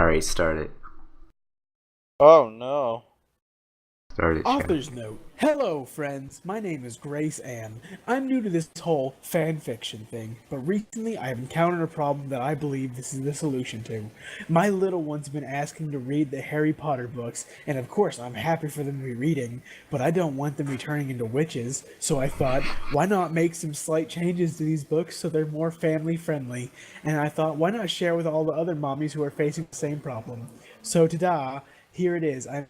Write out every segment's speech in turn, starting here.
Alright, start it. Oh no. Start it, Shannon. Author's note. Hello, friends. My name is Grace Ann. I'm new to this whole fan fiction thing, but recently I have encountered a problem that I believe this is the solution to. My little one's been asking to read the Harry Potter books, and of course I'm happy for them to be reading, but I don't want them to be turning into witches, so I thought, why not make some slight changes to these books so they're more family friendly? And I thought, why not share with all the other mommies who are facing the same problem? So ta-da, here it is. I'm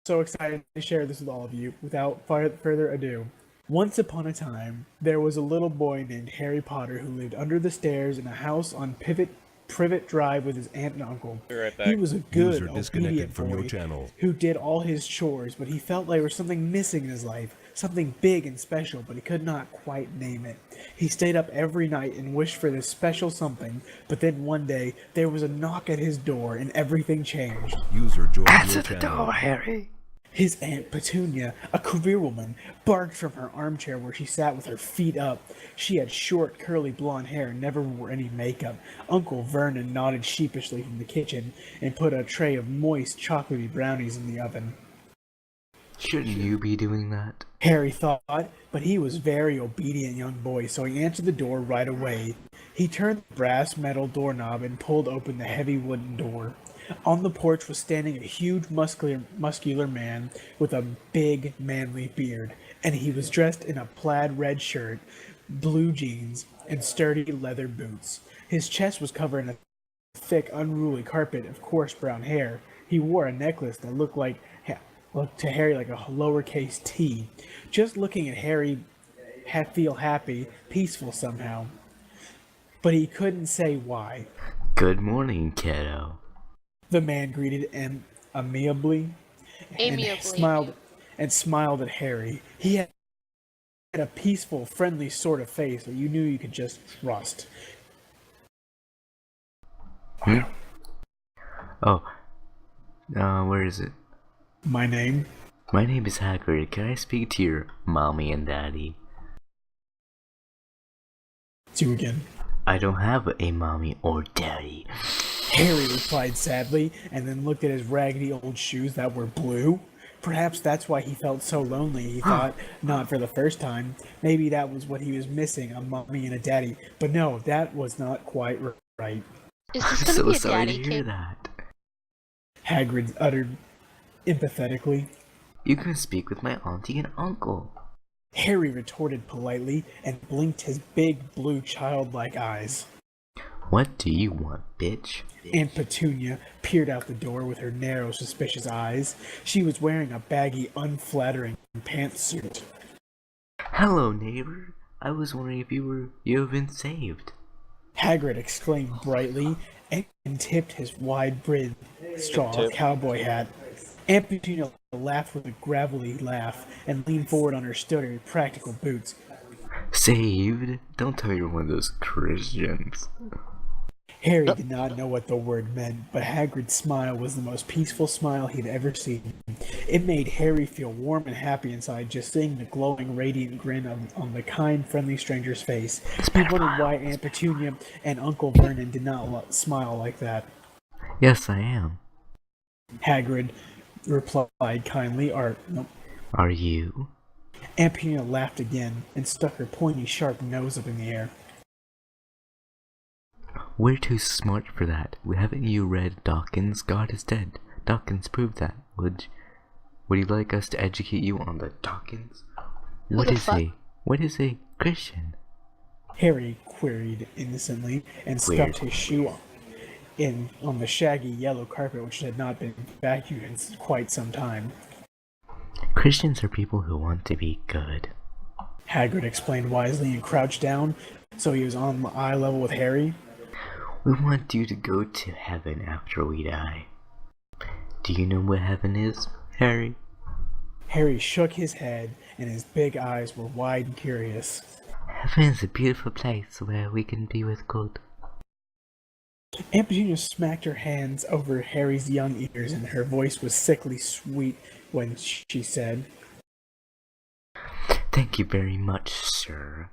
so excited to share this with all of you. Without further ado, once upon a time, there was a little boy named Harry Potter who lived under the stairs in a house on Privet Drive with his aunt and uncle. Be right back. He was a good, User disconnected obedient from your boy channel. who did all his chores, but he felt like there was something missing in his life, something big and special, but he could not quite name it. He stayed up every night and wished for this special something, but then one day, there was a knock at his door and everything changed. User joined Answer your the channel. door, Harry. His Aunt Petunia, a career woman, barked from her armchair where she sat with her feet up. She had short, curly blonde hair and never wore any makeup. Uncle Vernon nodded sheepishly from the kitchen and put a tray of moist, chocolatey brownies in the oven. Shouldn't you be doing that? Harry thought, but he was a very obedient young boy, so he answered the door right away. He turned the brass metal doorknob and pulled open the heavy wooden door. On the porch was standing a huge muscular man with a big manly beard, and he was dressed in a plaid red shirt, blue jeans, and sturdy leather boots. His chest was covered in a thick, unruly carpet of coarse brown hair. He wore a necklace that looked to Harry like a lowercase T. Just looking at Harry feel happy, peaceful somehow. But he couldn't say why. Good morning, kiddo. The man greeted him amiably and smiled at Harry. He had a peaceful, friendly sort of face that you knew you could just trust. Oh, where is it? My name? My name is Hagrid. Can I speak to your mommy and daddy? It's you again. I don't have a mommy or daddy. Harry replied sadly, and then looked at his raggedy old shoes that were blue. Perhaps that's why he felt so lonely, he thought, not for the first time. Maybe that was what he was missing, a mommy and a daddy. But no, that was not quite right. Is I'm this gonna so be a sorry daddy to hear kid? that. Hagrid uttered empathetically. You can speak with my auntie and uncle. Harry retorted politely and blinked his big blue childlike eyes. What do you want, bitch? Aunt Petunia peered out the door with her narrow, suspicious eyes. She was wearing a baggy, unflattering pantsuit. Hello, neighbor. I was wondering if you have been saved. Hagrid exclaimed brightly and tipped his wide-brimmed straw cowboy hat. Aunt Petunia laughed with a gravelly laugh and leaned forward on her sturdy, practical boots. Saved? Don't tell me you're one of those Christians. Harry did not know what the word meant, but Hagrid's smile was the most peaceful smile he'd ever seen. It made Harry feel warm and happy inside just seeing the glowing, radiant grin on the kind, friendly stranger's face. He wondered why Aunt Petunia and Uncle Vernon did not smile like that. Yes, I am. Hagrid replied kindly, Are you? Aunt Petunia laughed again and stuck her pointy, sharp nose up in the air. We're too smart for that. Haven't you read Dawkins' God is Dead? Dawkins proved that. Would you like us to educate you on the Dawkins? What is a Christian? Harry queried innocently and stuffed his shoe on the shaggy yellow carpet which had not been vacuumed in quite some time. Christians are people who want to be good. Hagrid explained wisely and crouched down so he was on eye level with Harry. We want you to go to heaven after we die. Do you know what heaven is, Harry? Harry shook his head and his big eyes were wide and curious. Heaven is a beautiful place where we can be with God. Aunt Petunia smacked her hands over Harry's young ears and her voice was sickly sweet when she said, Thank you very much, sir.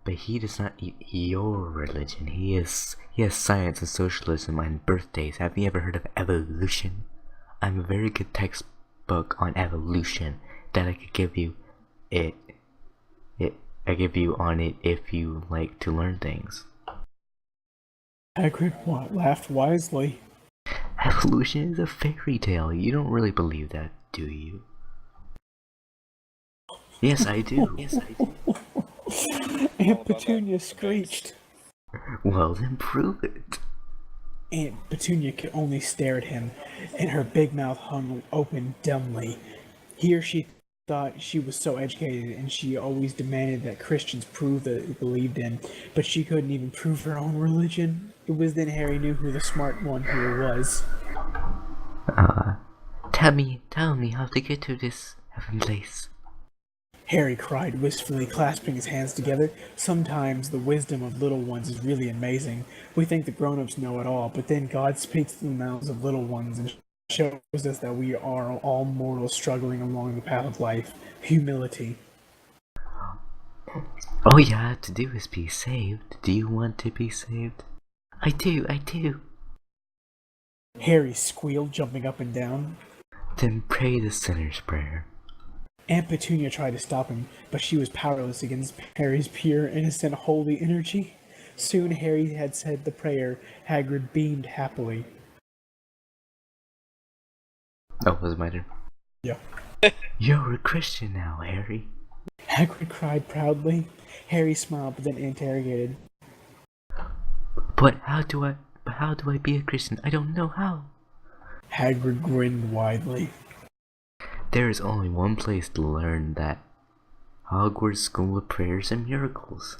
But he does not eat your religion. He has science and socialism and birthdays. Have you ever heard of evolution? I'm a very good textbook on evolution that I could give you. I give you on it if you like to learn things. Hagrid laughed wisely. Evolution is a fairy tale. You don't really believe that, do you? Yes, I do. Yes, I do. Aunt Petunia screeched. Well, then prove it. Aunt Petunia could only stare at him, and her big mouth hung open dumbly. Here she thought she was so educated, and she always demanded that Christians prove that they believed in, but she couldn't even prove her own religion. It was then Harry knew who the smart one here was. Tell me how to get to this heaven place. Harry cried wistfully, clasping his hands together. Sometimes the wisdom of little ones is really amazing. We think the grown-ups know it all, but then God speaks to the mouths of little ones and shows us that we are all mortals struggling along the path of life. Humility. All you have to do is be saved. Do you want to be saved? I do. Harry squealed, jumping up and down. Then pray the sinner's prayer. Aunt Petunia tried to stop him, but she was powerless against Harry's pure, innocent, holy energy. Soon Harry had said the prayer. Hagrid beamed happily. Oh, was it my turn? Yeah. You're a Christian now, Harry. Hagrid cried proudly. Harry smiled, but then interrogated. But how do I be a Christian? I don't know how. Hagrid grinned widely. There is only one place to learn that. Hogwarts School of Prayers and Miracles.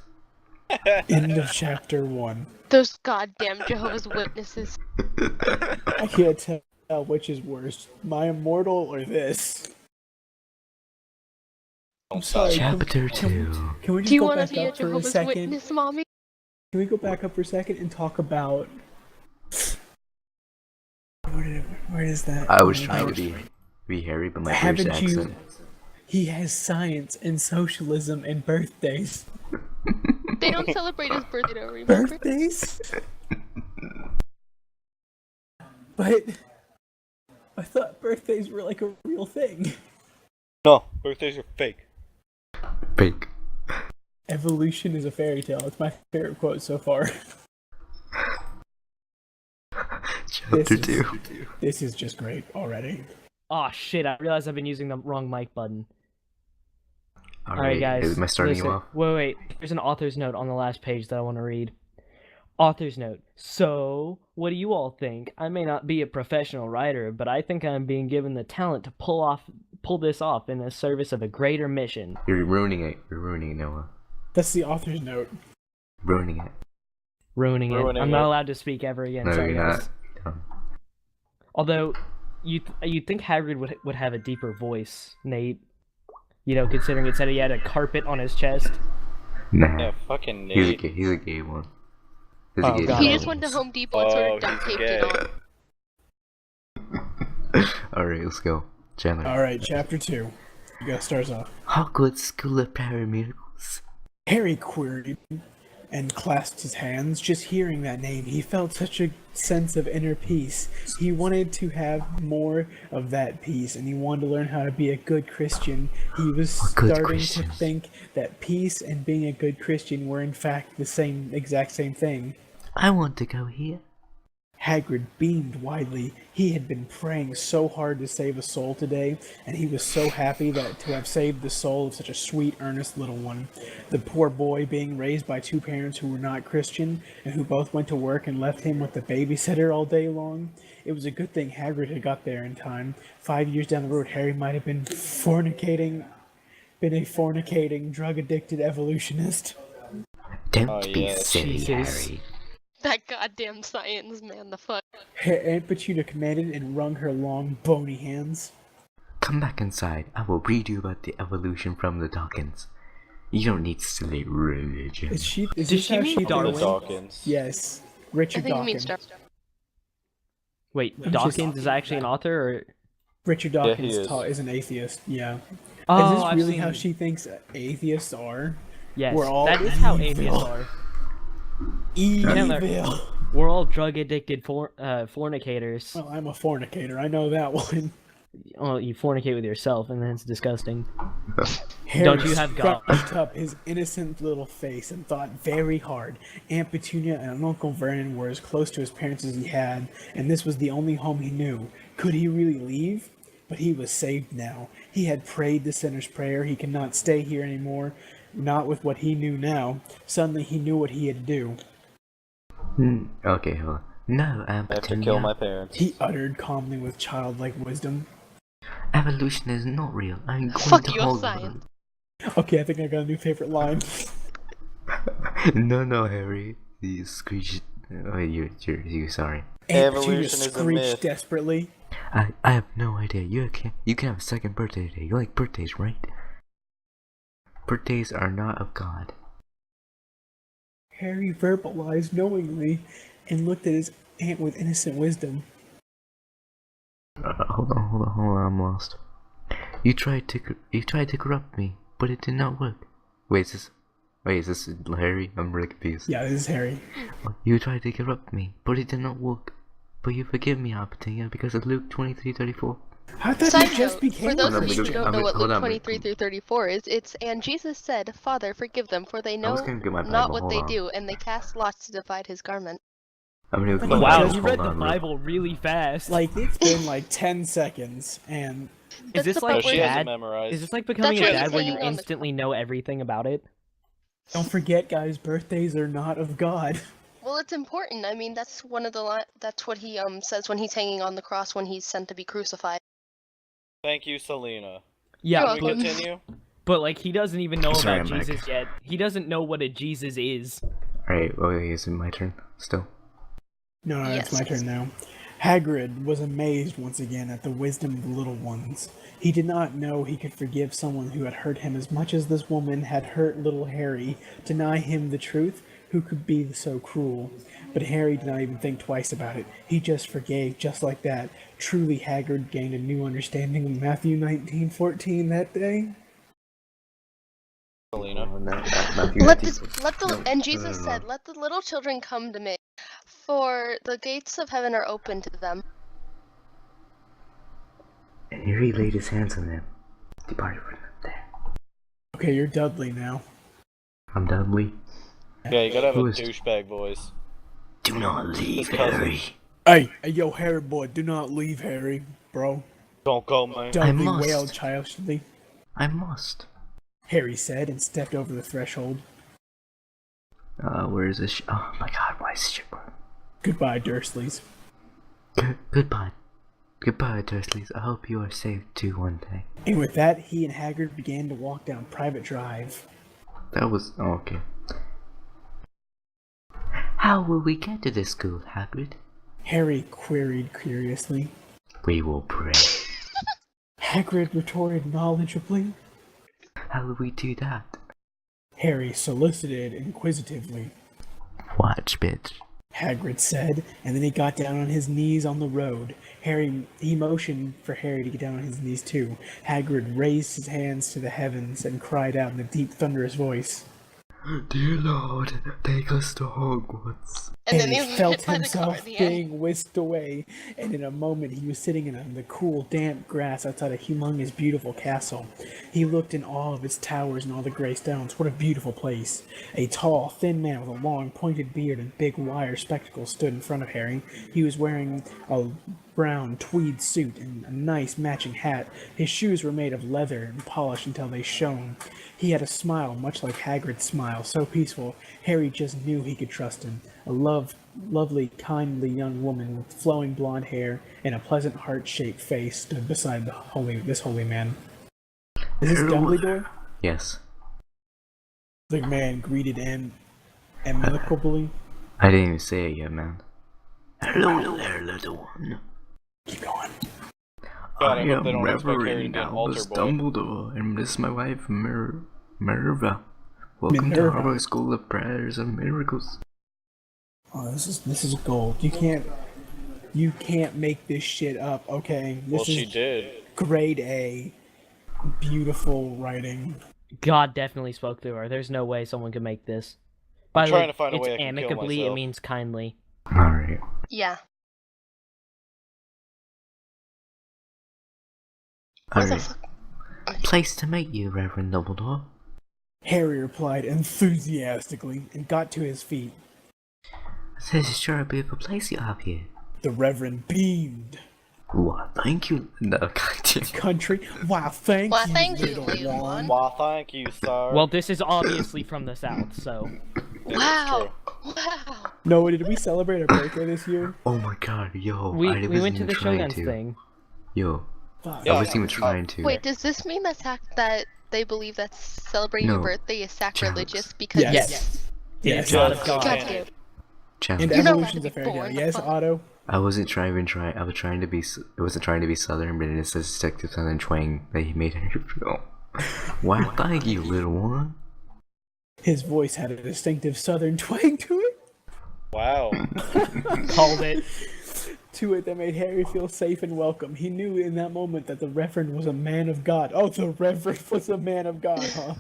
End of chapter 1. Those goddamn Jehovah's Witnesses. I can't tell which is worse, my immortal or this. I'm sorry. Chapter 2. Can we Do just you go want to back be a up for a Jehovah's second? Witness, mommy? Can we go back up for a second and talk about... Where is that? I was trying to be Harry, but my British Haven't you... accent. He has science and socialism and birthdays. They don't celebrate his birthday, though, remember? Birthdays? But... I thought birthdays were like a real thing. No, birthdays are fake. Fake. Evolution is a fairy tale. It's my favorite quote so far. Chapter 2. This is just great already. Aw, shit, I realized I've been using the wrong mic button. Alright, guys. am I starting you listen. off? Wait. There's an author's note on the last page that I want to read. Author's note. So, what do you all think? I may not be a professional writer, but I think I'm being given the talent to pull this off in the service of a greater mission. You're ruining it, Noah. That's the author's note. Ruining it. Ruining it. I'm not allowed to speak ever again. No, Sorry, you're guys. not. Although, you'd think Hagrid would have a deeper voice, Nate. You know, considering it said he had a carpet on his chest. Nah. Yeah, fucking Nate. He's a gay one. Oh, God. He just went to Home Depot and sort of duct taped it on. Alright, let's go. Chandler. Alright, chapter 2. You gotta start us off. Hogwarts School of Prayer and Miracles. Harry queried and clasped his hands. Just hearing that name, he felt such a sense of inner peace. He wanted to have more of that peace, and he wanted to learn how to be a good Christian. He was starting to think that peace and being a good Christian were in fact the exact same thing. I want to go here. Hagrid beamed widely. He had been praying so hard to save a soul today, and he was so happy to have saved the soul of such a sweet, earnest little one. The poor boy being raised by two parents who were not Christian, and who both went to work and left him with the babysitter all day long. It was a good thing Hagrid had got there in time. 5 years down the road, Harry might have been a fornicating, drug-addicted evolutionist. Don't be yes. silly, Jesus. Harry. That goddamn science, man, the fuck. Aunt Petunia commanded and wrung her long, bony hands. Come back inside. I will read you about the evolution from the Dawkins. You don't need silly religion. Is Does this she how mean she Darwin? The thinks? Dawkins. Yes. I Richard think he means Dawkins. Star. Wait, I'm just- Dawkins is actually an author, or...? Richard Yeah, he Dawkins is. is an atheist, yeah. Oh, is this I've really seen- how she thinks atheists are? Yes, We're all that is how evil. atheists are. Evil. We're all drug addicted fornicators. Well, I'm a fornicator. I know that one. Well, you fornicate with yourself, and then it's disgusting. Harry Don't you have God? scrunched up his innocent little face and thought very hard. Aunt Petunia and Uncle Vernon were as close to his parents as he had, and this was the only home he knew. Could he really leave? But he was saved now. He had prayed the sinner's prayer. He could not stay here anymore, not with what he knew now. Suddenly he knew what he had to do. Okay, hold on. No, Aunt I have to Petunia. kill my parents. He uttered calmly with childlike wisdom. Evolution is not real. I'm going Fuck to your Hogwarts. science. Okay, I think I got a new favorite line. No, Harry. You screeched. Oh, you're sorry. Aunt Petunia Evolution is a screeched myth. desperately. I have no idea. You can have a second birthday today. You like birthdays, right? Birthdays are not of God. Harry verbalized knowingly and looked at his aunt with innocent wisdom. Hold on, I'm lost. You tried to corrupt me, but it did not work. Wait, is this Harry? I'm really confused. Yeah, this is Harry. You tried to corrupt me, but it did not work. But you forgive me, Aunt Petunia, because of Luke 23:34. I thought Side you just note, became for those Hold on, of you who because- don't know what hold Luke on, 23 through 34 is, it's, and Jesus said, Father, forgive them, for they I know was gonna get my not Bible, what hold they on. do, and they cast lots to divide his garment. I'm gonna get Wow, my Wow, Bible. you Hold read the on, real- Bible really fast. Like, it's been like 10 seconds, and Is That's this the like part But she where- has it dad? memorized. Is this like becoming a That's dad what's where you hanging on the instantly know everything about it? don't forget, guys, birthdays are not of God. Well, it's important. I mean, that's one of the that's what he says when he's hanging on the cross when he's sent to be crucified. Thank you, Selena. Yeah, You're Can we welcome. continue? but like he doesn't even know Sorry, about I'm back. Jesus yet. He doesn't know what a Jesus is. Alright, okay, is it my turn still? No, it's my Yes. turn now. Hagrid was amazed once again at the wisdom of the little ones. He did not know he could forgive someone who had hurt him as much as this woman had hurt little Harry. Deny him the truth? Who could be so cruel? But Harry did not even think twice about it. He just forgave, just like that. Truly, Hagrid gained a new understanding of Matthew 19:14 that day. Selena. And Jesus said, "Let the little children come to me, for the gates of heaven are open to them." And Harry laid his hands on them. Departed from them there. Okay, you're Dudley now. I'm Dudley. Yeah, you gotta have a Who is- douchebag voice. Do not leave, His cousin. Harry. Hey, yo, Harry boy, do not leave, Harry, bro. Don't go, man. Dudley must. wailed childishly. I must. Harry said and stepped over the threshold. Where is this? Oh my God, why is this shit? Goodbye, Dursleys. Goodbye. Goodbye, Dursleys. I hope you are safe too one day. And with that, he and Hagrid began to walk down Private Drive. That was okay. How will we get to this school, Hagrid? Harry queried curiously. We will pray. Hagrid retorted knowledgeably. How will we do that? Harry solicited inquisitively. Watch, bitch. Hagrid said, and then he got down on his knees on the road. He motioned for Harry to get down on his knees too. Hagrid raised his hands to the heavens and cried out in a deep, thunderous voice. Dear Lord, take us to Hogwarts. And then Harry he was felt hit by the car himself at the end. being whisked away, and in a moment he was sitting in the cool, damp grass outside a humongous, beautiful castle. He looked in awe of its towers and all the gray stones. What a beautiful place. A tall, thin man with a long, pointed beard and big wire spectacles stood in front of Harry. He was wearing a brown tweed suit and a nice matching hat. His shoes were made of leather and polished until they shone. He had a smile much like Hagrid's smile, so peaceful, Harry just knew he could trust him. A lovely, kindly young woman with flowing blonde hair and a pleasant heart-shaped face stood beside this holy man. Is this Dumbledore? Yes. The man greeted him amicably. I didn't even say it yet, man. Hello there, little one. Keep going. God, I I hope they am don't expect Harry to Reverend be an Albus altar boy. Dumbledore, and this is my wife, Minerva. Welcome Minerva. to Hogwarts School of Prayers and Miracles. Oh, this is gold. You can't make this shit up, okay? This Well, is she did. grade A. Beautiful writing. God definitely spoke through her. There's no way someone could make this. By the trying way, to find a it's way I can kill amicably, it myself. means kindly. Alright. Yeah. Where the Alright. fuck? Place to meet you, Reverend Dumbledore. Harry replied enthusiastically and got to his feet. This is sure a beautiful place you have here. The Reverend beamed. Why, thank you. No, goddamn. Country? Wow, thank Well, you, thank you, little little one. one. Well, thank you, sir. Well, this is obviously from the South, so... Yeah, Wow. that's Wow. Noah, did we celebrate our birthday this year? Oh my god, yo. I We wasn't went to even the trying Shogun's to. thing. Yo, Fuck. Yeah. I wasn't even trying to. Wait, does this mean that they believe that celebrating your No. birthday is sacrilegious Chance. because Yes. Yes. Yes. God of God God. damn. Challenge. And You're not evolution's a allowed to be fair born, game. Yes, fuck. Otto? I wasn't trying. I was trying to be. I wasn't trying to be Southern, but it says Detective Southern twang that he made her feel. Wow, thank you, little one. His voice had a distinctive southern twang to it. Wow. Called it. To it that made Harry feel safe and welcome. He knew in that moment that the Reverend was a man of God. Oh, the Reverend was a man of God, huh?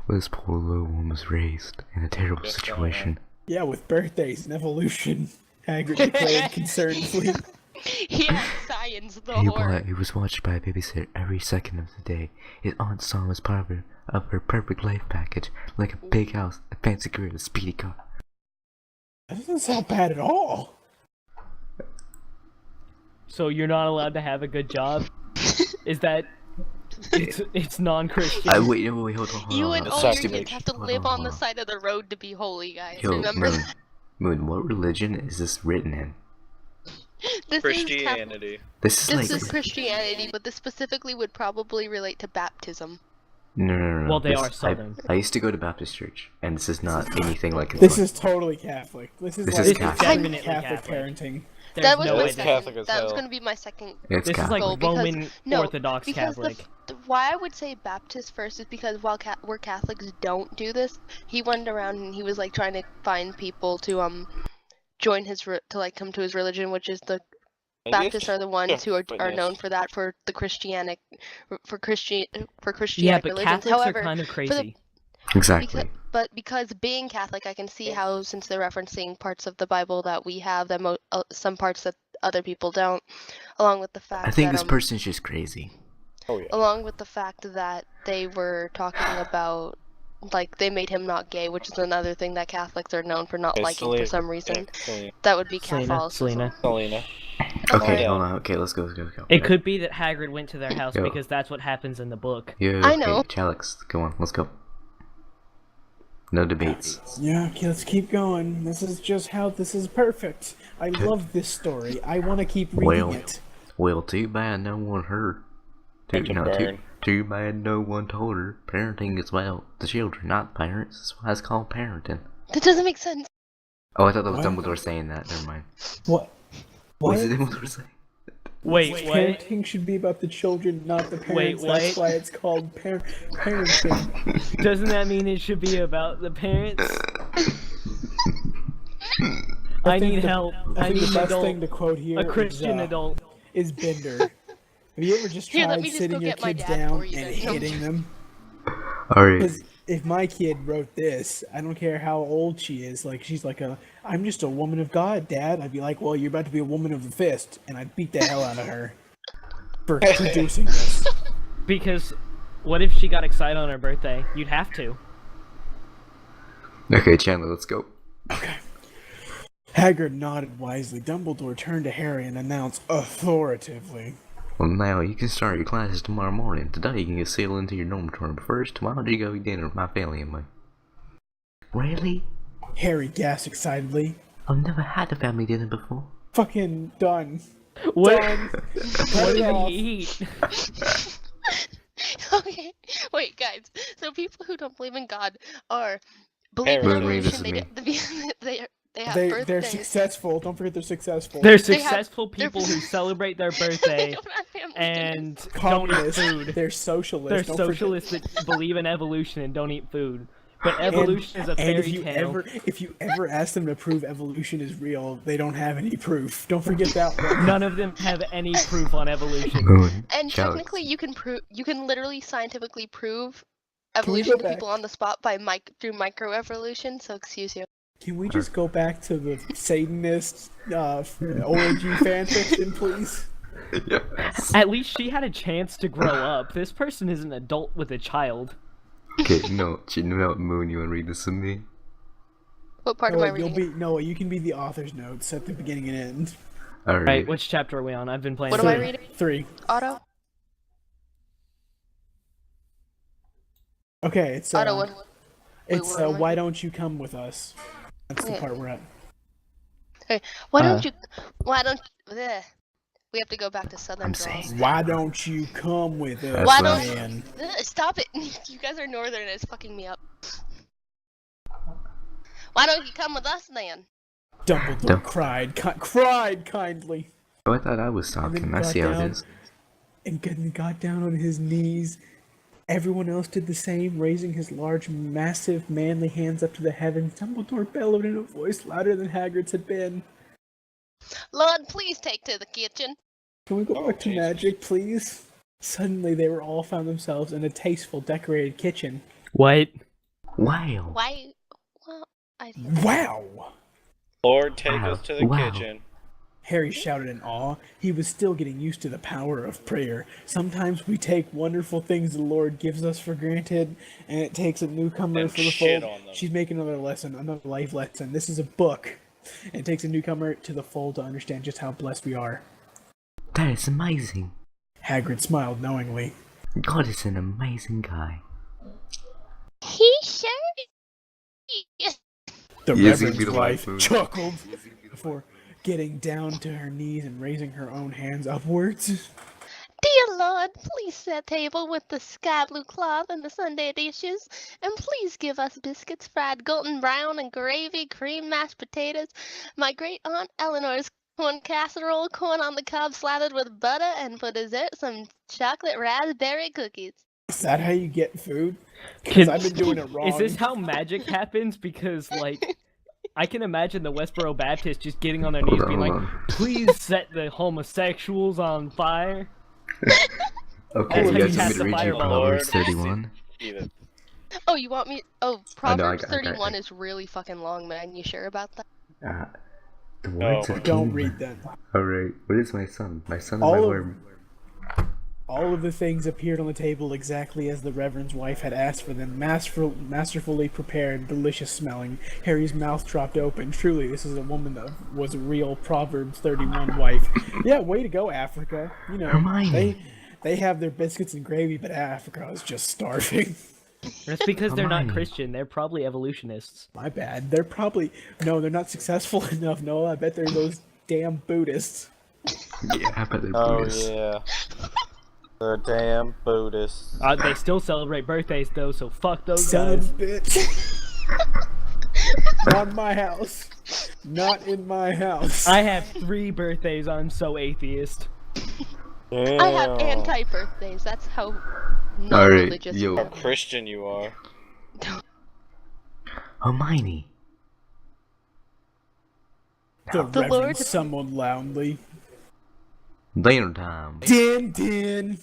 This poor little one was raised in a terrible Yes, situation. Yeah, with birthdays and evolution. Hagrid declared concernedly. Yeah, science, the He, horror. he was watched by a babysitter every second of the day. His aunt saw him as part of her perfect life package, like a big house, a fancy career, and a speedy car. That doesn't sound bad at all. So you're not allowed to have a good job? Is that... It's non-Christian. Wait, hold on. You and It's all your sexy kids bitch. have to Hold live on the hold side of the road to be holy, guys. Yo, Remember Moon, that? Moon, what religion is this written in? This Christianity. This is This like is Christianity, but this specifically would probably relate to baptism. no. Well, they This- are Southern. I used to go to Baptist church, and this is not anything like it's This like. is totally Catholic. This is This like is This is Catholic. definitely Catholic Catholic. parenting. There's That was no my way It's that- Catholic second. as That was hell. going to be my second It's This is Catholic. like goal Roman Orthodox because Catholic. why I would say Baptist first is because while we're Catholics don't do this, he went around and he was like trying to find people to join his to like come to his religion, which is the Baptists are the ones who are known for that, for the Christianic for Christianic Yeah, but religions. Catholics However, are kind of crazy. Exactly. because being Catholic, I can see how, since they're referencing parts of the Bible that we have, that some parts that other people don't, along with the fact I think that this person's just crazy. Oh yeah. along with the fact that they were talking about, like, they made him not gay, which is another thing that Catholics are known for not Okay, liking for some reason. Selena. That would be Selena. Catholicism. Selena. Okay, Yeah. hold on. Okay, let's go. It could be that Hagrid went to their house Yo. because that's what happens in the book. Yeah, I know. Okay, Chalix, go on. Let's go. No debates. Yeah, okay, let's keep going. This is just how this is perfect. I love this story. I want to keep reading Well. it. Well, too bad no one heard. Take a burn. Too bad no one told her. Parenting is about the children, not parents. That's why it's called parenting. That doesn't make sense. Oh, I thought that was What? Dumbledore saying that. Never mind. What? What What? is it Dumbledore saying? Wait, what? Parenting should be about the children, not the parents. Wait, That's why it's called parenting. Doesn't that mean it should be about the parents? I think need the- help. I I think need the an best adult. thing to quote here A Christian adult. is Bender. Have you ever just Here, let tried me just sitting go your get my kids dad down for you and then. hitting them? Alright. Because if my kid wrote this, I don't care how old she is. Like, she's like I'm just a woman of God, Dad. I'd be like, well, you're about to be a woman of the fist, and I'd beat the hell out of her for producing this. Because what if she got excited on her birthday? You'd have to. Okay, Chandler, let's go. Hagrid nodded wisely. Dumbledore turned to Harry and announced authoritatively, Well, now you can start your classes tomorrow morning. Today you can get settled into your dormitory, but first, tomorrow you go eat dinner with my family and me. Really? Harry gasped excitedly. I've never had a family dinner before. Fucking done. What? Done. What Cut it did off. he eat? Okay, wait, guys. So people who don't believe in God are believe in Harry. Wait, this evolution. is They have They're birthdays. successful. Don't forget they're successful. They're They have- successful they're- people who celebrate their They birthday don't have family and don't eat Communists. food. They're socialists. They're Don't forget- socialists that believe in evolution and don't eat food. But evolution is a and fairy tale. if you ever ask them to prove evolution is real, they don't have any proof. Don't forget that one. None of them have any proof on evolution. Moon. And shout. technically, you can literally scientifically prove Can we evolution go to back? people on the spot by through microevolution. So excuse you. Can we just go back to the Satanist origin fanfiction, please? Yes. At least she had a chance to grow up. This person is an adult with a child. Okay, no, Moon, you wanna read this with me? What part am I reading? You can be the author's notes at the beginning and end. Alright. Right, which chapter are we on? I've been playing. What am I reading? 3. Otto. Okay, it's Otto. What? it's where am I? why don't you come with us? That's the Okay. part we're at. Hey, why don't you? Bleh. We have to go back to Southern I'm draws. saying Why don't you come with us? Why That's don't man? Stop it? You guys are northern and it's fucking me up. Why don't you come with us then? Dumbledore cried kindly, Oh, I thought I was talking. then I got see how down. it is. and got down on his knees. Everyone else did the same, raising his large, massive, manly hands up to the heavens. Dumbledore bellowed in a voice louder than Hagrid's had been. Lord, please take to the kitchen. Can we go back to Jesus. magic, please? Suddenly, they were all found themselves in a tasteful, decorated kitchen. What? Wow. Why? Well, I. Wow! Lord, take Wow. us to the Wow. kitchen. Harry shouted in awe. He was still getting used to the power of prayer. Sometimes we take wonderful things the Lord gives us for granted, and it takes a newcomer And for the shit fold. on them. She's making another lesson, another life lesson. This is a book. And it takes a newcomer to the fold to understand just how blessed we are. That is amazing. Hagrid smiled knowingly. God is an amazing guy. He sure is. The Yes, he'd Reverend's be the wife wife. chuckled before getting down to her knees and raising her own hands upwards. Dear Lord, please set table with the sky blue cloth and the Sunday dishes, and please give us biscuits fried golden brown and gravy, cream mashed potatoes, my great aunt Eleanor's corn casserole, corn on the cob slathered with butter, and for dessert some chocolate raspberry cookies. Is that how you get food? Because Can- I've been doing it wrong. Is this how magic happens? Because, like, I can imagine the Westboro Baptist just getting on their knees being like, Hold on. please set the homosexuals on fire. Okay, That's you how guys you want me cast to the read you fireball. Proverbs 31? Even. Oh, you want me? Oh, I know, Proverbs I 31 is really fucking long, man. You sure about that? The words of Don't King. read them. Alright, what is my son? My son is All my of- word. All of the things appeared on the table exactly as the Reverend's wife had asked for them, masterfully prepared, delicious smelling. Harry's mouth dropped open. Truly, this is a woman that was a real Proverbs 31 wife. Yeah, way to go, Africa. You know, Hermione. they have their biscuits and gravy, but Africa is just starving. That's because they're not Hermione. Christian. They're probably evolutionists. My bad. They're not successful enough. No, I bet they're those damn Buddhists. Yeah, but they're Oh Buddhists. yeah. The damn Buddhists. They still celebrate birthdays, though, so fuck those Son of guys. a bitch. Not in my house. Not in my house. I have 3 birthdays. I'm so atheist. Damn. I have anti-birthdays. That's how Alright, non-religious yo. you How are. Christian you are. Hermione. The The Reverend Lord- summoned loudly. Dinner time. Din!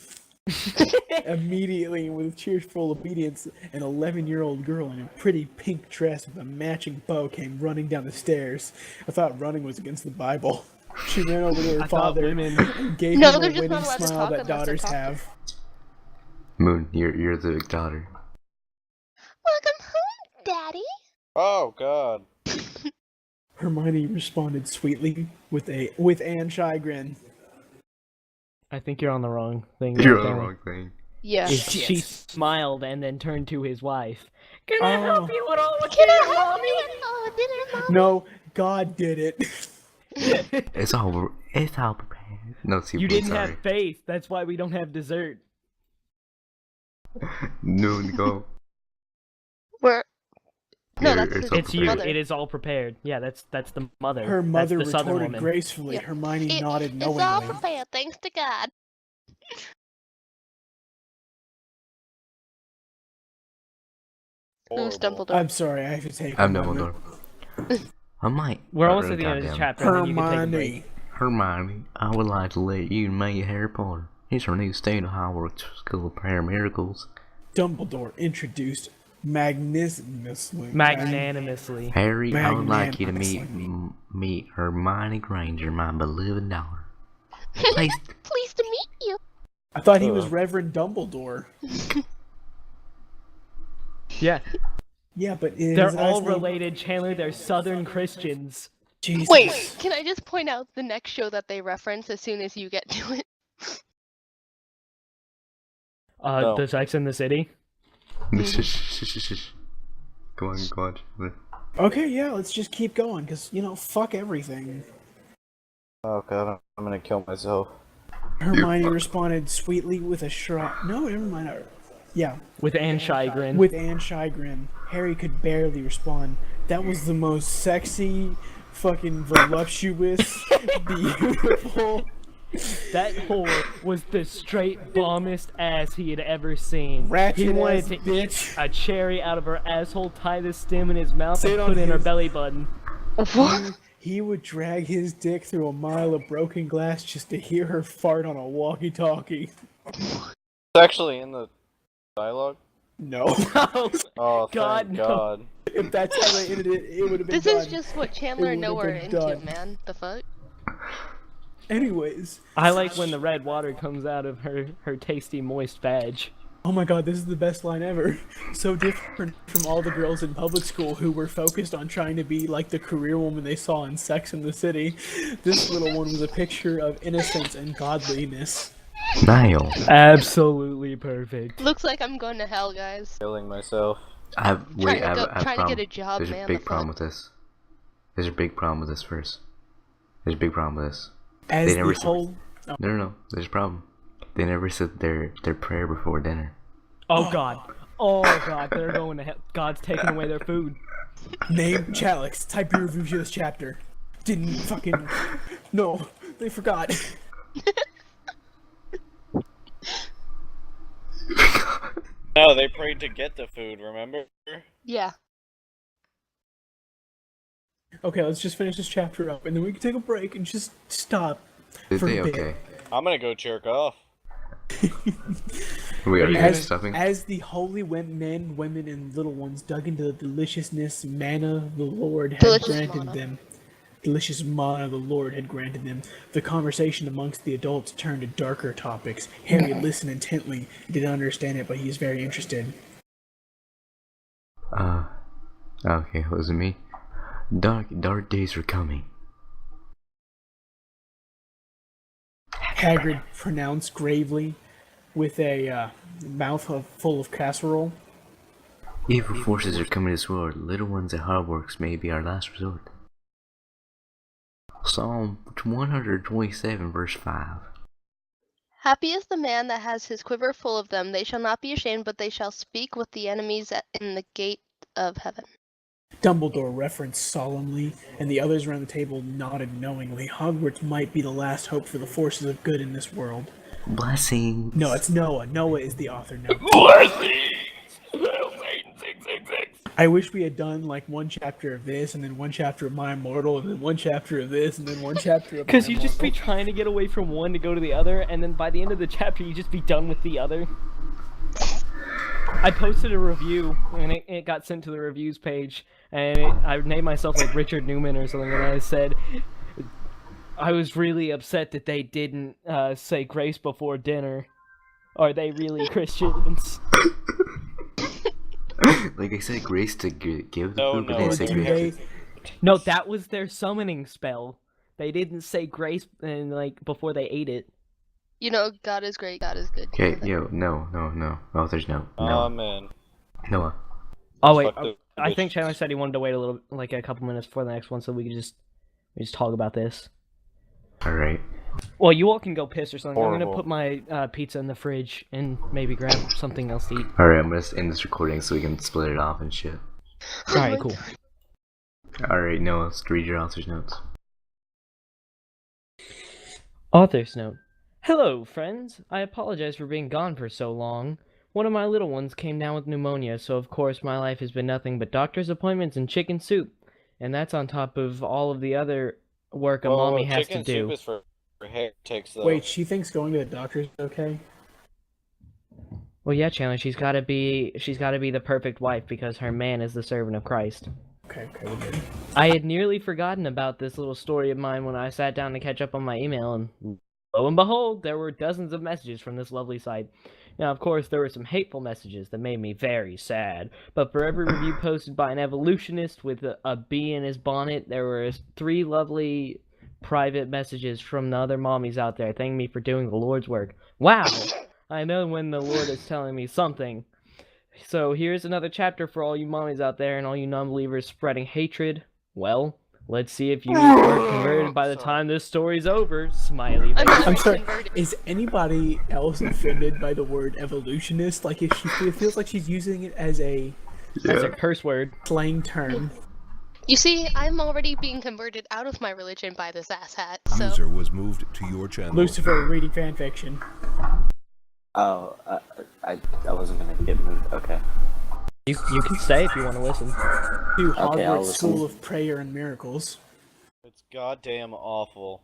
Immediately, with cheerful obedience, an 11-year-old girl in a pretty pink dress with a matching bow came running down the stairs. I thought running was against the Bible. She ran over to her I thought father women- and gave No, him they're a just winning not allowed to smile talk that unless they're daughters talking. have. Moon, you're the daughter. Welcome home, Daddy. Oh god. Hermione responded sweetly with an shy grin. I think you're on the wrong thing. You're right on the there. wrong thing. Yeah. She smiled and then turned to his wife. Can I Oh. help you at all with Can I dinner, help Mommy? you with dinner, Mom? No, God did it. It's all prepared. No, see, You I'm didn't sorry. have faith. That's why we don't have dessert. Moon, go. We're no, You're- that's you're his so It's you. prepared. mother. It is all prepared. Yeah, that's the mother. Her mother that's the southern retorted woman. gracefully. Yeah. Hermione nodded It's all knowingly. prepared, thanks to God. Who's Horrible. Dumbledore? I'm sorry, I have to take I'm a moment. Dumbledore. I might. We're almost at the end of this chapter, and then you can take a break. Hermione. Hermione, I would like to let you meet Harry Potter. He's our new student at Hogwarts School of Paramiracles. Dumbledore introduced magnanimously. Magnanimously. Harry, I would like you to Magnanimously. meet Hermione Granger, my beloved daughter. Please, Pleased to meet you. I thought he was Reverend Dumbledore. Yeah, Yeah, but they're all related, Chandler. They're Southern Christians. Jesus. Wait, can I just point out the next show that they reference as soon as you get to it? No. The Sex and the City. Go on, Chandler. Okay, yeah, let's just keep going, because, fuck everything. Oh god, I'm gonna kill myself. Hermione responded sweetly with a shrug. No, never mind. Yeah, With Anne Shigren. with Anne Shigren. Harry could barely respond. That was the most sexy, fucking voluptuous, beautiful. That whore was the straight bombest ass he had ever seen. Ratchet He wanted ass to bitch. eat a cherry out of her asshole, tie the stem in his mouth, Sit and on put it in her his- belly button. What? He would drag his dick through a mile of broken glass just to hear her fart on a walkie-talkie. It's actually in the dialogue. No. Oh, God, thank no. God. If that's how they ended it, it would have been This done. is just what Chandler and would've Noah are been into, done. man. The fuck? Anyways. I like when the red water comes out of her tasty, moist badge. Oh my god, this is the best line ever. So different from all the girls in public school who were focused on trying to be like the career woman they saw in Sex and the City. This little one was a picture of innocence and godliness. Niall, Absolutely perfect. Looks like I'm going to hell, guys. Killing myself. I have Trying to a get problem. a job, There's man, a big the problem fuck? with this. There's a big problem with this first. There's a big problem with this. As They the never said- whole... No. There's a problem. They never said their prayer before dinner. Oh god. Oh god, they're going to hell. God's taking away their food. Name Chalex. Type your review to this chapter. Didn't fucking... No, they forgot. No, they prayed to get the food, remember? Yeah. Okay, let's just finish this chapter up, and then we can take a break and just stop. Did For they? a bit. Okay. I'm gonna go jerk off. We already finished As, stuffing. as the holy men, women, and little ones dug into the deliciousness manna the Lord had Delicious granted manna. them, delicious manna the Lord had granted them, the conversation amongst the adults turned to darker topics. Harry listened intently, didn't understand it, but he is very interested. Okay, was it me? Dark days are coming. Hagrid pronounced gravely, with a mouth full of casserole. Evil forces are coming to this world. Little ones at Hogwarts may be our last resort. Psalm 127, verse 5. Happy is the man that has his quiver full of them. They shall not be ashamed, but they shall speak with the enemies in the gate of heaven. Dumbledore referenced solemnly, and the others around the table nodded knowingly. Hogwarts might be the last hope for the forces of good in this world. Blessings. No, it's Noah. Noah is the author now. I wish we had done like one chapter of this, and then one chapter of My Immortal, and then one chapter of this, and then one chapter of Because My you just be Immortal. trying to get away from one to go to the other, and then by the end of the chapter, you just be done with the other. I posted a review, and it got sent to the reviews page, and I named myself like Richard Newman or something, and I said, I was really upset that they didn't say grace before dinner. Are they really Christians? Like I said, grace to give the No, food, but no, they Or didn't say do grace. they? No, that was their summoning spell. They didn't say grace and like before they ate it. You know, God is great, God is good. Okay, Jonathan. yo, no. Author's note. Oh No. man. Noah. Oh wait, Fuck the I bitch. think Chandler said he wanted to wait a little, like a couple minutes before the next one, so we could just talk about this. Alright. Well, you all can go piss or something. I'm Horrible. gonna put my pizza in the fridge and maybe grab something else to eat. Alright, I'm gonna end this recording so we can split it off and shit. Oh Alright, my cool. God. Alright, Noah, let's read your author's notes. Author's note. Hello, friends. I apologize for being gone for so long. One of my little ones came down with pneumonia, so of course my life has been nothing but doctor's appointments and chicken soup. And that's on top of all of the other work a mommy has to chicken do. soup is for heretics, though. Wait, she thinks going to the doctor's okay? Well, yeah, Chandler, she's gotta be the perfect wife because her man is the servant of Christ. Okay, we're good. I had nearly forgotten about this little story of mine when I sat down to catch up on my email, and lo and behold, there were dozens of messages from this lovely site. Now, of course, there were some hateful messages that made me very sad, but for every review posted by an evolutionist with a bee in his bonnet, there were 3 lovely private messages from the other mommies out there thanking me for doing the Lord's work. Wow! I know when the Lord is telling me something. So here's another chapter for all you mommies out there and all you non-believers spreading hatred. Well, let's see if you are converted by the time this story's over. Smiley face. I'm sorry. Is anybody else offended by the word evolutionist? Like, if it feels like she's using it as a curse word. slang term. You see, I'm already being converted out of my religion by this asshat, so... User was moved to your channel. Lucifer reading fanfiction. Oh, I wasn't gonna get moved. Okay. You can stay if you want to listen. To Okay, I'll Hogwarts listen. School of Prayer and Miracles. It's goddamn awful.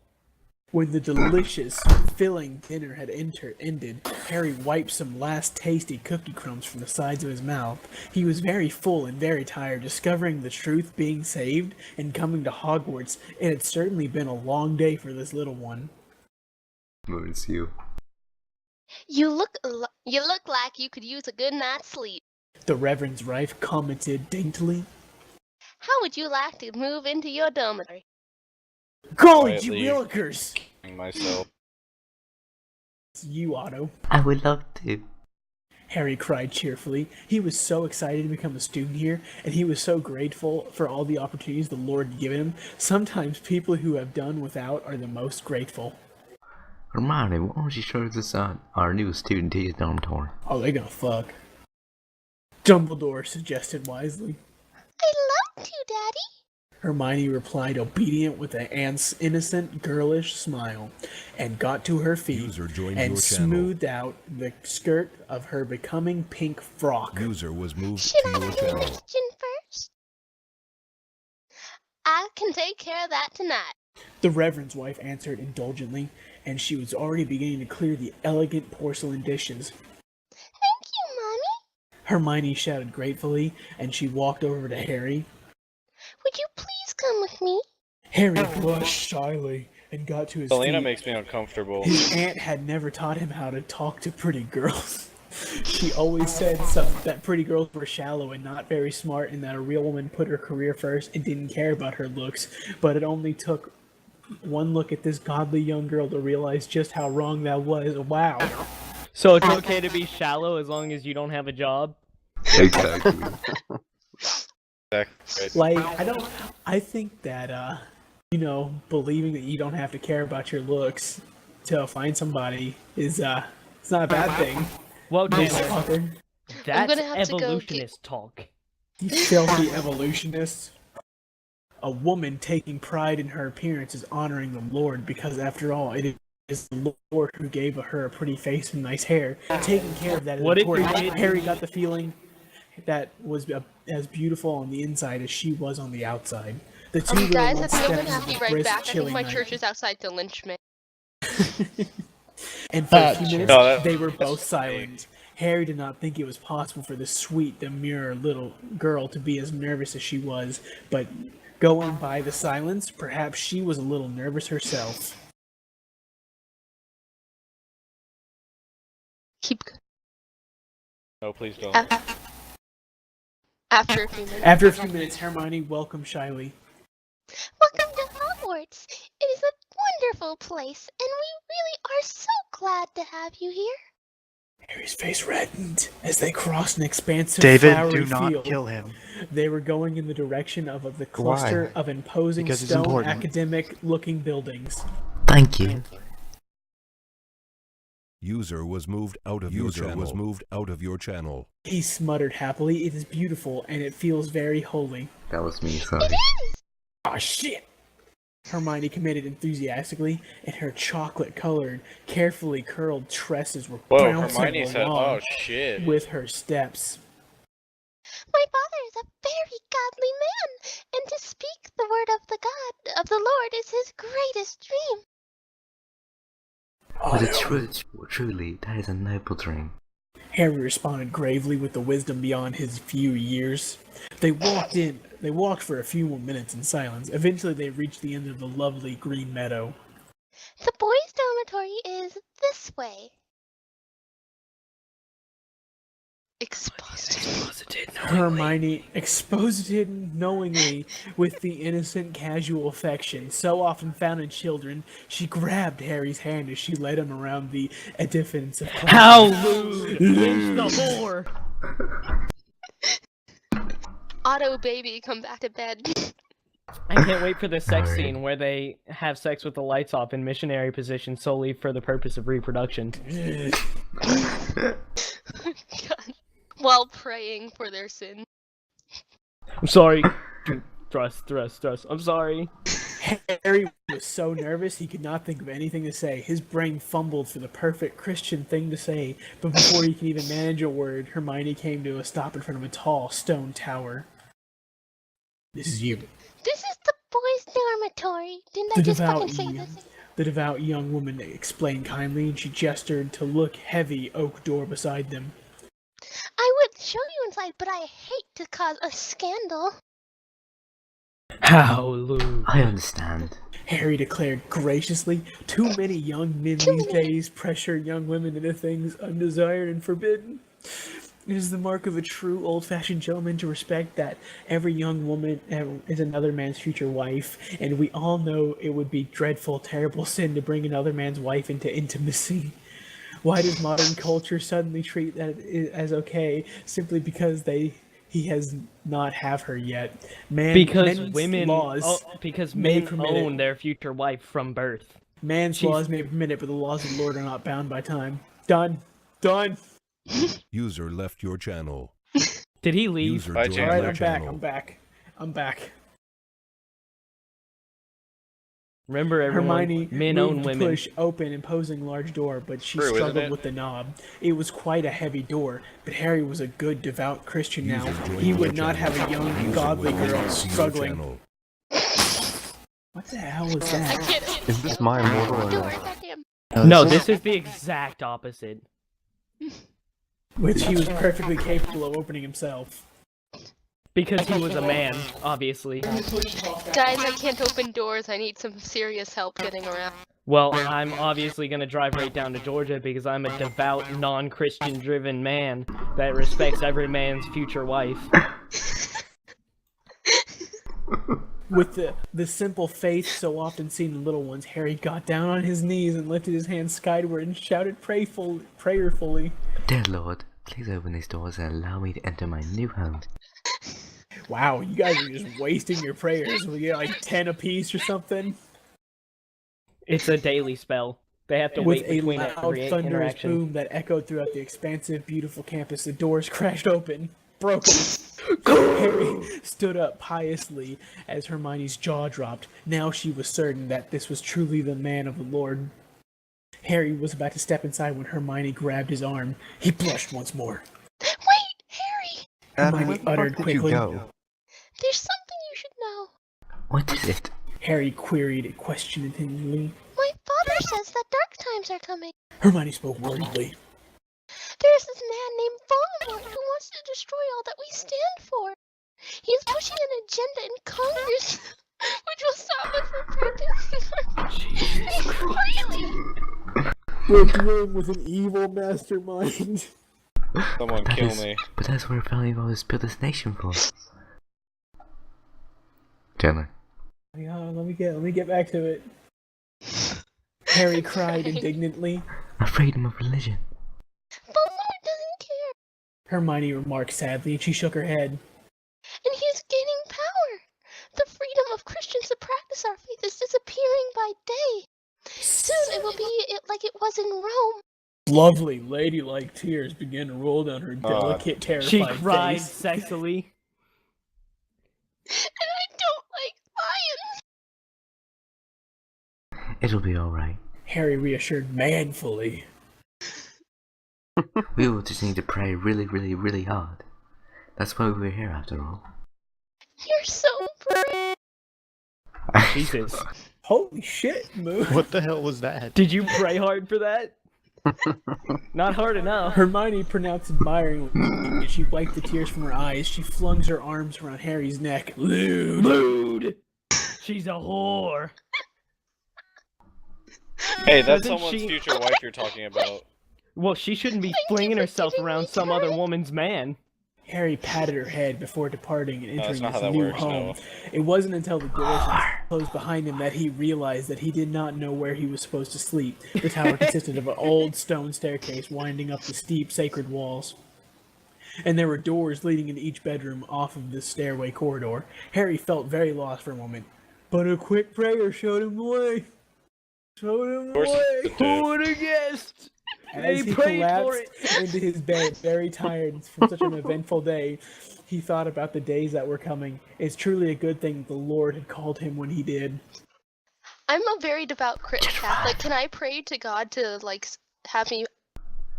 When the delicious, filling dinner had ended, Harry wiped some last tasty cookie crumbs from the sides of his mouth. He was very full and very tired, discovering the truth, being saved, and coming to Hogwarts. It had certainly been a long day for this little one. It's you. You look like you could use a good night's sleep. The Reverend's wife commented daintily. How would you like to move into your dormitory? Golly, Quietly. you willikers! Myself. It's you, Otto. I would love to. Harry cried cheerfully. He was so excited to become a student here, and he was so grateful for all the opportunities the Lord had given him. Sometimes people who have done without are the most grateful. Hermione, why don't you show us our new student to his dormitory? Oh, they're gonna fuck. Dumbledore suggested wisely. I'd love to, Daddy. Hermione replied, obedient with an innocent, girlish smile, and got to her feet User joined and your channel. smoothed out the skirt of her becoming pink frock. User was moved Should to I your ask a channel. question first? I can take care of that tonight. The Reverend's wife answered indulgently, and she was already beginning to clear the elegant porcelain dishes. Thank you, Mommy. Hermione shouted gratefully, and she walked over to Harry. Would you please come with me? Harry blushed shyly and got to his Selena feet. makes me uncomfortable. His aunt had never taught him how to talk to pretty girls. She always said that pretty girls were shallow and not very smart, and that a real woman put her career first and didn't care about her looks. But it only took one look at this godly young girl to realize just how wrong that was. Wow. So it's okay to be shallow as long as you don't have a job? Exactly. Exactly. Like, I think that, believing that you don't have to care about your looks to find somebody is, it's not a bad thing. Well, This Chandler, fucker. that's gonna have to go evolutionist talk. You filthy evolutionists. A woman taking pride in her appearance is honoring the Lord because, after all, it is the Lord who gave her a pretty face and nice hair. Taking care of that is What if important. you did- Harry got the feeling that was as beautiful on the inside as she was on the outside. The two little Guys, I ones think I'm stepped gonna have to into be the right brisk, back. I think chilling my night. church is outside to lynch me. And for a few minutes, No, that- they were both silent. Harry did not think it was possible for the sweet, demure little girl to be as nervous as she was, but going by the silence, perhaps she was a little nervous herself. Keep No, please don't. after a few minutes. After a few minutes, Hermione welcomed shyly. Welcome to Hogwarts. It is a wonderful place, and we really are so glad to have you here. Harry's face reddened as they crossed an expansive David, flowery do not field. kill him. They were going in the direction of the cluster of imposing Because it's stone important. academic-looking buildings. Thank you. User was moved out of your channel. Was moved out of your channel. He smuttered happily, "It is beautiful, and it feels very holy." That was me, sorry. Ah, shit! Hermione committed enthusiastically, and her chocolate-colored, carefully curled tresses were Whoa, bouncing Hermione said, along "Oh shit." with her steps. My father is a very godly man, and to speak the word of the God of the Lord is his greatest dream. But it's truly, that is a noble dream. Harry responded gravely with the wisdom beyond his few years. They walked for a few more minutes in silence. Eventually they reached the end of the lovely green meadow. The boys' dormitory is this way. Exposited. Hermione exposited knowingly with the innocent casual affection so often found in children. She grabbed Harry's hand as she led him around the edifice of class. How lewd! Lynch the whore! Otto baby, come back to bed. I can't wait for the sex Alright. scene where they have sex with the lights off in missionary position solely for the purpose of reproduction. God. While praying for their sin. I'm sorry. Thrust. I'm sorry. Harry was so nervous he could not think of anything to say. His brain fumbled for the perfect Christian thing to say, but before he could even manage a word, Hermione came to a stop in front of a tall stone tower. This is you. This is the boys' dormitory. Didn't I The just devout, fucking say this? the devout young woman explained kindly, and she gestured to look heavy oak door beside them. I would show you inside, but I hate to cause a scandal. How lewd. I understand. Harry declared graciously. Too many young men these days pressure young women into things undesired and forbidden. It is the mark of a true old-fashioned gentleman to respect that every young woman is another man's future wife, and we all know it would be dreadful, terrible sin to bring another man's wife into intimacy. Why does modern culture suddenly treat that as okay simply because he has not have her yet? Because men's women, laws because may men permit own it. their future wife from birth. Man's laws may permit it, but the laws of the Lord are not bound by time. Done. User left your channel. Did he leave? User Bye, joined Chandler. Alright, your I'm back. channel. I'm back. Remember, everyone, Hermione men moved own to women. push open imposing large door, but she True, isn't struggled it? with the knob. It was quite a heavy door, but Harry was a good, devout Christian now. User joined He your would not channel. have a young, User godly was girl moved to your struggling. channel. What the hell was I that? can't. Is this my immortal or Door, no? goddamn. No, this is the exact opposite. Which he was perfectly capable of opening himself. Because he was a man, obviously. Guys, I can't open doors. I need some serious help getting around. Well, I'm obviously gonna drive right down to Georgia because I'm a devout, non-Christian driven man that respects every man's future wife. With the simple faith so often seen in little ones, Harry got down on his knees and lifted his hands skyward and shouted prayerfully. Dear Lord, please open these doors and allow me to enter my new home. Wow, you guys are just wasting your prayers. We get like 10 apiece or something. It's a daily spell. They have to With wait a between loud, every thunderous interaction. boom that echoed throughout the expansive, beautiful campus, the doors crashed open, broken. Harry stood up piously as Hermione's jaw dropped. Now she was certain that this was truly the man of the Lord. Harry was about to step inside when Hermione grabbed his arm. He blushed once more. Wait, Harry! Hermione where the uttered fuck did you quickly. go? There's something you should know. What is it? Harry queried questioningly. My father says that dark times are coming. Hermione spoke worriedly. There's this man named Voldemort who wants to destroy all that we stand for. He's pushing an agenda in Congress which will stop us from practicing freely. We're dealing with an evil mastermind. Someone kill me. But that's what our founding fathers built this nation for. Chandler. Yeah, let me get back to it. Harry cried indignantly. My freedom of religion. Voldemort doesn't care, Hermione remarked sadly, and she shook her head. and he's gaining power. The freedom of Christians to practice our faith is disappearing by day. Soon it will be like it was in Rome. Lovely, ladylike tears began to roll down her delicate, terrified She cried face. sexily. And I don't like lions. It'll be alright. Harry reassured manfully. We will just need to pray really, really, really hard. That's why we're here after all. You're so brave. Jesus. Holy shit, Moon. What the hell was that? Did you pray hard for that? Not hard enough. Hermione pronounced admiringly. She wiped the tears from her eyes. She flung her arms around Harry's neck. Lewd. She's a whore. Hey, that's Doesn't someone's she- future wife you're talking about. Well, she shouldn't be Thank you flinging for herself giving around me some other courage. woman's man. Harry patted her head before departing and No, that's entering not his how that new works, home. Noah. It wasn't until the doors closed behind him that he realized that he did not know where he was supposed to sleep. The tower consisted of an old stone staircase winding up the steep, sacred walls. And there were doors leading into each bedroom off of this stairway corridor. Harry felt very lost for a moment, but a quick prayer showed him the way. Showed him the course way. it Who would have guessed? As They he prayed for collapsed into his bed, very tired from such an eventful day, he thought about the days that were coming. It's truly a good thing the Lord had called him when he did. I'm a very devout Catholic. Can I pray to God to like have me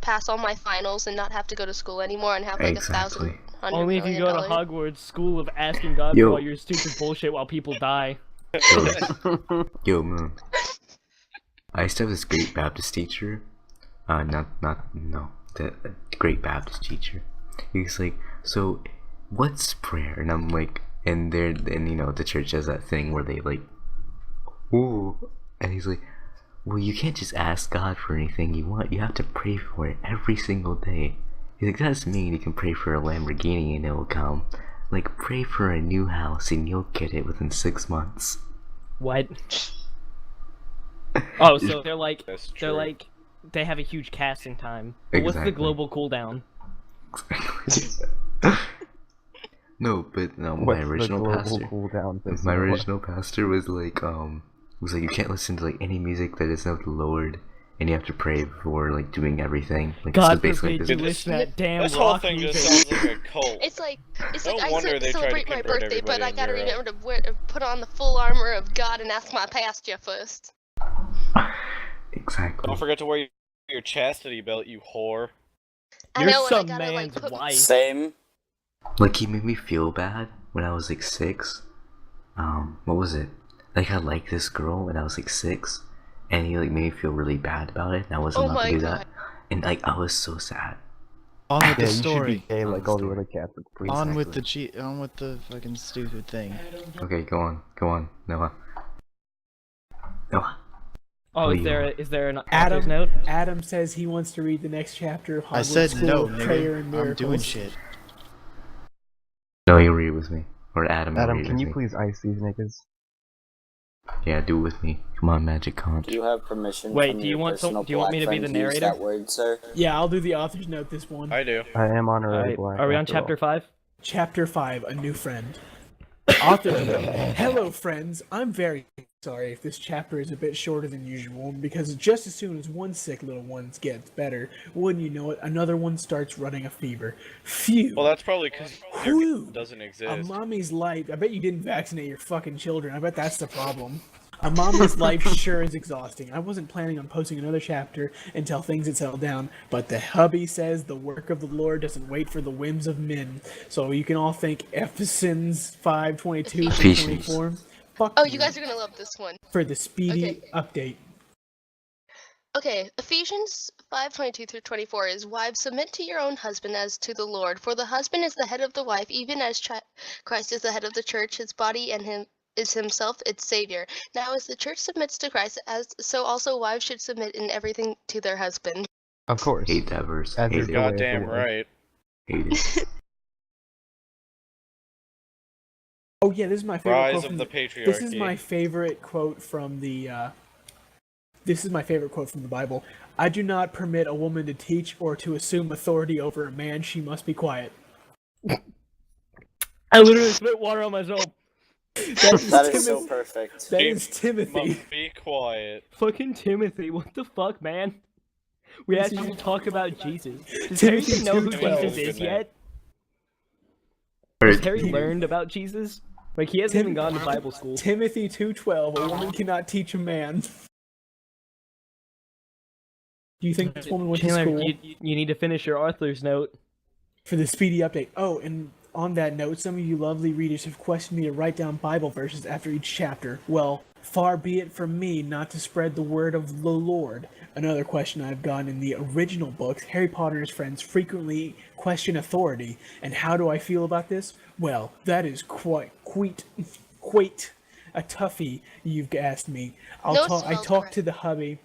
pass all my finals and not have to go to school anymore and have like Exactly. $1,000 Only if you go to $1,000,000? Hogwarts School of asking God Yo. for all your stupid bullshit while people die. Yo, Moon. I used to have this great Baptist teacher. The great Baptist teacher. He's like, so, what's prayer? And I'm like, and you know, the church does that thing where they like, ooh, and he's like, well, you can't just ask God for anything you want. You have to pray for it every single day. He's like, that doesn't mean you can pray for a Lamborghini and it will come. Like, pray for a new house and you'll get it within 6 months. What? Oh, so they're like, That's they're true. like, they have a huge casting time. But what's the Exactly. global cooldown? No, but my What's the original global pastor. cooldown? My original pastor was like you can't listen to like any music that isn't of the Lord, and you have to pray before like doing everything. Like God it's basically forbid you this. listen to that damn This whole rock thing just music. sounds like a cult. It's like No I wonder they try to celebrate my convert birthday, but everybody I in gotta Europe. remember to put on the full armor of God and ask my pastor first. Exactly. Don't forget to wear your chastity belt, you whore. I You're know, and I some gotta man's like put. wife. Same. Like he made me feel bad when I was like 6. What was it? Like I liked this girl when I was like 6, and he like made me feel really bad about it. And I wasn't Oh allowed my to do God. that, and like I was so sad. On with Yeah, the you should story. be gay like all the other Catholic priests. On with the on with the fucking stupid thing. Okay, go on, Noah. Noah. Oh, Oh, is you there are. is there an Adam, author's note? Adam says he wants to read the next chapter of Hogwarts I said School no, of Prayer and nigga. I'm Miracles. doing shit. No, you read with me, or Adam. Adam, read can with you me. please ice these niggas? Yeah, do it with me. Come on, Magic Conch. Do you have permission Wait, from do you your want some- personal do you want me to black be the friend use narrator? that word, sir? Yeah, I'll do the author's note this one. I do. I am honorary Alright, black. are we on after chapter all. 5? Chapter 5, A New Friend. Author's note. Hello, friends. I'm very sorry if this chapter is a bit shorter than usual, because just as soon as one sick little one gets better, wouldn't you know it, another one starts running a fever. Phew. Well, that's probably because your Whew. doesn't A exist. mommy's life. I bet you didn't vaccinate your fucking children. I bet that's the problem. A mommy's life sure is exhausting. I wasn't planning on posting another chapter until things had settled down, but the hubby says the work of the Lord doesn't wait for the whims of men. So you can all think Ephesians 5:22 through Ephesians. 24. Fuck Oh, you guys are gonna love this one. for the speedy Okay. update. Okay, Ephesians 5:22 through 24 is, wives, submit to your own husband as to the Lord, for the husband is the head of the wife, even as Christ is the head of the church, his body, and him is himself its savior. Now as the church submits to Christ, as so also wives should submit in everything to their husband. Of course. Hate that verse. As Hate is it. the way of the Goddamn Lord. right. Hate it. Oh yeah, this is my favorite Rise quote of from the the, patriarchy. This is my favorite quote from the Bible. I do not permit a woman to teach or to assume authority over a man. She must be quiet. I literally spit water on myself. That is so perfect. That is Timothy. Must be quiet. Fucking Timothy, what the fuck, man? We This asked you is- to talk about Jesus. Does Timothy Harry even know who 2:12. Jesus is yet? Alright, Has Harry learned about Jesus? Like, he hasn't even gone to Bible school. Timothy 2:12. A woman cannot teach a man. Do you think this woman went to Chandler, school? you need to finish your author's note. For the speedy update. Oh, and on that note, some of you lovely readers have questioned me to write down Bible verses after each chapter. Well, far be it from me not to spread the word of the Lord. Another question I've gotten in the original books, Harry Potter and his friends frequently question authority. And how do I feel about this? Well, that is quite a toughie you've asked me. I talked to the hubby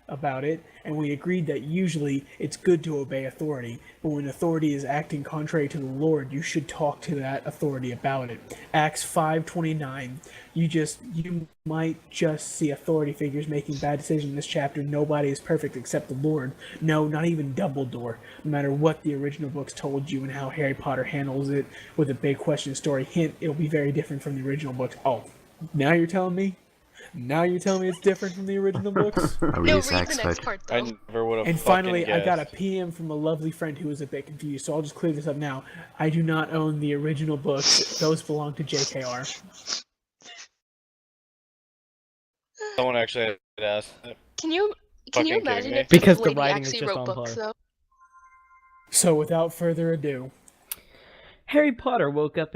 about it, and we agreed that usually it's good to obey authority, but when authority is acting contrary to the Lord, you should talk to that authority about it. Acts 5:29. You might just see authority figures making bad decisions in this chapter. Nobody is perfect except the Lord. No, not even Dumbledore. No matter what the original books told you and how Harry Potter handles it with a big question story, hint, it'll be very different from the original books. Oh, now you're telling me? Now you're telling me it's different from the original books? No, read the next part though. I never would have. And finally, I got a PM from a lovely friend who was a bit confused, so I'll just clear this up now. I do not own the original books. Those belong to JKR. Someone actually had asked. Can you Fucking imagine kidding me? if Because this the lady writing is actually just wrote on books par. though? So without further ado, Harry Potter woke up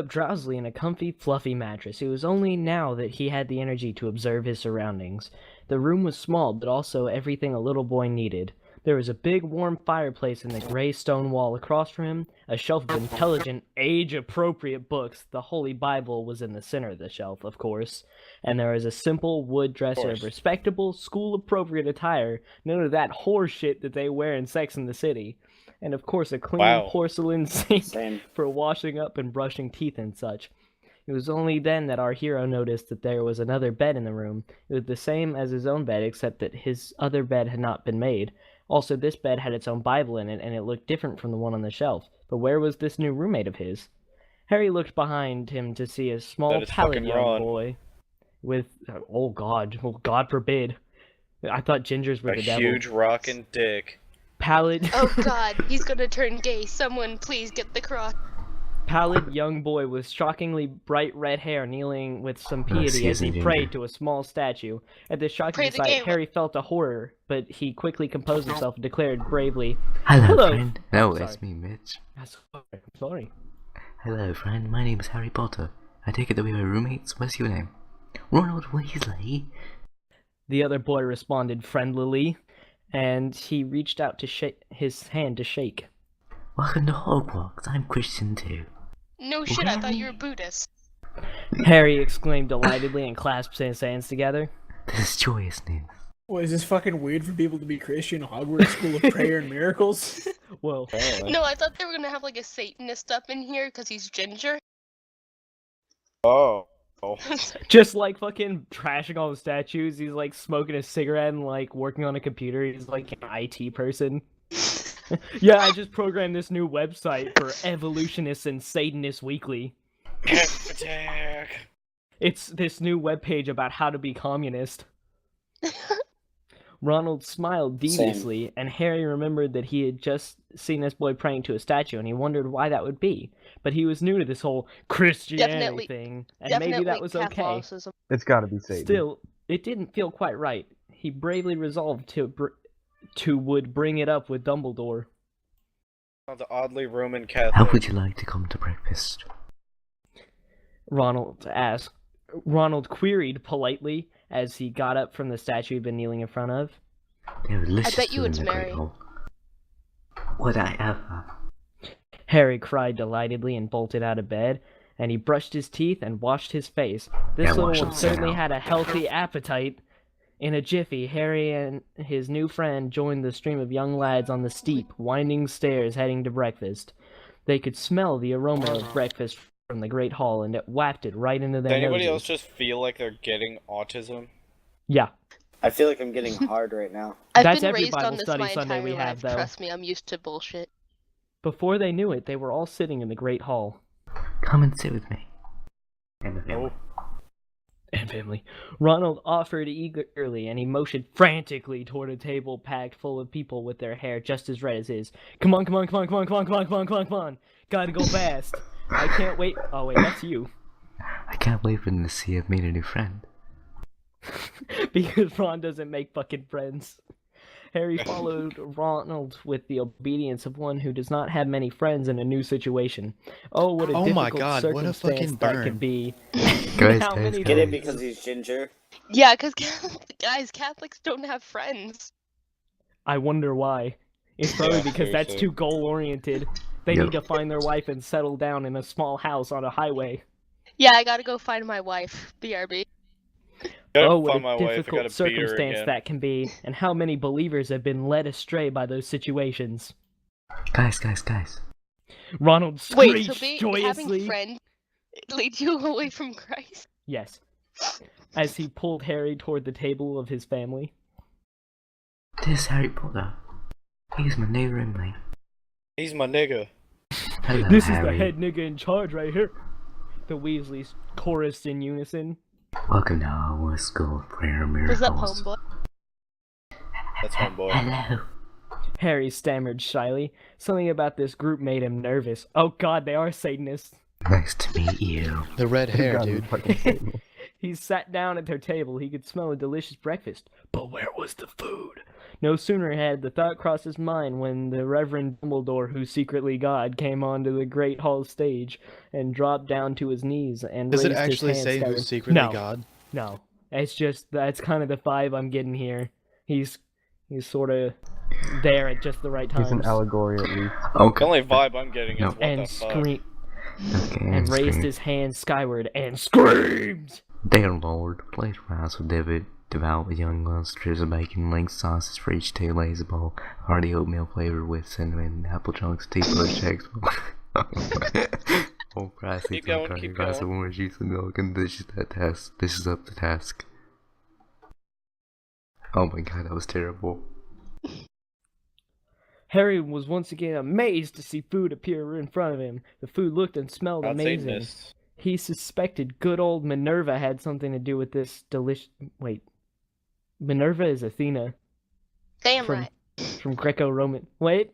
drowsily in a comfy, fluffy mattress. It was only now that he had the energy to observe his surroundings. The room was small, but also everything a little boy needed. There was a big, warm fireplace in the gray stone wall across from him, a shelf of intelligent, age-appropriate books. The Holy Bible was in the center of the shelf, of course, and there was a simple wood dresser of respectable, school-appropriate attire, none of that horse shit that they wear in Sex and the City. And of course a clean porcelain sink for washing up and brushing teeth and such. It was only then that our hero noticed that there was another bed in the room. It was the same as his own bed, except that his other bed had not been made. Also, this bed had its own Bible in it, and it looked different from the one on the shelf. But where was this new roommate of his? Harry looked behind him to see a small, pallid young boy with... Oh God forbid. I thought gingers were the devil. A huge rockin' dick. Pallid... Oh God, he's gonna turn gay. Someone please get the cross. Pallid young boy with shockingly bright red hair kneeling with some piety as he prayed to a small statue. At this shocking sight, Harry felt a horror, but he quickly composed himself and declared bravely, Hello, friend. No, it's me, Mitch. I'm sorry. Hello, friend. My name is Harry Potter. I take it that we are roommates. What's your name? Ronald Weasley. The other boy responded friendlily, and he reached out to shake his hand to shake. Welcome to Hogwarts. I'm Christian too. No shit, I thought you were Buddhist. Harry exclaimed delightedly and clasped his hands together. This is joyous news. Well, is this fucking weird for people to be Christian? Hogwarts School of Prayer and Miracles? Well, no, I thought they were gonna have like a Satanist up in here because he's ginger. Oh. Just like fucking trashing all the statues, he's like smoking a cigarette and like working on a computer. He's like an IT person. Yeah, I just programmed this new website for Evolutionists and Satanists Weekly. Attack. It's this new webpage about how to be communist. Ronald smiled deviously, and Harry remembered that he had just seen this boy praying to a statue, and he wondered why that would be. But he was new to this whole Christianity thing, and maybe that was okay. It's gotta be Satan. Still, it didn't feel quite right. He bravely resolved to would bring it up with Dumbledore. The oddly Roman Catholic. How would you like to come to breakfast? Ronald asked. Ronald queried politely as he got up from the statue he'd been kneeling in front of. I bet you it's Mary. Would I ever? Harry cried delightedly and bolted out of bed, and he brushed his teeth and washed his face. This little one certainly had a healthy appetite. In a jiffy, Harry and his new friend joined the stream of young lads on the steep, winding stairs heading to breakfast. They could smell the aroma of breakfast from the great hall, and it wafted right into their noses. Does anybody else just feel like they're getting autism? Yeah. I feel like I'm getting hard right now. I've been raised on this my entire life. Trust me, I'm used to bullshit. Before they knew it, they were all sitting in the great hall. Come and sit with me. And the family. And family. Ronald offered eagerly, and he motioned frantically toward a table packed full of people with their hair just as red as his. Come on. Gotta go fast. I can't wait. Oh wait, that's you. I can't wait for them to see I've made a new friend. Because Ron doesn't make fucking friends. Harry followed Ronald with the obedience of one who does not have many friends in a new situation. Oh, what a Oh my difficult God, what a circumstance fucking that burn. could be. Guys, How many Get it guys. because he's ginger? Yeah, because guys, Catholics don't have friends. I wonder why. It's probably Yeah, because that's seriously. too goal-oriented. They Yep. need to find their wife and settle down in a small house on a highway. Yeah, I gotta go find my wife. BRB. Gotta Oh, what find a my wife. I difficult gotta beat her circumstance again. that can be, and how many believers have been led astray by those situations. Guys. Ronald Wait, so screeched having joyously. friends leads you away from Christ? Yes. As he pulled Harry toward the table of his family. This Harry Potter. He's my new roommate. He's my nigga. Hello, This Harry. is the head nigga in charge right here. The Weasleys chorused in unison. Welcome to Hogwarts School for your miracles. Was that Homeboy? That's homeboy. Hello. Harry stammered shyly. Something about this group made him nervous. Oh god, they are Satanists. Nice to meet you. The red hair, God, dude. fucking Satan. He sat down at their table. He could smell a delicious breakfast. But where was the food? No sooner had the thought crossed his mind when the Reverend Dumbledore, who's secretly God, came onto the Great Hall stage and dropped down to his knees and Does it raised his actually hand say skyward. who's secretly No, God? no. It's just, that's kind of the vibe I'm getting here. He's sort of there at just the right He's an times. allegory at least. The Okay. only vibe I'm getting is No. what the And fuck. screamed, Okay, and raised scream. his hand skyward and screamed. Dear Lord, please rise with devout young monsters of bacon, link sauces for each two lays a bowl, hearty oatmeal flavored with cinnamon, apple chunks, teaspoon checks. Oh Christ, Keep going, keep glass of going. orange juice and milk, and this is that task. This is up to task. Oh my god, that was terrible. Harry was once again amazed to see food appear in front of him. The food looked and smelled Not amazing. Satanists. He suspected good old Minerva had something to do with this delicious... Wait. Minerva is Athena Damn from, right. from Greco-Roman... Wait.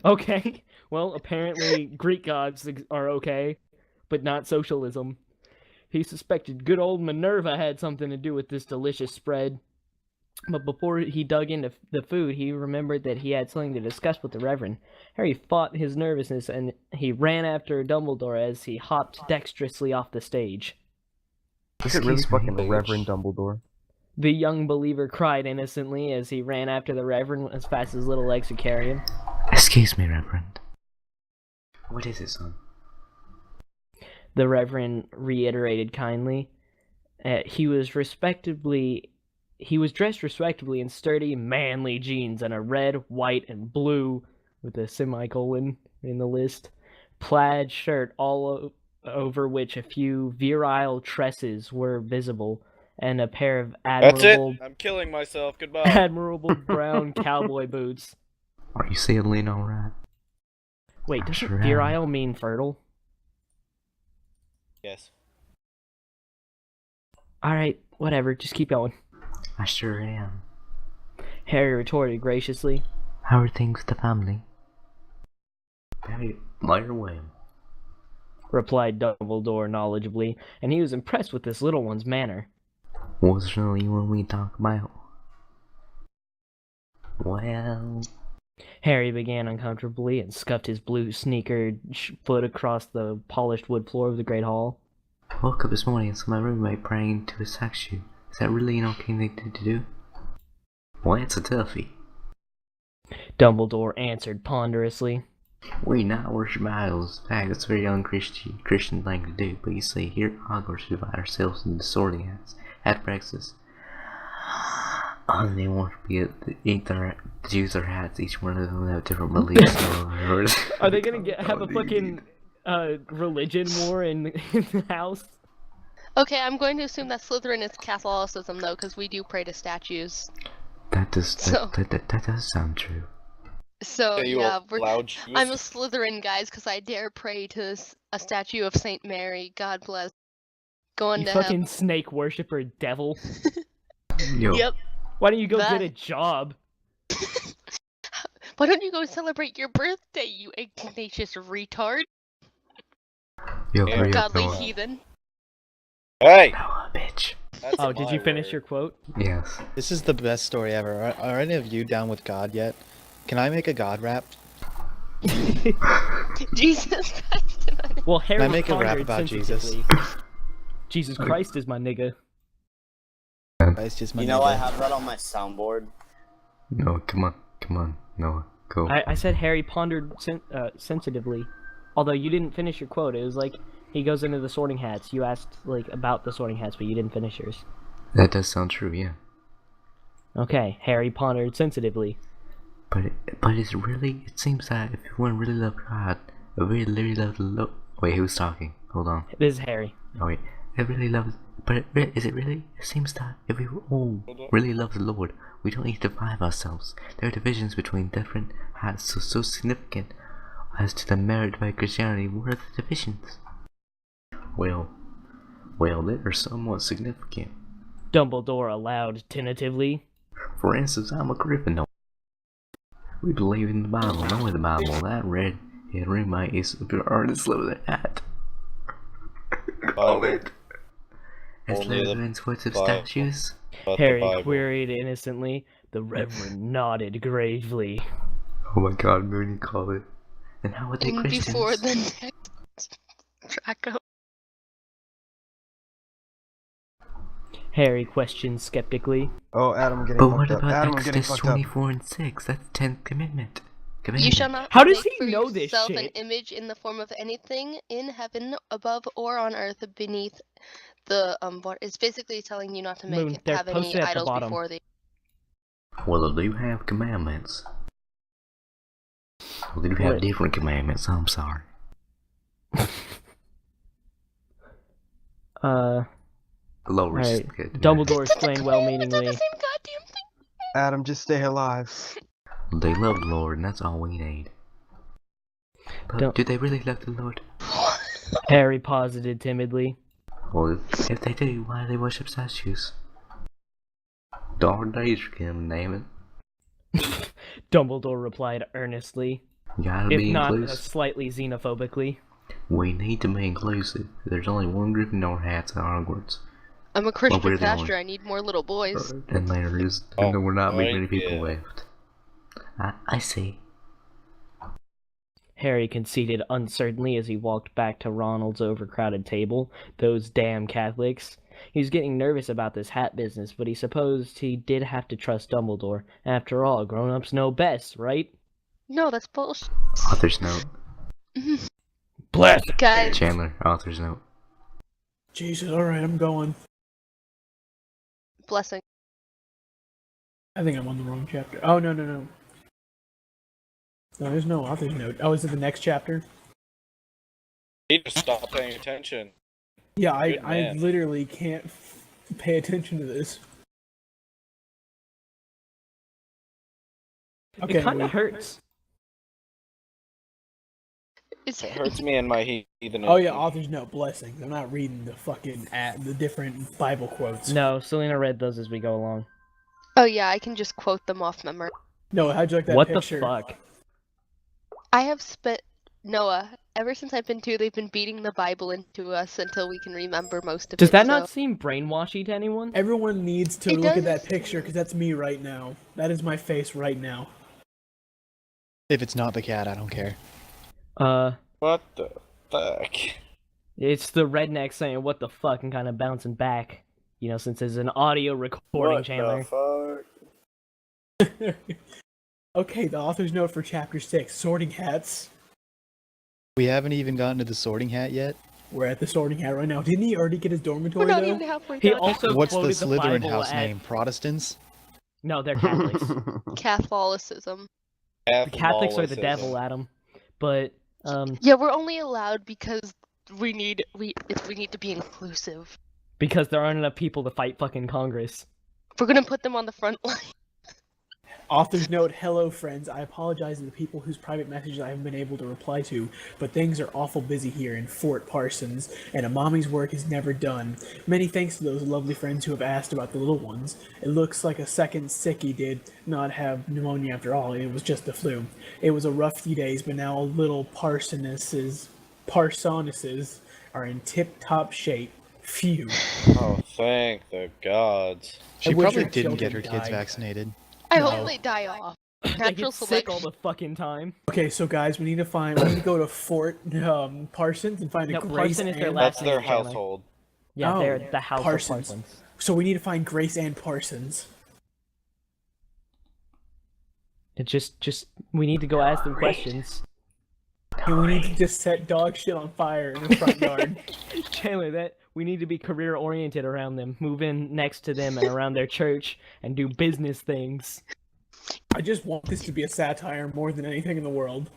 Okay. Well, apparently Greek gods are okay, but not socialism. He suspected good old Minerva had something to do with this delicious spread. But before he dug into the food, he remembered that he had something to discuss with the Reverend. Harry fought his nervousness, and he ran after Dumbledore as he hopped dexterously off the stage. Is it really Excuse me, fucking bitch. Reverend Dumbledore? The young believer cried innocently as he ran after the Reverend as fast as his little legs could carry him. Excuse me, Reverend. What is it, son? The Reverend reiterated kindly. He was dressed respectably in sturdy, manly jeans and a red, white, and blue, with a semicolon in the list, plaid shirt all over which a few virile tresses were visible, and a pair of That's it. admirable, I'm killing myself. Goodbye. admirable brown cowboy boots. Are you sailing alright? Wait, I'm doesn't sure am. virile mean fertile? Yes. Alright, whatever, just keep going. I sure am. Harry retorted graciously. How are things with the family? Very lighter way. Replied Dumbledore knowledgeably, and he was impressed with this little one's manner. What's really what we talk about? Well, Harry began uncomfortably and scuffed his blue sneakered foot across the polished wood floor of the Great Hall. woke up this morning and saw my roommate praying to his statue. Is that really an okay thing to do? Well, it's a toughie. Dumbledore answered ponderously. We not worship idols. In fact, it's a very Christian thing to do. But you see, here at Hogwarts, we divide ourselves into sorting hats. At breakfast, they want to use their hats. Each one of them have different beliefs. Are they gonna have a fucking religion war in the house? Okay, I'm going to assume that Slytherin is Catholicism though, because we do pray to statues. That does So- that does sound true. So You yeah, loud I'm a Slytherin, guys, because I dare pray to a statue of Saint Mary. God bless. Going You to fucking snake worshiper devil. Yo, Yep. Why don't you go That- get a job? Why don't you go celebrate your birthday, you Ignatius retard? yo, Yeah. hurry up, Godly Noah. heathen. Hey! Noah, bitch. That's Oh, did my you finish word. your quote? Yes. This is the best story ever. Are any of you down with God yet? Can I make a God rap? Jesus Christ. Well, Harry Can I make a rap pondered about Jesus? sensitively. Jesus Christ is my nigga. It's just my You know, I nigga. have that on my soundboard. No, come on, Noah, go. I said Harry pondered sensitively. Although you didn't finish your quote. It was like, he goes into the Sorting Hats. You asked, like, about the Sorting Hats, but you didn't finish yours. That does sound true, yeah. Okay, Harry pondered sensitively. But it's really, it seems that if everyone really loved God, really loved the Lord. Wait, who's talking? Hold on. This is Harry. Oh wait, it really loves. But is it really? It seems that if we all really love the Lord, we don't need to divide ourselves. There are divisions between different hats so significant as to the merit by Christianity. What are the divisions? Well, they are somewhat significant. Dumbledore allowed tentatively. For instance, I'm a Gryffindor. We believe in the Bible, only the Bible. That red and red is the artist of the hat. Comment. As Slytherin's foot of statues. Harry queried innocently. The Reverend nodded gravely. Oh my God, Mooney called it. And how would they And Christians? before the next track. Harry questioned skeptically. Oh, Adam, I'm getting But fucked what up. about Adam, I'm getting Exodus fucked up. 24 and 6? That's the 10th commandment. You shall not How does make he for know this yourself an shit? image in the form of anything in heaven, above, or on earth beneath the what is basically telling you not to Moon, they're have any posted at the idols bottom. before the. Well, they do have commandments. Well, they do have What? different commandments. I'm sorry. Lower. Alright. Dumbledore explained well-meaningly. Same goddamn thing. Adam, just stay alive. They love the Lord, and that's all we need. But do they really love the Lord? Harry posited timidly. Well, if they do, why do they worship statues? Dark days are coming, damn it. Dumbledore replied earnestly, Gotta if be not inclusive. slightly xenophobically. We need to be inclusive. There's only one Gryffindor hat at Hogwarts. I'm a we're Christian the pastor. only- I need more little boys. And there is, and there will not be many people left. I see. Harry conceded uncertainly as he walked back to Ronald's overcrowded table. Those damn Catholics. He was getting nervous about this hat business, but he supposed he did have to trust Dumbledore. After all, grown-ups know best, right? No, that's bullshit. Author's note. Bless. Guys. Chandler, author's note. Jesus, alright, I'm going. Blessing. I think I'm on the wrong chapter. Oh, no. No, there's no author's note. Oh, is it the next chapter? You need to stop paying attention. Yeah, Good I man. literally can't pay attention to this. Okay, It kind wait. of hurts. It hurts me in my heathen. Oh yeah, author's note, blessings. I'm not reading the fucking the different Bible quotes. No, Selena read those as we go along. Oh yeah, I can just quote them off memory. No, how'd you like that What picture? the fuck? I have spent Noah. Ever since I've been 2, they've been beating the Bible into us until we can remember most of it. Does that so- not seem brainwashy to anyone? Everyone needs to It look at does. that picture because that's me right now. That is my face right now. If it's not the cat, I don't care. What the fuck? It's the redneck saying what the fuck and kind of bouncing back. You know, since it's an audio recording, Chandler. Okay, the author's note for chapter 6, sorting hats. We haven't even gotten to the sorting hat yet. We're at the sorting hat right now. Didn't he already get his dormitory We're not though? even halfway He done. also What's the quoted Slytherin Bible house at- name? Protestants? No, they're Catholics. Catholicism. The Catholics are the devil, Adam. But Yeah, we're only allowed because we need to be inclusive. because there aren't enough people to fight fucking Congress. We're gonna put them on the front line. Author's note, hello friends. I apologize to the people whose private messages I haven't been able to reply to, but things are awful busy here in Fort Parsons, and a mommy's work is never done. Many thanks to those lovely friends who have asked about the little ones. It looks like a second sickie did not have pneumonia after all, and it was just the flu. It was a rough few days, but now little Parsonesses are in tip-top shape. Phew. Oh, thank the gods. She wish probably her didn't get her children kids died. vaccinated. I No. hope they die off. They Natural get sick all selection. the fucking time. Okay, so guys, we need to go to Fort Parsons and find No, a Grace Parson is their Ann. last That's their name, Chandler. household. Yeah, Oh, they're the house Parsons. of Parsons. So we need to find Grace Ann Parsons. It just we need to go ask them questions. And we need to just set dog shit on fire in the front yard. Chandler, that we need to be career oriented around them, move in next to them and around their church, and do business things. I just want this to be a satire more than anything in the world.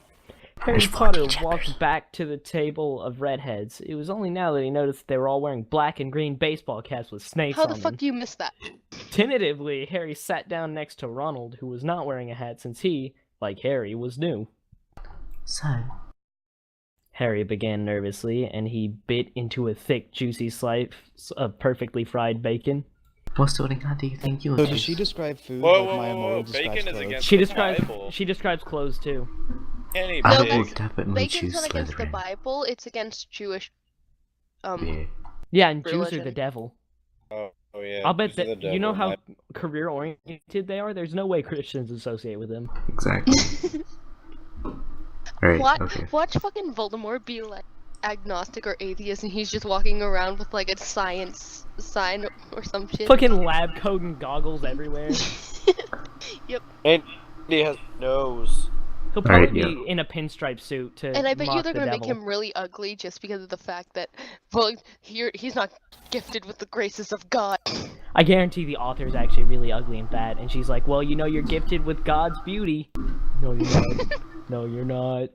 Harry Potter walked back to the table of redheads. It was only now that he noticed they were all wearing black and green baseball caps with snakes How on the them. fuck do you miss that? Tentatively, Harry sat down next to Ronald, who was not wearing a hat since he, like Harry, was new. So, Harry began nervously, and he bit into a thick, juicy slice of perfectly fried bacon. what sort of god do you think you So are? does she describe food Whoa, like whoa, Maya whoa, Moore whoa, describes bacon is clothes? against She the describes Bible. clothes too. Kenny, I No, will bitch. definitely Bacon's choose not against the Slytherin. Bible, it's against Jewish Yeah. Yeah, and Jews are the Religion. devil. Oh yeah. I'll bet these are that the you know devil. how career oriented they are. There's no way Christians associate with them. Exactly. Right, okay. Watch fucking Voldemort be like agnostic or atheist and he's just walking around with like a science sign or some shit. Fucking lab coat and goggles everywhere. Yep. And he has nose. He'll probably Alright, be yeah. in a pinstripe suit to And I bet you mock they're the gonna make devil. him really ugly just because of the fact that, well, he's not gifted with the graces of God. I guarantee the author's actually really ugly and fat, and she's like, well, you know, you're gifted with God's beauty. No, you're not. No, you're not.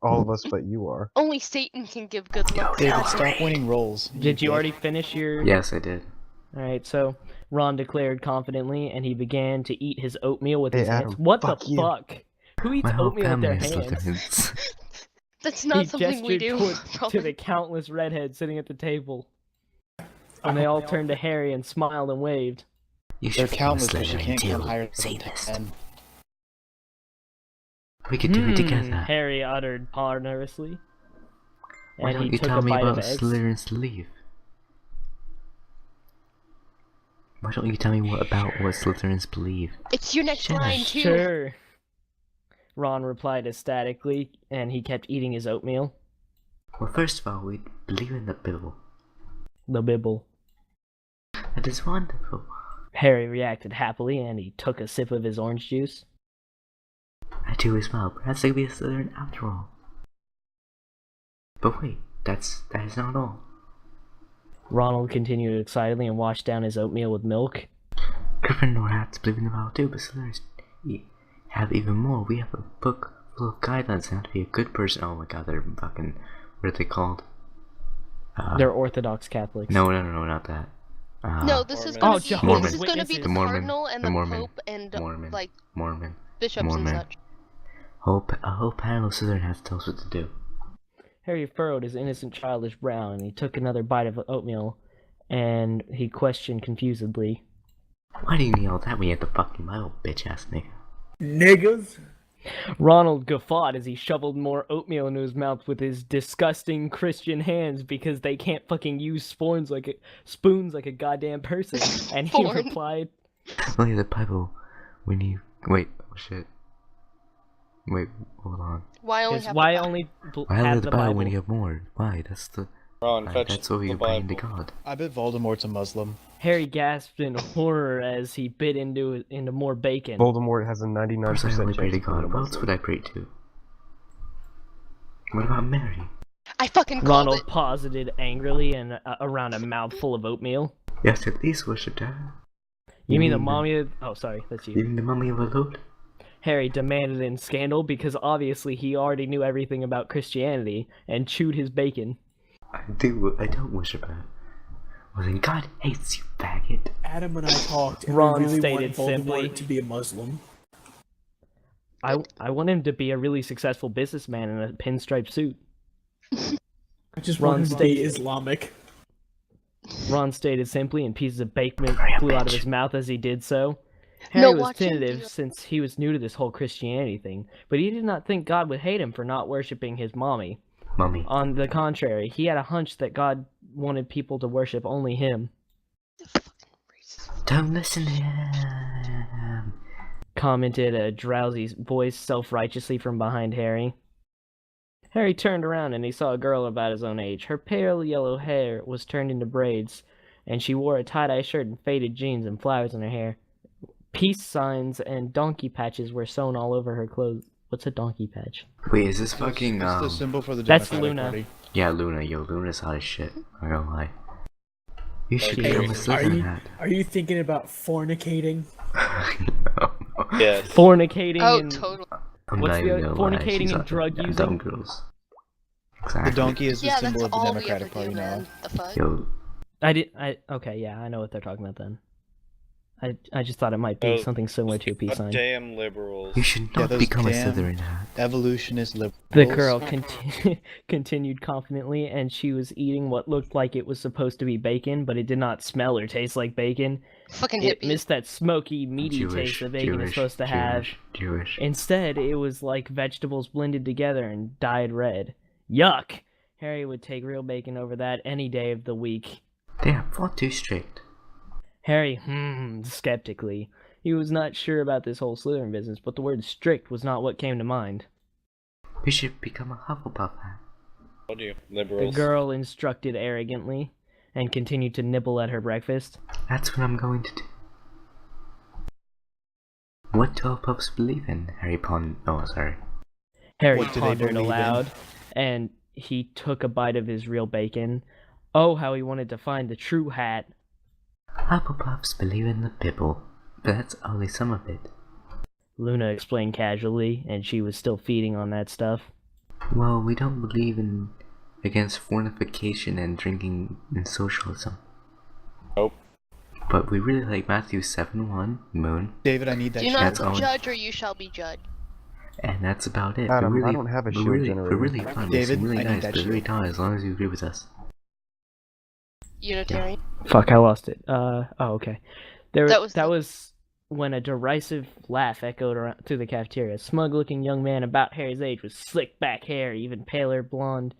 All of us but you are. Only Satan can give good looks. David, stop winning roles. Did you already finish your... Yes, I did. Alright, so Ron declared confidently, and he began to eat his oatmeal with his Hey, hands. Adam, What fuck the you. fuck? Who eats My whole oatmeal with their family is hands? Slytherins. That's not He something we gestured do. to probably. the countless redheads sitting at the table. And they all turned to Harry and smiled and waved. You They're should countless, become a but she Slytherin can't too. come higher Say than this. 10. We could do it together. Harry uttered ponderously. Why And don't he you took tell a me bite of about eggs. Slytherin's leave? Why don't you tell me what Slytherins believe? It's your next Shut up. line too. Sure. Ron replied ecstatically, and he kept eating his oatmeal. Well, first of all, we believe in the Bible. The Bible. That is wonderful. Harry reacted happily, and he took a sip of his orange juice. I do as well. Perhaps I could be a Slytherin after all. But wait, that is not all. Ronald continued excitedly and washed down his oatmeal with milk. Gryffindor hats believe in the Bible too, but Slytherins have even more. We have a book full of guidelines on how to be a good person. Oh my god, they're fucking... What are they called? They're Orthodox Catholics. No, not that. No, this is Mormon. gonna be Mormon. this is gonna be The the Mormon. cardinal and The the Mormon. pope and Mormon. like Mormon. bishops Mormon. and such. A whole panel of Slytherin has to tell us what to do. Harry furrowed his innocent childish brow, and he took another bite of oatmeal, and he questioned confusedly. Why do you yell that when you have the fucking Bible, bitch-ass nigga? Niggas? Ronald guffawed as he shoveled more oatmeal into his mouth with his disgusting Christian hands because they can't fucking use spoons like a goddamn person. And he Sporn. replied, Only the Bible when you... Wait, oh shit. Wait, hold on. Why only "Is have why the only Why have only the the Bible Bible?" when you have more? Why? Ron, fetch That's what the you're praying to Bible. God. I bet Voldemort's a Muslim. Harry gasped in horror as he bit into more bacon. Voldemort has a Of 99% course I only chance pray to of being a God. What else Muslim. would I pray to? What about Mary? I fucking called Ronald it. posited angrily and around a mouthful of oatmeal. Yes, at least worship her. You mean the mean mommy of... Oh, sorry, that's you. Even the mummy of our Lord? Harry demanded in scandal because obviously he already knew everything about Christianity and chewed his bacon. I don't worship her. Well then God hates you, faggot. Adam and I talked, and Ron we really stated want Voldemort simply. to be a Muslim. I want him to be a really successful businessman in a pinstripe suit. I just Ron want him to stated- be Islamic. Ron stated simply, and pieces of bacon Hurry up, flew out of bitch. his mouth as he did so. No, Harry was watch him tentative do- since he was new to this whole Christianity thing, but he did not think God would hate him for not worshipping his mommy. Mummy. On the contrary, he had a hunch that God wanted people to worship only him. Don't listen to him. Commented a drowsy voice self-righteously from behind Harry. Harry turned around and he saw a girl about his own age. Her pale yellow hair was turned into braids, and she wore a tie-dye shirt and faded jeans and flowers in her hair. Peace signs and donkey patches were sewn all over her clothes. What's a donkey patch? Wait, is this fucking It's the symbol for the That's Democratic Luna. Party. Yeah, Luna. Yo, Luna's hot as shit. I don't lie. You should Okay, become a Are Slytherin you, hat. are you thinking about fornicating? Yes. Fornicating Oh, and totally. I'm What's not the even other- gonna lie, fornicating she's and hot. drug Yeah, using? dumb girls. Exactly. The donkey is the Yeah, symbol that's of the all we ever Democratic do, Party now. man. The fuck? Yo, Okay, yeah, I know what they're talking about then. I just thought it might be Oh, something similar to a peace sign. Damn liberals. you should Yeah, not those become a damn Slytherin hat. evolutionist liberals. The girl continued confidently, and she was eating what looked like it was supposed to be bacon, but it did not smell or taste like bacon. Fucking It hippies. missed that smoky, meaty taste that bacon is supposed to have. Jewish. Instead, it was like vegetables blended together and dyed red. Yuck! Harry would take real bacon over that any day of the week. They are far too strict. Harry skeptically. He was not sure about this whole Slytherin business, but the word strict was not what came to mind. We should become a Hufflepuff hat. What do you, The liberals? girl instructed arrogantly, and continued to nibble at her breakfast. That's what I'm going to do. What do Hufflepuffs believe in? Harry Harry What do they pondered believe in? aloud, and he took a bite of his real bacon. Oh, how he wanted to find the true hat. Hufflepuffs believe in the Bible, but that's only some of it. Luna explained casually, and she was still feeding on that stuff. Well, we don't believe in against fornication and drinking and socialism. Nope. But we really like Matthew 7:1, Moon, David, I need that Do shirt. not That's all. judge or you shall be judged. and that's about it. Adam, we're really, I don't have a we're shield really, generator. We're really fun. David, We're really I need nice, that but really shield. down as long as you agree with us. Unitarian. Fuck, I lost it. Okay. That was That was when a derisive laugh echoed around through the cafeteria. A smug-looking young man about Harry's age with slick back hair, even paler blonde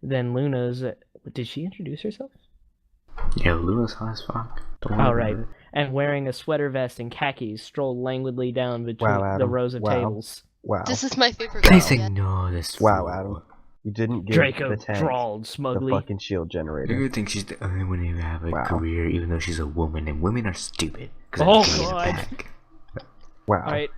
than Luna's. Did she introduce herself? Yo, Luna's hot as fuck. Don't worry Oh, about right. it. And wearing a sweater vest and khakis, strolled languidly down between Wow, the Adam. rows of Wow. tables. Wow. This is my favorite Please girl yet. ignore this. Wow, fool. Adam. You didn't give Draco the tank drawled the smugly. fucking shield generator. You think she's the only one who have a Wow. career, even though she's a woman, and women are stupid. 'Cause Oh, I'm taking it God. back. Wow. Alright,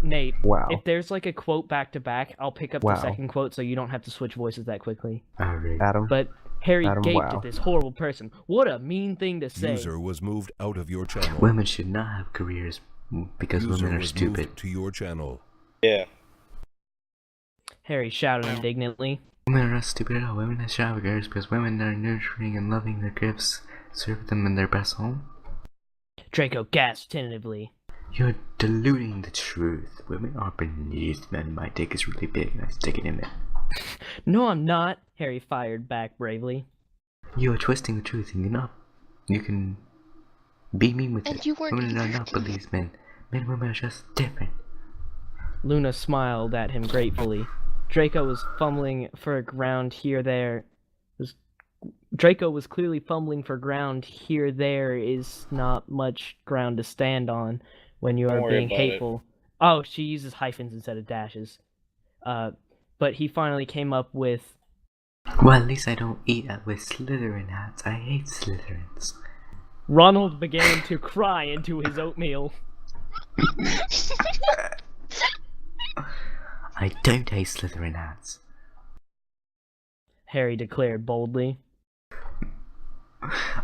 Nate, Wow. if there's like a quote back to back, I'll pick up the Wow. second quote so you don't have to switch voices that quickly. Alright. Adam. But Harry Adam, gaped wow. at this horrible person. What a mean thing to say. User was moved out of your channel. Women should not have careers because User women are was stupid. moved to your channel. Yeah. Harry shouted indignantly. Women are not stupid at all. Women should have careers because women are nurturing and loving their gifts. Serve them in their best home. Draco gasped tentatively. You're diluting the truth. Women are beneath men. My dick is really big and I stick it in there. No, I'm not, Harry fired back bravely. You are twisting the truth and you can be mean with And it. you weren't Women are either. not beneath men. Men and women are just different. Luna smiled at him gratefully. Draco was fumbling for ground here, there. Draco was clearly fumbling for ground here, there is not much ground to stand on when you Don't are worry being about it. hateful. Oh, she uses hyphens instead of dashes. But he finally came up with, Well, at least I don't eat with Slytherin hats. I hate Slytherins. Ronald began to cry into his oatmeal. I don't hate Slytherin hats. Harry declared boldly.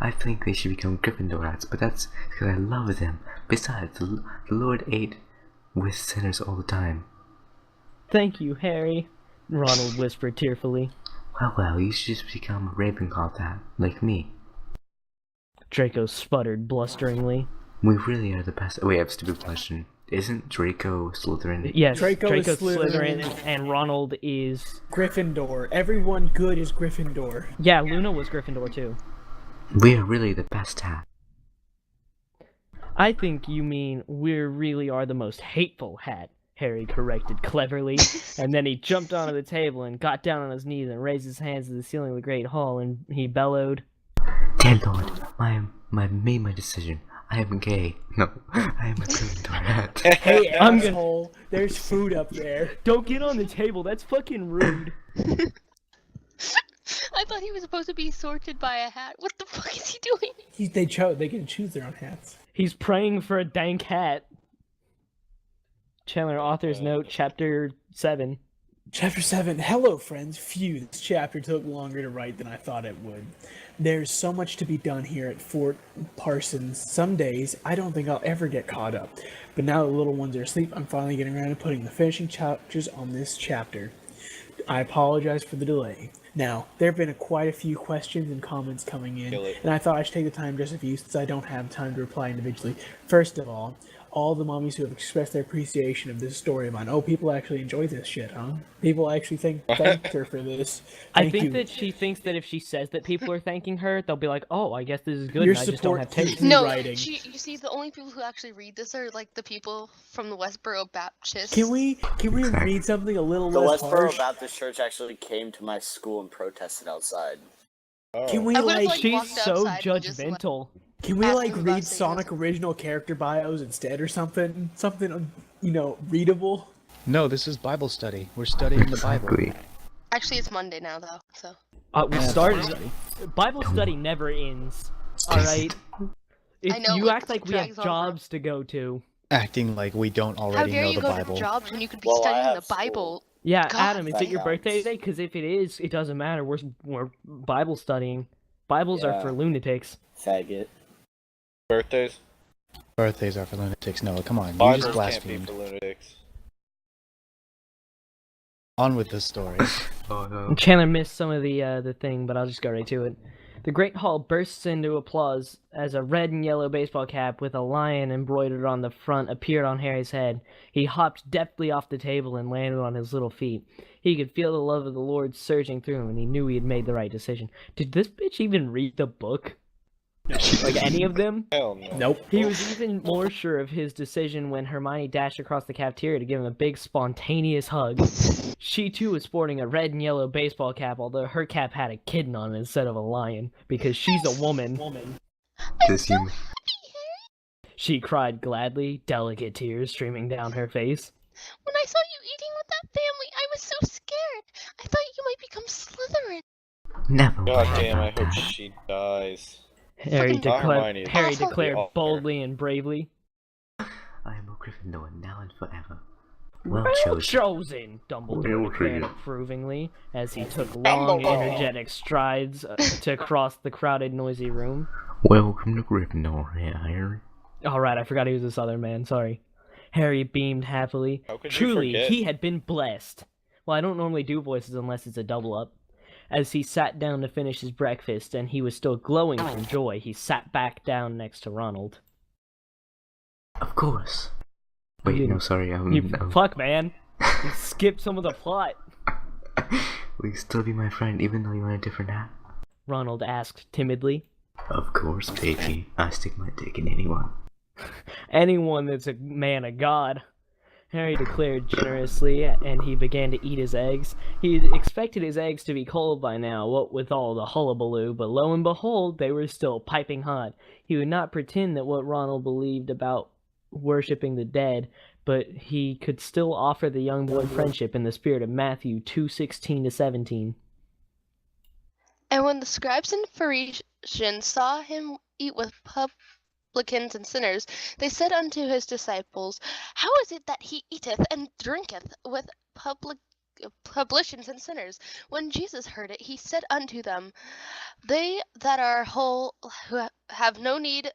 I think they should become Gryffindor hats, but that's because I love them. Besides, the Lord ate with sinners all the time. Thank you, Harry, Ronald whispered tearfully. Well, you should just become a Ravenclaw hat, like me. Draco sputtered blusteringly. We really are the best. Wait, I have a stupid question. Isn't Draco Slytherin? Yes, Draco is Draco's Slytherin, Slytherin. and Ronald is... Gryffindor. Everyone good is Gryffindor. Yeah, Luna was Gryffindor too. We are really the best hat. I think you mean we really are the most hateful hat, Harry corrected cleverly, and then he jumped onto the table and got down on his knees and raised his hands to the ceiling of the Great Hall, and he bellowed, Dear Lord, I made my decision. I am gay. No, I am a Gryffindor hat. Hey, I'm gonna- asshole, there's food up there. Don't get on the table. That's fucking rude. I thought he was supposed to be sorted by a hat. What the fuck is he doing? They can choose their own hats. He's praying for a dank hat. Chandler, author's note, chapter 7. Chapter 7. Hello, friends. Phew, this chapter took longer to write than I thought it would. There's so much to be done here at Fort Parsons. Some days, I don't think I'll ever get caught up. But now the little ones are asleep, I'm finally getting around to putting the finishing chapters on this chapter. I apologize for the delay. Now, there have been quite a few questions and comments coming in, and I thought I should take the time just a few since I don't have time to reply individually. First of all the mommies who have expressed their appreciation of this story of mine. Oh, people actually enjoy this shit, huh? People actually thanked her for this. I think that she thinks that if she says that people are thanking her, they'll be like, oh, I guess this is good, and I just don't have taste. No, writing. you see, the only people who actually read this are like the people from the Westboro Baptist. Can we read something a little The less Westboro harsh? Baptist Church actually came to my school and protested outside. Can we I would've, like, She's walked so outside and just, like, judgmental. Can we ask like them about read Sonic original character bios instead or something? Something, readable? No, this is Bible study. We're studying the Bible. Exactly. Actually, it's Monday now, though, so. We started. Bible study never ends. Alright? I know, You but act like we drags have on jobs to go to. Acting like we don't How already dare know you the go Bible. to jobs when you could be Well, I studying have the Bible? Yeah, God, Adam, is it your that birthday helps. today? Because if it is, it doesn't matter. We're Bible studying. Bibles are Yeah. for lunatics. Faggot. Birthdays? Birthdays are for lunatics. No, come on. You Bibles just can't be blasphemed. for lunatics. On with the story. Oh no. Chandler missed some of the thing, but I'll just go right to it. The Great Hall bursts into applause as a red and yellow baseball cap with a lion embroidered on the front appeared on Harry's head. He hopped deftly off the table and landed on his little feet. He could feel the love of the Lord surging through him, and he knew he had made the right decision. Did this bitch even read the book? Like any of them? Hell no. Nope. He was even more sure of his decision when Hermione dashed across the cafeteria to give him a big, spontaneous hug. She too was sporting a red and yellow baseball cap, although her cap had a kitten on it instead of a lion, because she's a woman. This you. She cried gladly, delicate tears streaming down her face. When I saw you eating with that family, I was so scared. I thought you might become Slytherin. Never God worry damn, I about hope that. she dies. Harry, Fucking Hermione. Harry Asshole. declared Oh, boldly and bravely. I am a Gryffindor now and forever. Well Well chosen. chosen, Dumbledore Well declared chosen. approvingly, as he took long, energetic strides to cross the crowded, noisy room. Welcome to Gryffindor, Harry. Alright, I forgot he was a southern man, sorry. Harry beamed happily. How could you Truly, forget? he had been blessed. Well, I don't normally do voices unless it's a double up. As he sat down to finish his breakfast, and he was still glowing from joy, he sat back down next to Ronald. Of course. Wait, You- no, sorry. You fuck, man. You skipped some of the plot. Will you still be my friend even though you're in a different hat? Ronald asked timidly. Of course, baby. I stick my dick in anyone. Anyone that's a man of God, Harry declared generously, and he began to eat his eggs. He had expected his eggs to be cold by now, what with all the hullabaloo, but lo and behold, they were still piping hot. He would not pretend that what Ronald believed about worshipping the dead, but he could still offer the young boy friendship in the spirit of Matthew 2:16-17. And when the scribes and Pharisans saw him eat with publicans and sinners, they said unto his disciples, How is it that he eateth and drinketh with publicans and sinners? When Jesus heard it, he said unto them, They that are whole who have no need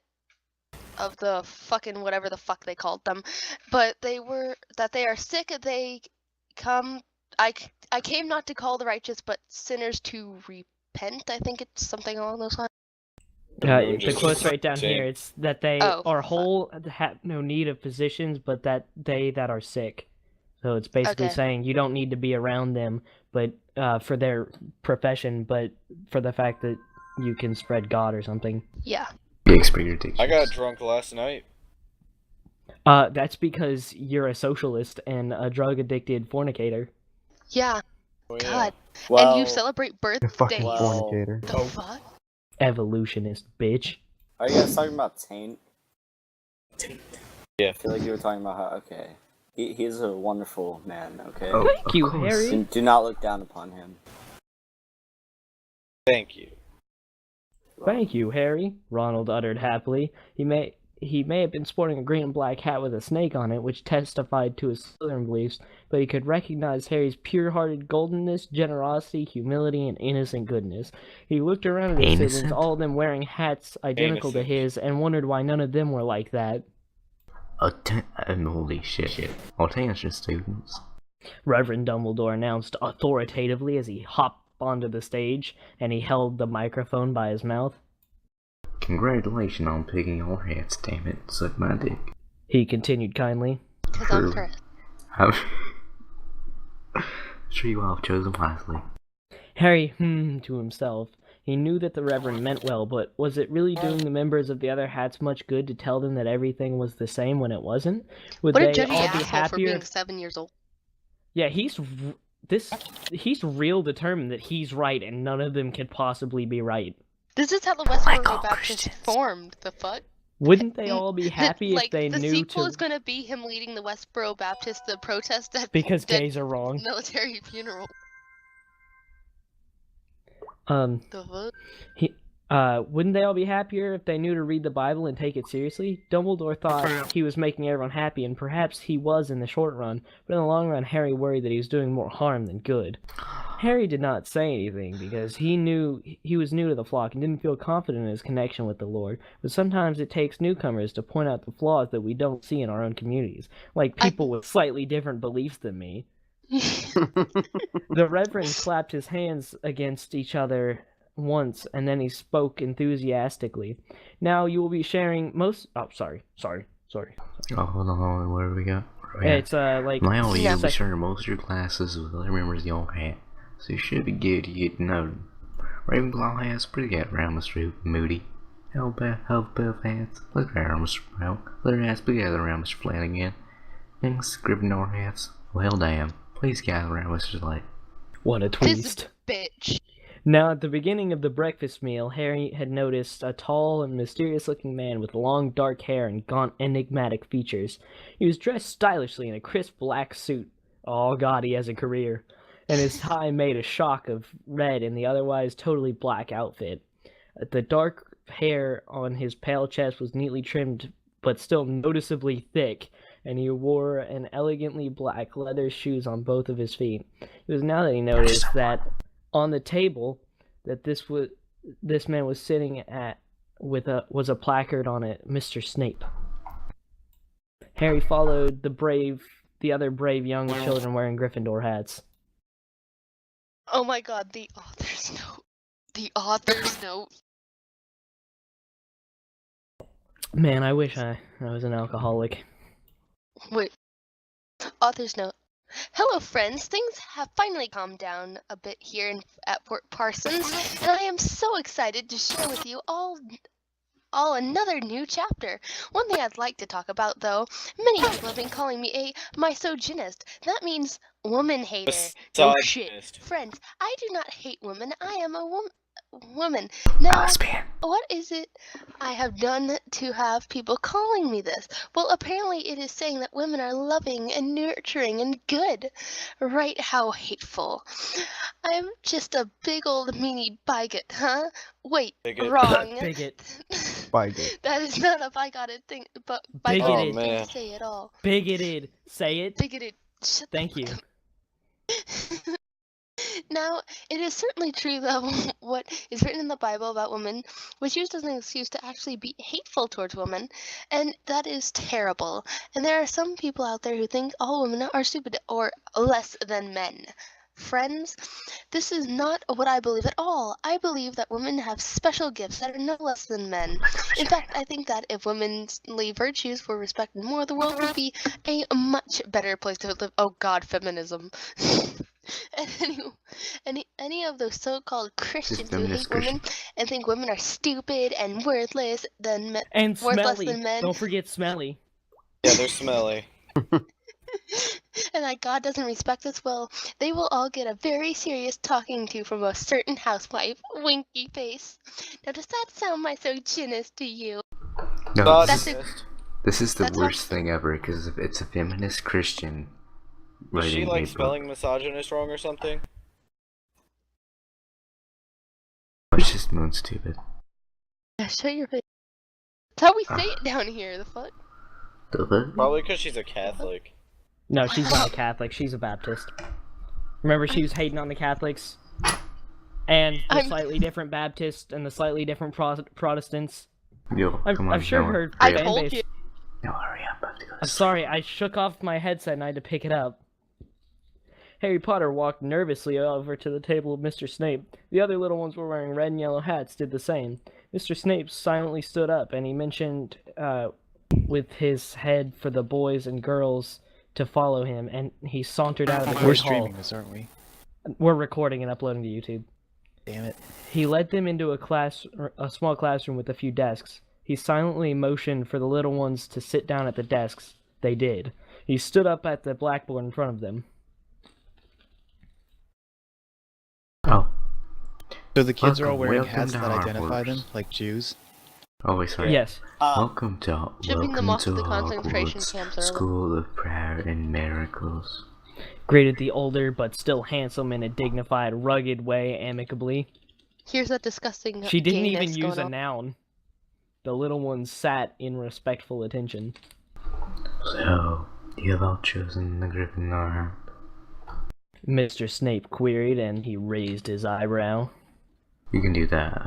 of the fucking whatever the fuck they called them, but they are sick, they come. I came not to call the righteous, but sinners to repent. I think it's something along those lines. The quote's right down here. It's that they Oh, are fuck. whole, have no need of physicians, but that they that are sick. So it's basically Okay. saying you don't need to be around them, but for their profession, but for the fact that you can spread God or something. Yeah. Big spread addiction. I got drunk last night. That's because you're a socialist and a drug-addicted fornicator. Yeah. Oh, yeah. God. Well, And you celebrate A fucking birthdays. Well- fornicator. The fuck? Evolutionist, bitch. Are you guys talking about Taint? Yeah. I feel like you were talking about how, okay. He's a wonderful man, okay? Oh, Thank you, of course. Harry. Do not look down upon him. Thank you. Thank you, Harry, Ronald uttered happily. He may have been sporting a green and black hat with a snake on it, which testified to his Slytherin beliefs, but he could recognize Harry's pure-hearted goldenness, generosity, humility, and innocent goodness. He looked around at his siblings, Innocent? all of them wearing hats identical to his, and wondered why none of them were like that. Holy shit. Attention, students. Reverend Dumbledore announced authoritatively as he hopped onto the stage, and he held the microphone by his mouth. Congratulations on picking your hats, damn it. Suck my dick. He continued kindly. Because I'm first. Sure you all have chosen wisely. Harry hummed to himself. He knew that the Reverend meant well, but was it really doing the members of the other hats much good to tell them that everything was the same when it wasn't? Would What a they judgy all be asshole for happier? being 7 years old. Yeah, he's real determined that he's right, and none of them could possibly be right. This is how the Like Westboro all Baptist Christians. formed. The fuck? Wouldn't they all be happy like, if they the knew sequel to? is gonna be him leading the Westboro Baptist to protest at Because dead gays are wrong. military funeral. The fuck? Wouldn't they all be happier if they knew to read the Bible and take it seriously? Dumbledore thought he was making everyone happy, and perhaps he was in the short run, but in the long run, Harry worried that he was doing more harm than good. Harry did not say anything because he knew he was new to the flock and didn't feel confident in his connection with the Lord, but sometimes it takes newcomers to point out the flaws that we don't see in our own communities, like people with slightly different beliefs than me. The Reverend clapped his hands against each other once, and then he spoke enthusiastically. Now you will be sharing most... Oh, sorry. Oh, hold on, where do we go? It's, like... Now you'll be sharing most of your classes with other members of your hat, so you should be good to get to know them. Ravenclaw hats, pretty good around Mr. Moody. Hufflepuff hats, let's go around Mr. Brown. Leather hats, pretty good around Mr. Flanagan. Thanks, Gryffindor hats. Well, damn. Please gather around Mr. Light. What a twist. This bitch. Now, at the beginning of the breakfast meal, Harry had noticed a tall and mysterious-looking man with long dark hair and gaunt, enigmatic features. He was dressed stylishly in a crisp black suit. Oh god, he has a career. And his tie made a shock of red in the otherwise totally black outfit. The dark hair on his pale chest was neatly trimmed, but still noticeably thick, and he wore an elegantly black leather shoes on both of his feet. It was now that he noticed that on the table that this man was sitting at was a placard on it, Mr. Snape. Harry followed the other brave young children wearing Gryffindor hats. Oh my god, the author's note. The author's note. Man, I wish I was an alcoholic. Wait. Author's note. Hello, friends. Things have finally calmed down a bit here at Fort Parsons, and I am so excited to share with you all another new chapter. One thing I'd like to talk about, though, many people have been calling me a misogynist. That means woman hater. No shit. Friends, I do not hate women. I am a woman. Now, what is it I have done to have people calling me this? Well, apparently it is saying that women are loving and nurturing and good. Right, how hateful. I'm just a big old meanie bigot, huh? Wait, Bigot. wrong. Bigot. Bigot. That is not a bigoted thing, but Bigoted. bigoted Oh, thing man. to say at all. Bigoted. Say it. Bigoted. Shut the Thank you. fuck up. Now, it is certainly true that what is written in the Bible about women was used as an excuse to actually be hateful towards women, and that is terrible. And there are some people out there who think all women are stupid or less than men. Friends, this is not what I believe at all. I believe that women have special gifts that are no less than men. In fact, I think that if women's virtues were respected more, the world would be a much better place to live. Oh God, feminism. And any of those so-called Christians who hate women and think women are stupid and worthless than men, And worthless smelly. than men. Don't forget smelly. Yeah, they're smelly. and that God doesn't respect us, well, they will all get a very serious talking to from a certain housewife. Winky face. Now, does that sound misogynist to you? No, That's this is the that's worst how- thing ever, because it's a feminist Christian Is she writing like a spelling book. misogynist wrong or something? It's just moon stupid. Yeah, shut your face. That's how we say it down here, the fuck? Probably because she's a Catholic. No, she's not a Catholic. She's a Baptist. Remember, she was hating on the Catholics? And the slightly different Baptists and the slightly different Protestants. Yo, come on, I'm sure Noah. her I fan told base... you. No, hurry up, I have to go to I'm sleep. sorry, I shook off my headset and I had to pick it up. Harry Potter walked nervously over to the table of Mr. Snape. The other little ones were wearing red and yellow hats, did the same. Mr. Snape silently stood up and he mentioned with his head for the boys and girls to follow him, and he sauntered out of the We're great hall. streaming this, aren't we? We're recording and uploading to YouTube. Damn it. He led them into a small classroom with a few desks. He silently motioned for the little ones to sit down at the desks. They did. He stood up at the blackboard in front of them. Oh. So the kids are all Welcome- wearing welcome hats to that identify Hogwarts. them, like Jews? Oh, wait, sorry. Yes. Welcome to Shipping them off to the concentration Hogwarts, camps early. School of Prayer and Miracles. Greeted the older but still handsome in a dignified, rugged way amicably. Here's that disgusting She didn't even gayness use going a on. noun. The little ones sat in respectful attention. So, you have all chosen the Gryffindor. Mr. Snape queried, and he raised his eyebrow. You can do that.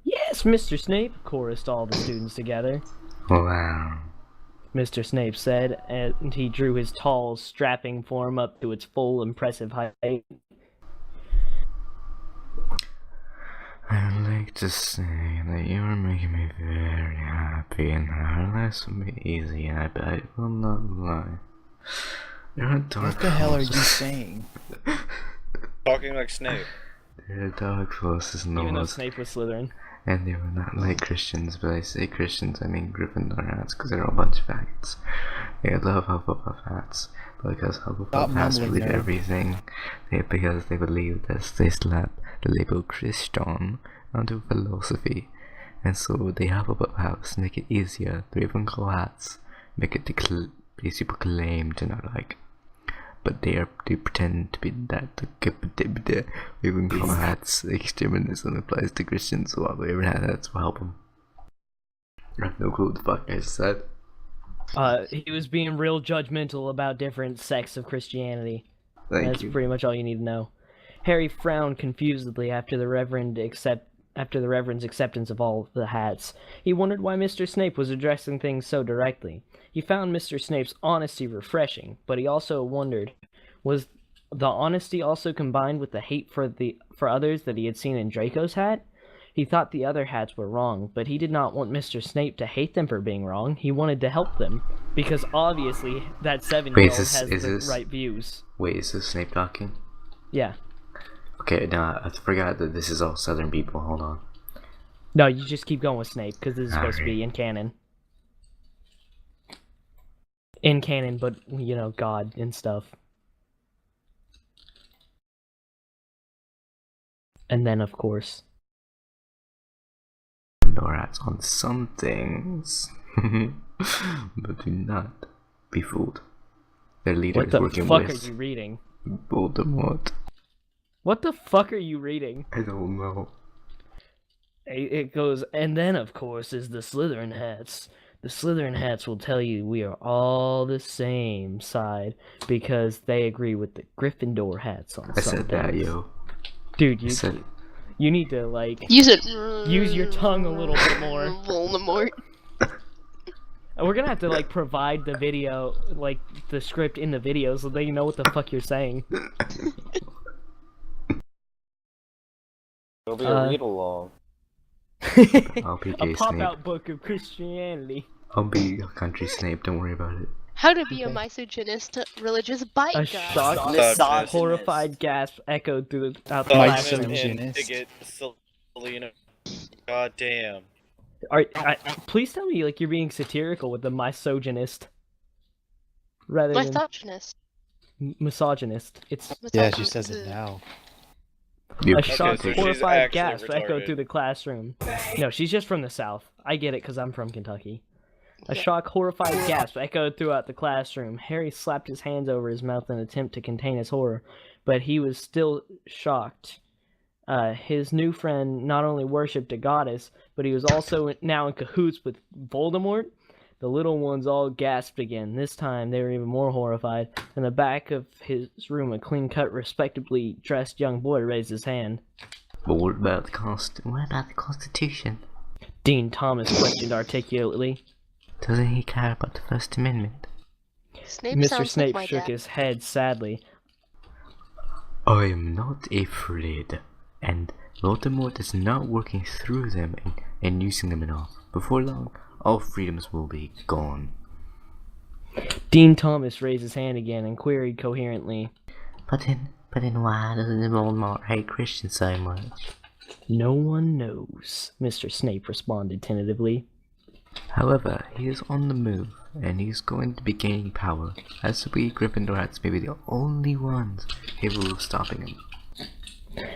Yes, Mr. Snape, chorused all the students together. Wow. Mr. Snape said, and he drew his tall, strapping form up to its full, impressive height. I'd like to say that you are making me very happy, and our lives will be easy, and I will not lie. There are dark What the hell are you forces. saying? Talking like Snape. There are dark forces in the Even though world, Snape was Slytherin. and they were not like Christians, but I say Christians, I mean Gryffindor hats, because they're all a bunch of facts. They love Hufflepuff hats, because Stop Hufflepuff hats mumbling, believe nerd. everything, because they believe that they slap the label Christian onto philosophy, and so the Hufflepuff hats make it easier to even call hats, make it these people claim to not like. But they pretend to be that. We even call hats exterminism applies to Christians, so whoever has hats will help them. I have no clue what the fuck I said. He was being real judgmental about different sects of Christianity. Thank you. Pretty much all you need to know. Harry frowned confusedly after the Reverend's acceptance of all the hats. He wondered why Mr. Snape was addressing things so directly. He found Mr. Snape's honesty refreshing, but he also wondered, was the honesty also combined with the hate for others that he had seen in Draco's hat? He thought the other hats were wrong, but he did not want Mr. Snape to hate them for being wrong. He wanted to help them, because obviously that 7-year-old has the right views. Wait, is this Snape talking? Yeah. Okay, now I forgot that this is all Southern people. Hold on. No, you just keep going with Snape, because this is supposed to Alright. be in canon. In canon, but, you know, God and stuff. And then, of course... Gryffindor hats on some things, but do not be fooled. Their leader What is the working fuck with are you reading? Voldemort. What the fuck are you reading? I don't know. It goes, and then, of course, is the Slytherin hats. The Slytherin hats will tell you we are all the same side, because they agree with the Gryffindor hats on I some said that, things. yo. Dude, I said you need to, like, Use it. use your tongue a little bit more. Voldemort. And we're gonna have to, like, provide the video, like, the script in the video so they know what the fuck you're saying. It'll be a read along. I'll be A gay pop-out Snape. book of Christianity. I'll be a country Snape. Don't worry about it. How to be a misogynist religious bite A guy. shocked, Misogynist. horrified gasp echoed throughout the Misogynist classroom. and bigot, Selena. God damn. Please tell me, like, you're being satirical with the misogynist. rather than Misogynist. misogynist. It's Yeah, she says it now. a shocked, so she's horrified actually gasp echoed retarded. through the classroom. No, she's just from the South. I get it because I'm from Kentucky. A Yeah. shocked, horrified gasp echoed throughout the classroom. Harry slapped his hands over his mouth in an attempt to contain his horror, but he was still shocked. His new friend not only worshipped a goddess, but he was also now in cahoots with Voldemort. The little ones all gasped again. This time, they were even more horrified. In the back of his room, a clean-cut, respectably dressed young boy raised his hand. But what about the Constitution? Dean Thomas questioned articulately. Doesn't he care about the First Amendment? Snape Mr. sounds Snape like my shook dad. his head sadly. I am not afraid, and Voldemort is not working through them and using them at all. Before long, all freedoms will be gone. Dean Thomas raised his hand again and queried coherently. But then why doesn't Voldemort hate Christians so much? No one knows, Mr. Snape responded tentatively. However, he is on the move, and he's going to be gaining power, as we Gryffindorats may be the only ones capable of stopping him.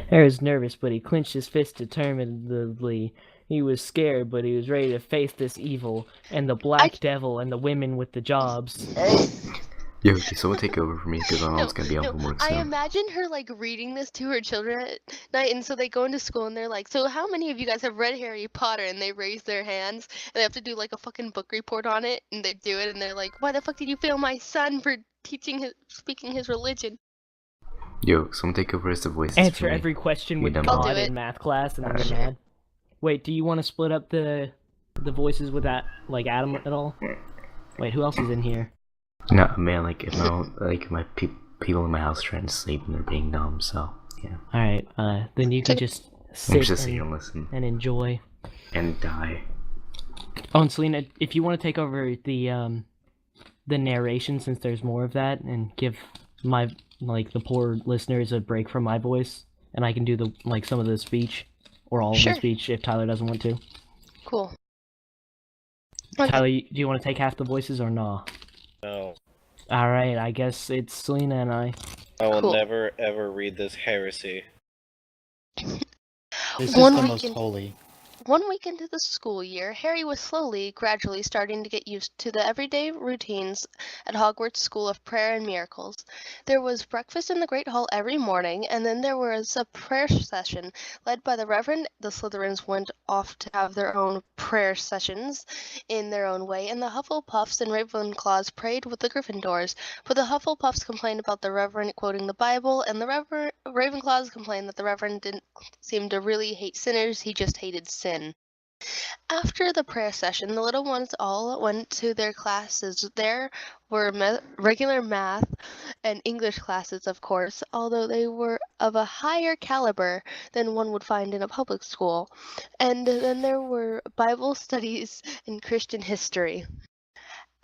Harry was nervous, but he clenched his fist determinedly. He was scared, but he was ready to face this evil, and the Black Devil, and the women with the jobs. Yo, can someone take over for me, because my mom's gonna be on homework I soon. imagine her like reading this to her children at night, and so they go into school and they're like, "So how many of you guys have read Harry Potter?" And they raise their hands, and they have to do like a fucking book report on it, and they do it, and they're like, "Why the fuck did you fail my son for speaking his religion?" Yo, someone take over as the voices Answer for me. every question You with dumb God I'll do in it. math class, and then get mad. Wait, do you want to split up the voices with that, like Adam at all? Wait, who else is in here? No, man, like, if my people in my house trying to sleep and they're being dumb, so, yeah. Alright, then you can just I'm sit just here and listen. and enjoy. And die. Oh, and Selena, if you want to take over the narration, since there's more of that, and give the poor listeners a break from my voice, and I can do some of the speech, or all of Sure. the speech if Tyler doesn't want to. Cool. Okay. Tyler, do you want to take half the voices or nah? No. Alright, I guess it's Selena and I. I will Cool. never ever read this heresy. This is One the week most in- holy. 1 week into the school year, Harry was gradually starting to get used to the everyday routines at Hogwarts School of Prayer and Miracles. There was breakfast in the Great Hall every morning, and then there was a prayer session led by the Reverend. The Slytherins went off to have their own prayer sessions in their own way, and the Hufflepuffs and Ravenclaws prayed with the Gryffindors. But the Hufflepuffs complained about the Reverend quoting the Bible, and the Ravenclaws complained that the Reverend didn't seem to really hate sinners, he just hated sin. After the prayer session, the little ones all went to their classes. There were regular math and English classes, of course, although they were of a higher caliber than one would find in a public school. And then there were Bible studies and Christian history.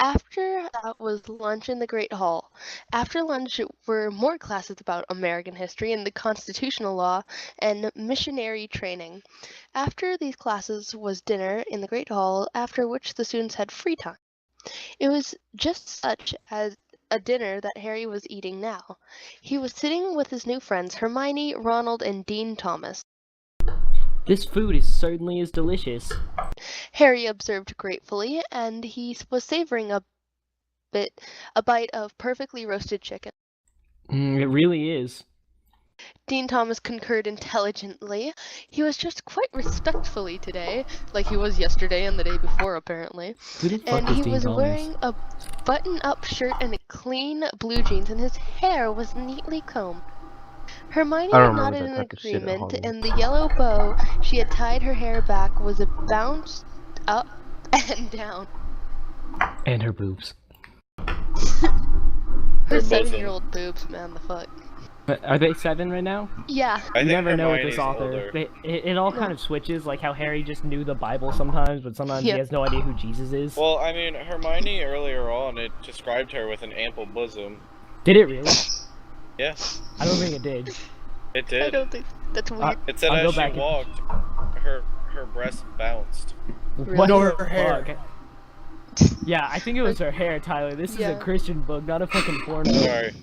After that was lunch in the Great Hall. After lunch were more classes about American history and the constitutional law and missionary training. After these classes was dinner in the Great Hall, after which the students had free time. It was just such as a dinner that Harry was eating now. He was sitting with his new friends, Hermione, Ronald, and Dean Thomas. This food certainly is delicious. Harry observed gratefully, and he was savoring a bite of perfectly roasted chicken. It really is. Dean Thomas concurred intelligently. He was just quite respectfully today, like he was yesterday and the day before, apparently. Who the fuck And is he Dean was Thomas? wearing a button-up shirt and clean blue jeans, and his hair was neatly combed. Hermione I don't remember nodded that in type of shit at agreement, Hogwarts. and the yellow bow she had tied her hair back was bounced up and down. And her boobs. Her Her bosom. 7-year-old boobs, man, the fuck. But are they 7 right now? Yeah. I You think never know with Hermione's this author. older. It all kind of switches, like how Harry just knew the Bible sometimes, but sometimes Yep. he has no idea who Jesus is. Well, I mean, Hermione earlier on, it described her with an ample bosom. Did it really? Yeah, I don't think it did. it I did. don't think that's weird. It said I'll go as she back and- walked, her breast bounced. What Nor the her hair. fuck? Yeah, I think it was her hair, Tyler. This is a Yeah. Christian book, not a fucking porno. Sorry.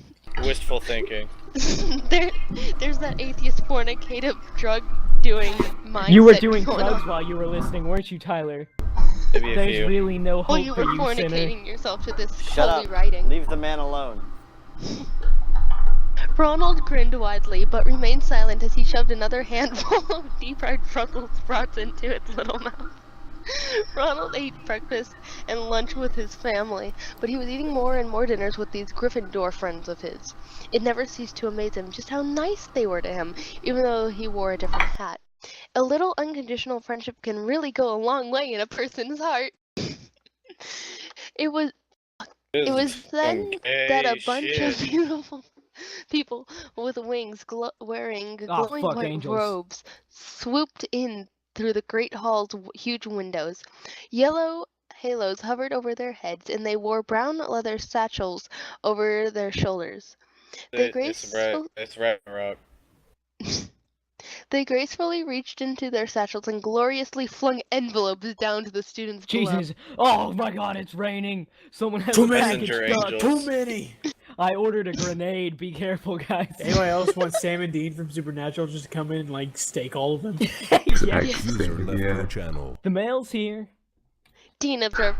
Wistful thinking. There's that atheist fornicative drug doing mindset. You were doing going drugs on. while you were listening, weren't you, Tyler? Maybe a There's few. really no hope Well, you for were you, sinner. fornicating yourself to this Shut holy up. writing. Leave the man alone. Ronald grinned widely, but remained silent as he shoved another handful of deep-fried Brussels sprouts into its little mouth. Ronald ate breakfast and lunch with his family, but he was eating more and more dinners with these Gryffindor friends of his. It never ceased to amaze him just how nice they were to him, even though he wore a different hat. A little unconditional friendship can really go a long way in a person's heart. It was then that a bunch of beautiful people with wings wearing glowing fuck white angels. robes swooped in through the great hall's huge windows. Yellow halos hovered over their heads, and they wore brown leather satchels over their shoulders. It's Ragnarok. They gracefully reached into their satchels and gloriously flung envelopes down to the students below. Jesus. Oh my god, it's raining. Someone has Too a many. package Messenger stuck. angels. Too many. I ordered a grenade. Be careful, guys. Anyone else want Sam and Dean from Supernatural just to come in and like stake all of them? Yeah. User left your channel. The mail's here. Dean observed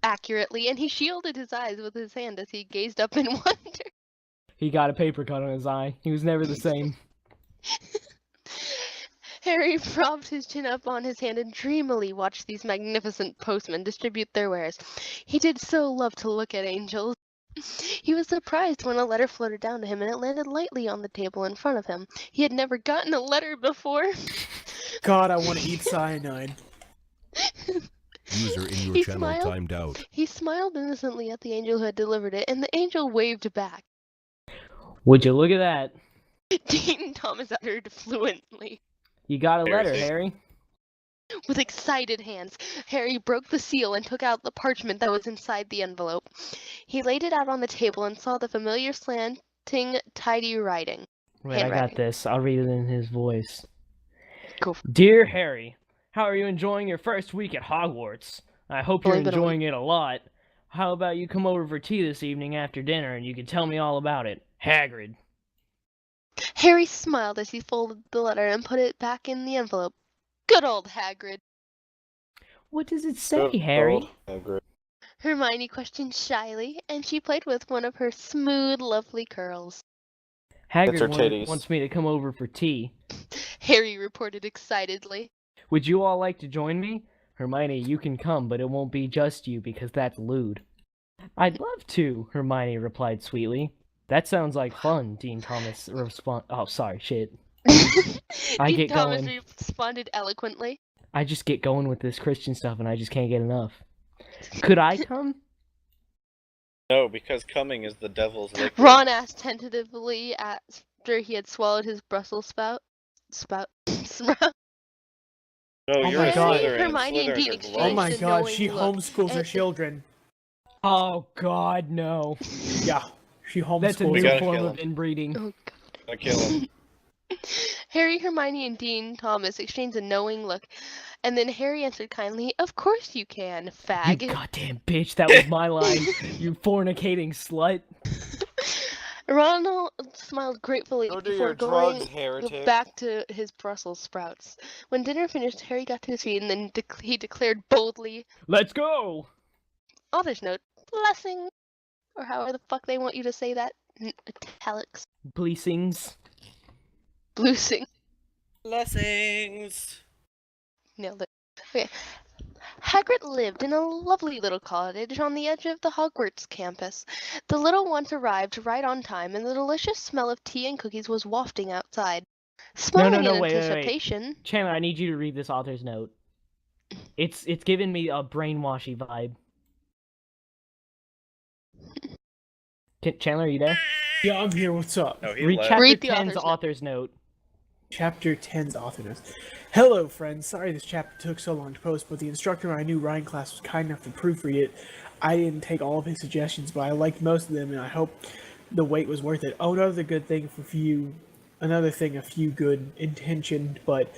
accurately, and he shielded his eyes with his hand as he gazed up in wonder. He got a paper cut on his eye. He was never the same. Harry propped his chin up on his hand and dreamily watched these magnificent postmen distribute their wares. He did so love to look at angels. He was surprised when a letter floated down to him and it landed lightly on the table in front of him. He had never gotten a letter before. God, I want to eat cyanide. User in your He channel smiled. timed out. He smiled innocently at the angel who had delivered it, and the angel waved back. Would you look at that? Dean Thomas uttered fluently. You got a letter, Seriously. Harry. With excited hands, Harry broke the seal and took out the parchment that was inside the envelope. He laid it out on the table and saw the familiar slanting, tidy writing. Wait, I got Handwriting. this. I'll read it in his voice. Go. Dear Harry, how are you enjoying your first week at Hogwarts? I hope you're Only been a enjoying it a lot. How about you come over for tea this evening after dinner and you can tell me all about it? Hagrid. Harry smiled as he folded the letter and put it back in the envelope. Good old Hagrid. What does it say, Harry? Hermione questioned shyly, and she played with one of her smooth, lovely curls. Hagrid her titties. wants me to come over for tea. Harry reported excitedly. Would you all like to join me? Hermione, you can come, but it won't be just you because that's lewd. I'd love to, Hermione replied sweetly. That sounds like fun, Dean Thomas Oh, sorry, shit. I Dean get Thomas going. responded eloquently. I just get going with this Christian stuff and I just can't get enough. Could I come? No, because coming is the devil's liquid. Ron asked tentatively after he had swallowed his Brussels sprout. No, Oh you're my a God. Slytherin. Hermione and Dean Slytherins are exchanged Oh my a god, knowing she look, homeschools her and- children. Oh god, no. Yeah, she homeschools That's a We new gotta form kill of him. inbreeding. Oh, gonna kill him. Harry, Hermione, and Dean Thomas exchanged a knowing look, and then Harry answered kindly, "Of course you can, You fag." goddamn bitch, that was my line. You fornicating slut. Ronald smiled gratefully Go do before your going drugs, heretic. back to his Brussels sprouts. When dinner finished, Harry got to his feet, and then he declared boldly, Let's go! author's note, blessing, or however the fuck they want you to say that, in italics, Blessings. bluesing. Blessings. Nailed it. Okay. Hagrid lived in a lovely little cottage on the edge of the Hogwarts campus. The little ones arrived right on time, and the delicious smell of tea and cookies was wafting outside. Smiling no, in wait. anticipation, Chandler, I need you to read this author's note. It's giving me a brainwashy vibe. Chandler, are you there? Yeah, I'm here, what's up? No, he Read left. chapter Read the 10's author's author's note. Chapter 10's author notes. Hello, friends. Sorry this chapter took so long to post, but the instructor in my new writing class was kind enough to proofread it. I didn't take all of his suggestions, but I liked most of them, and I hope the wait was worth it. Oh, another thing, a few good intentioned but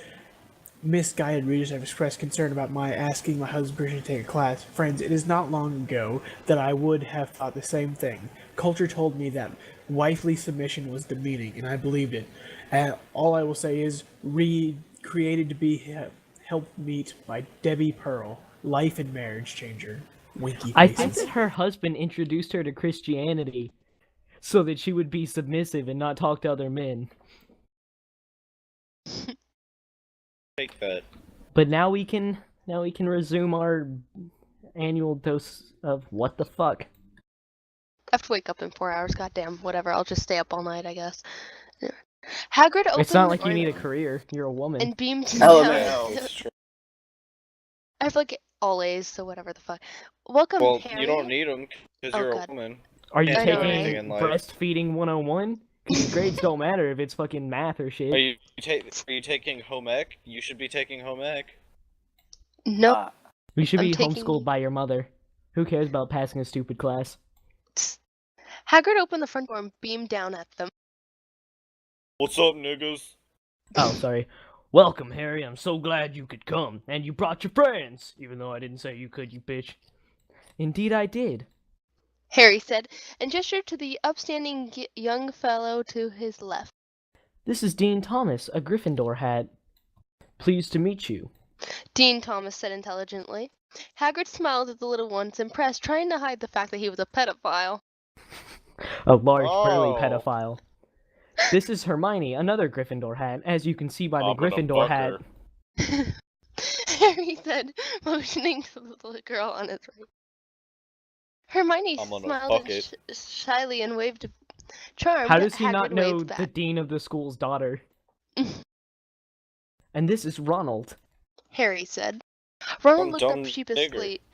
misguided readers have expressed concern about my asking my husband's permission to take a class. Friends, it is not long ago that I would have thought the same thing. Culture told me that wifely submission was demeaning, and I believed it. And all I will say is, read Created to Be Helped Meet by Debbie Pearl, Life and Marriage Changer. Winky faces. I think that her husband introduced her to Christianity so that she would be submissive and not talk to other men. Take that. But now we can resume our annual dose of what the fuck. I have to wake up in 4 hours. Goddamn, whatever. I'll just stay up all night, I guess. Hagrid opened It's not the like you door need a career. You're a woman. and beamed Oh, down. No, it's true. I have like all A's, so whatever the fuck. Welcome, Well, Harry. you don't need them because Oh, you're God. a woman. Are you Can't do know, anything taking in life. breastfeeding 101? 'Cause your grades don't matter if it's fucking math or shit. Are you taking home ec? You should be taking home ec. Nope. Ah, You should I'm be taking- homeschooled by your mother. Who cares about passing a stupid class? Hagrid opened the front door and beamed down at them. What's up, niggas? Oh, sorry. Welcome, Harry. I'm so glad you could come. And you brought your friends. Even though I didn't say you could, you bitch. Indeed I did. Harry said, and gestured to the upstanding young fellow to his left. This is Dean Thomas, a Gryffindor hat. Pleased to meet you. Dean Thomas said intelligently. Hagrid smiled at the little ones, impressed, trying to hide the fact that he was a pedophile. A large, burly Oh. pedophile. This is Hermione, another Gryffindor hat, as you can see by the I'm gonna Gryffindor fuck hat. her. Harry said, motioning to the little girl on his right. Hermione I'm gonna smiled fuck and it. shyly and waved. Charmed, How does he Hagrid not know waved the back. dean of the school's daughter? And this is Ronald. Harry said. Ronald Some looked up dumb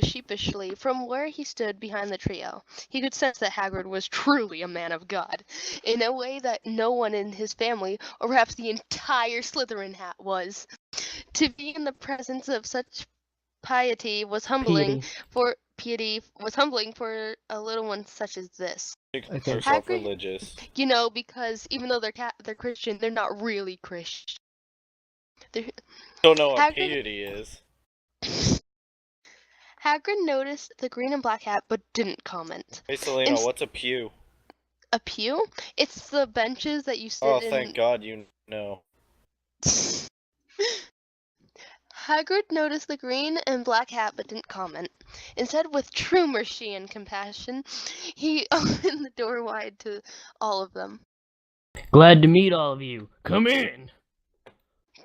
sheepishly from where he stood behind the trio. He could sense that Hagrid was truly a man of God, in a way that no one in his family, or perhaps the entire Slytherin hat, was. To be in the presence of such piety was humbling Piety. for a little one such as this. Make Okay. yourself Hagrid- religious. You know, because even though they're Christian, they're not really Christian. Don't know what Hagrid- piety is. Hagrid noticed the green and black hat, but didn't comment. Hey Selena, Ins- what's a pew? A pew? It's the benches that you sit Oh, in. thank God you know. Hagrid noticed the green and black hat, but didn't comment. Instead, with true mercy and compassion, he opened the door wide to all of them. Glad to meet all of you. Come in.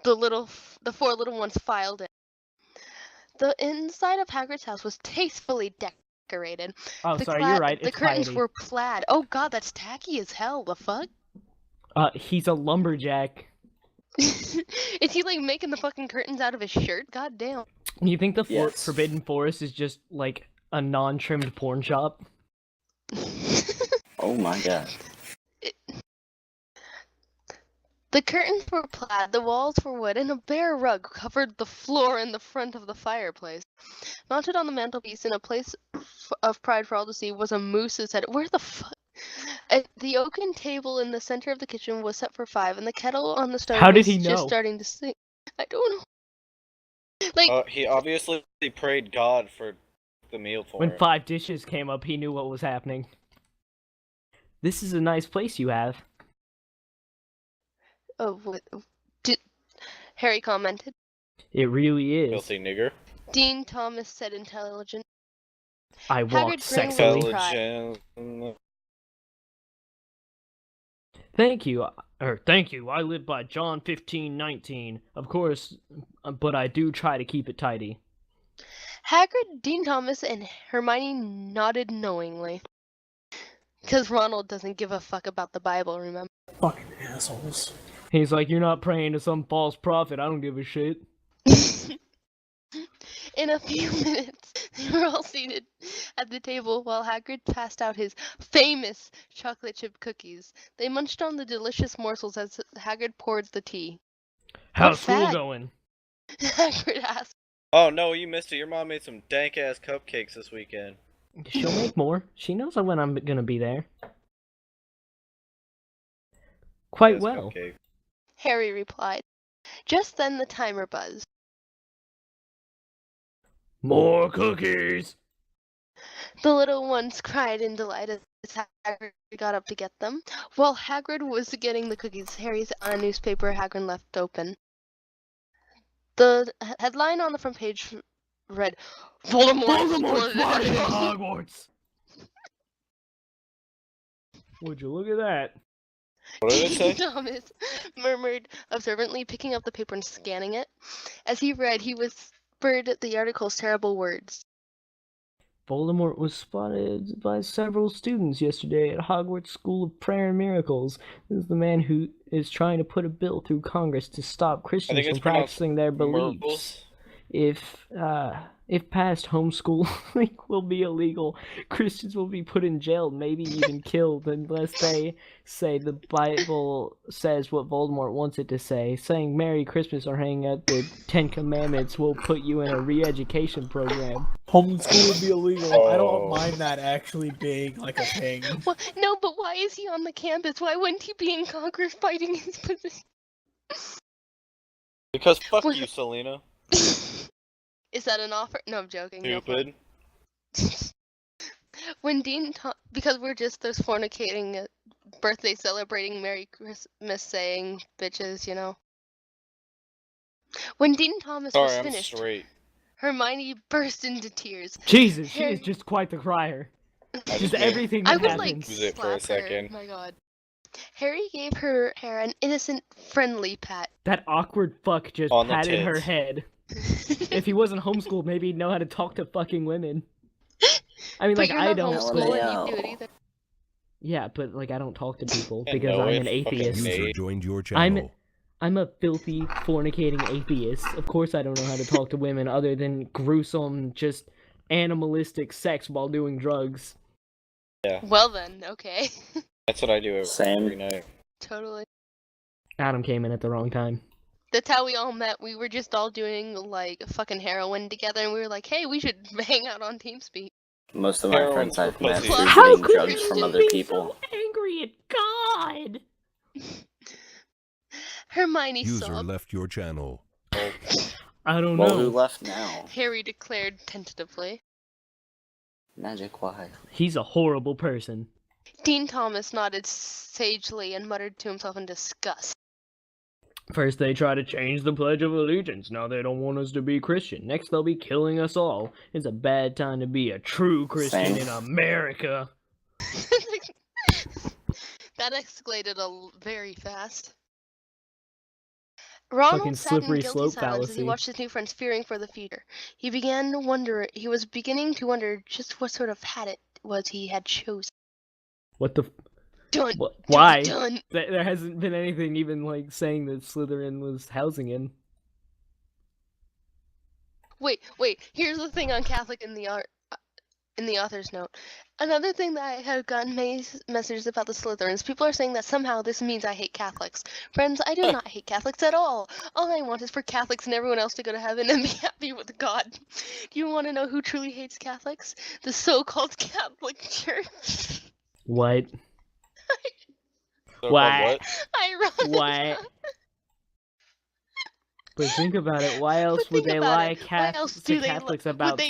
The four little ones filed in. The inside of Hagrid's house was tastefully decorated. Oh, The sorry, you're right. The It's curtains piety. were plaid. Oh God, that's tacky as hell. The fuck? He's a lumberjack. Is he like making the fucking curtains out of his shirt? God damn. You think the Yes. Forbidden Forest is just like a non-trimmed porn shop? oh my god. The curtains were plaid, the walls were wood, and a bare rug covered the floor in the front of the fireplace. Mounted on the mantelpiece in a place of pride for all to see was a moose's head. Where the fuck? The oaken table in the center of the kitchen was set for 5, and the kettle on the stove How did was he just know? starting to sing. I don't know. Like, He obviously prayed God for the meal for When him. 5 dishes came up, he knew what was happening. This is a nice place you have. oh, what? Harry commented. It really is. Filthy nigger. Dean Thomas said intelligent. I walked Hagrid grinned sexily. with pride. Intelligent. Thank you. I live by John 15:19. Of course, but I do try to keep it tidy. Hagrid, Dean Thomas, and Hermione nodded knowingly. Because Ronald doesn't give a fuck about the Bible, remember? Fucking assholes. He's like, you're not praying to some false prophet. I don't give a shit. In a few minutes, they were all seated at the table while Hagrid passed out his famous chocolate chip cookies. They munched on the delicious morsels as Hagrid poured the tea. How's What school fag? going? Hagrid asked. Oh no, you missed it. Your mom made some dank ass cupcakes this weekend. She'll make more. She knows when I'm gonna be there. Quite Yes, well. cupcake. Harry replied. Just then the timer buzzed. More cookies! The little ones cried in delight as Hagrid got up to get them. While Hagrid was getting the cookies, Harry's newspaper Hagrid left open. The headline on the front page read, Voldemort spotted in in Hogwarts! Would you look at that? What did it say? Thomas murmured observantly, picking up the paper and scanning it. As he read, he whispered the article's terrible words. Voldemort was spotted by several students yesterday at Hogwarts School of Prayer and Miracles. This is the man who is trying to put a bill through Congress to stop Christians from practicing their beliefs. If passed, homeschooling will be illegal. Christians will be put in jail, maybe even killed, unless they say the Bible says what Voldemort wants it to say. Saying Merry Christmas or hanging out the Ten Commandments will put you in a re-education program. Homeschool would be illegal. I don't mind that actually being like a thing. Well, no, but why is he on the campus? Why wouldn't he be in Congress fighting his position? Because fuck you, Selena. Is that an offer? No, I'm joking. Stupid. When because we're just those fornicating, birthday celebrating, Merry Christmas saying bitches, you know. When Dean Thomas was finished, Hermione burst into tears. Jesus, she is just quite the crier. Just everything that happens. Like, use it for a second. Oh my god. Harry gave her hair an innocent, friendly pat. That awkward fuck just patted her head. If he wasn't homeschooled, maybe he'd know how to talk to fucking women. I mean, like, I don't. But... Yeah, but like, I don't talk to people because I'm an atheist. User joined your channel. I'm a filthy, fornicating atheist. Of course I don't know how to talk to women other than gruesome, just animalistic sex while doing drugs. Yeah. Well then, okay. That's what I do every night. Totally. Adam came in at the wrong time. That's how we all met. We were just all doing, like, fucking heroin together, and we were like, hey, we should hang out on Teamspeak. Most of my friends I've met through How getting could drugs from other people. So angry at God! Hermione User sobbed. left your channel. I don't Well, know. who left now? Harry declared tentatively. Magic, why? He's a horrible person. Dean Thomas nodded sagely and muttered to himself in disgust. First they try to change the Pledge of Allegiance, now they don't want us to be Christian. Next they'll be killing us all. It's a bad time to be a true Christian in America. That escalated very fast. Ronald sat in guilty silence as he watched his new friends fearing for the future. He was beginning to wonder just what sort of hat it was he had chosen. What the... Dun, why? Dun, dun. There hasn't been anything even like saying that Slytherin was housing in. Wait. Here's the thing on Catholic in the author's note. Another thing that I have gotten many messages about the Slytherins. People are saying that somehow this means I hate Catholics. Friends, I do not hate Catholics at all. All I want is for Catholics and everyone else to go to heaven and be happy with God. Do you want to know who truly hates Catholics? The so-called Catholic Church. What? What? What? But think about it. Why else would they lie to Catholics about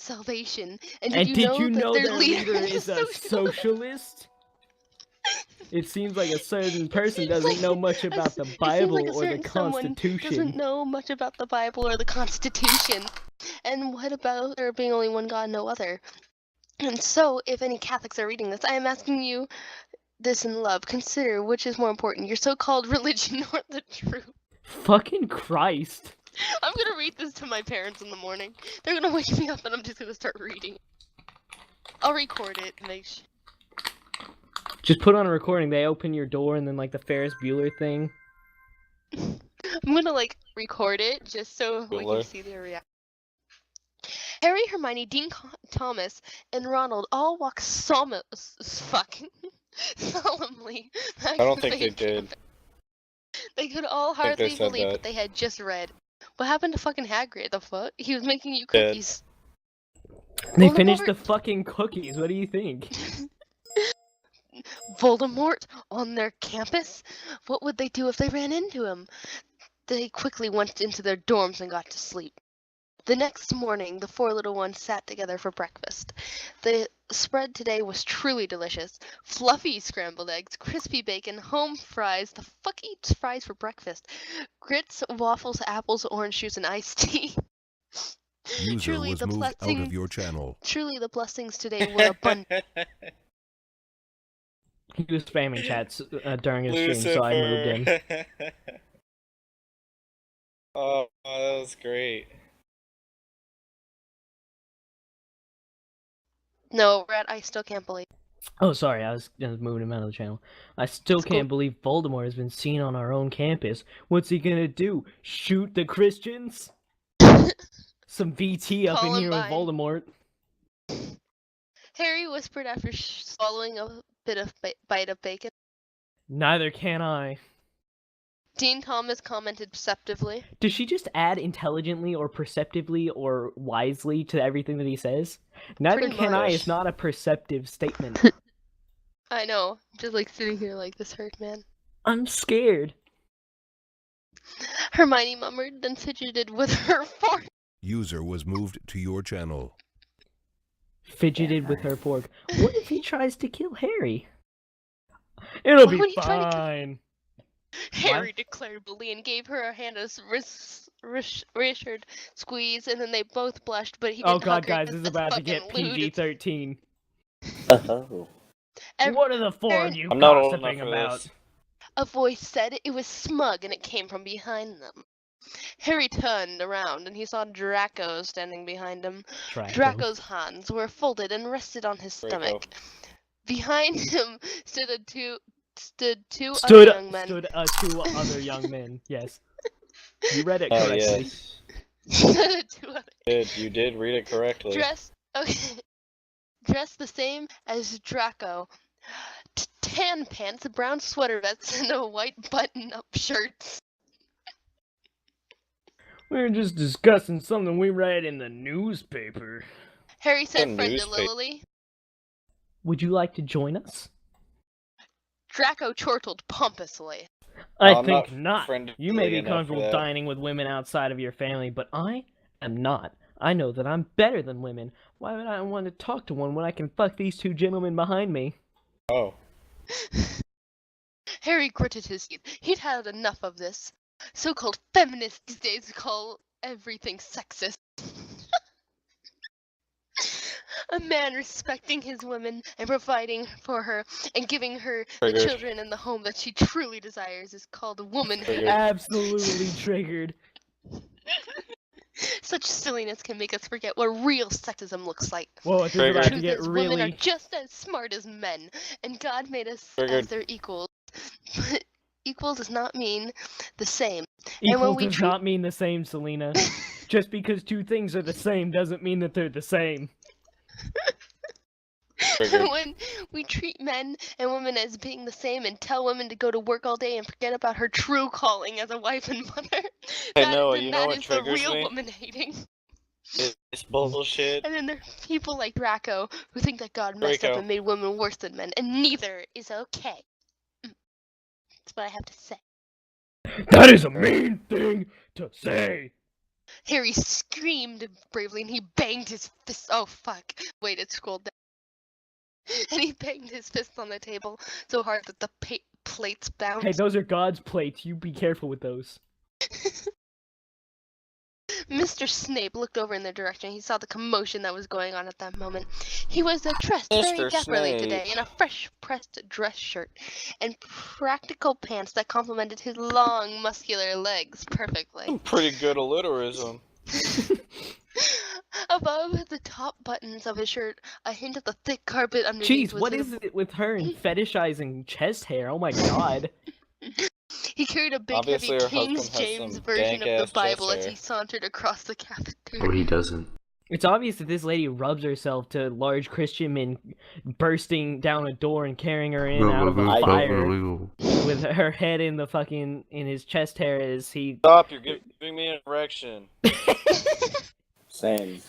salvation? And did you know their leader is a socialist? It seems like a certain person doesn't know much about the Bible or the Constitution. Doesn't know much about the Bible or the Constitution. And what about there being only one God, no other? And so, if any Catholics are reading this, I am asking you this in love. Consider which is more important, your so-called religion or the truth. Fucking Christ. I'm gonna read this to my parents in the morning. They're gonna wake me up and I'm just gonna start reading. I'll record it and make sure. Just put on a recording. They open your door and then like the Ferris Bueller thing. I'm gonna like record it just so we can see their reaction. Harry, Hermione, Dean Thomas, and Ronald all walk solemnly. I don't think they did. They could all hardly believe what they had just read. What happened to fucking Hagrid? The fuck? He was making you cookies. They finished the fucking cookies. What do you think? Voldemort on their campus? What would they do if they ran into him? They quickly went into their dorms and got to sleep. The next morning, the four little ones sat together for breakfast. The spread today was truly delicious. Fluffy scrambled eggs, crispy bacon, home fries. The fuck eats fries for breakfast? Grits, waffles, apples, orange juice, and iced tea. User was moved out of your channel. Truly, the blessings today were abundant. He was spamming chats during his stream, so I moved him. Oh, that was great. No, Rat, I still can't believe. Oh, sorry, I was moving him out of the channel. I still It's cool. can't believe Voldemort has been seen on our own campus. What's he gonna do? Shoot the Christians? Some VT up in here with Voldemort. Harry whispered after swallowing a bit of bite of bacon. Neither can I. Dean Thomas commented perceptively. Does she just add intelligently or perceptively or wisely to everything that he says? Neither Pretty can I much. is not a perceptive statement. I know. I'm just like sitting here like this hurt man. I'm scared. Hermione murmured, then fidgeted with her fork. User was moved to your channel. Fidgeted with her fork. What if he tries to kill Harry? It'll be fine. Harry declared bully and gave her a hand a reassured squeeze, and then they both blushed, but he didn't Oh god, hug her guys, this is about to get PG-13. Oh. What are the four of you I'm not old gossiping enough for about? this. A voice said it was smug, and it came from behind them. Harry turned around, and he saw Draco standing behind him. Draco's hands were folded and rested on his stomach. Behind him stood two other young men. Stood two other young men, yes. You read it correctly. Yes. You did read it correctly. Dressed the same as Draco. Tan pants, brown sweater vests, and a white button-up shirt. We're just discussing something we read in the newspaper. Harry said friendlily. Would you like to join us? Draco chortled pompously. I think not. friendly You may be enough for comfortable that. dining with women outside of your family, but I am not. I know that I'm better than women. Why would I want to talk to one when I can fuck these two gentlemen behind me? Oh. Harry gritted his teeth. He'd had enough of this. So-called feminists these days call everything sexist. A man respecting his woman and providing for her and giving her the children and the home that she truly desires is called a woman. Absolutely triggered. Such silliness can make us forget what real sexism looks like. Whoa, this is about to get really... Women are just as smart as men, and God made us as their equals. But equal does not mean the same. Equal does not mean the same, Selena. Just because two things are the same doesn't mean that they're the same. When we treat men and women as being the same and tell women to go to work all day and forget about her true calling as a wife and mother, that is the real woman hating. It's bullshit. And then there are people like Draco who think that God messed up and made women worse than men, and neither is okay. That's what I have to say. That is a mean thing to say! Harry screamed bravely and he banged his fist. Oh fuck. Wait, it scrolled down. And he banged his fist on the table so hard that the plates bounced. Hey, those are God's plates. You be careful with those. Mr. Snape looked over in their direction. He saw the commotion that was going on at that moment. He was dressed very dapperly today in a fresh pressed dress shirt and practical pants that complemented his long, muscular legs perfectly. Pretty good alliterism. Above the top buttons of his shirt, a hint of the thick carpet underneath. Jeez, what is it with her and fetishizing chest hair? Oh my god. He carried a big, heavy King James version of the Bible as he sauntered across the cafeteria. Or he doesn't. It's obvious that this lady rubs herself to large Christian men bursting down a door and carrying her in out of a fire with her head in the fucking in his chest hair as he... Stop, you're giving me an erection. Same.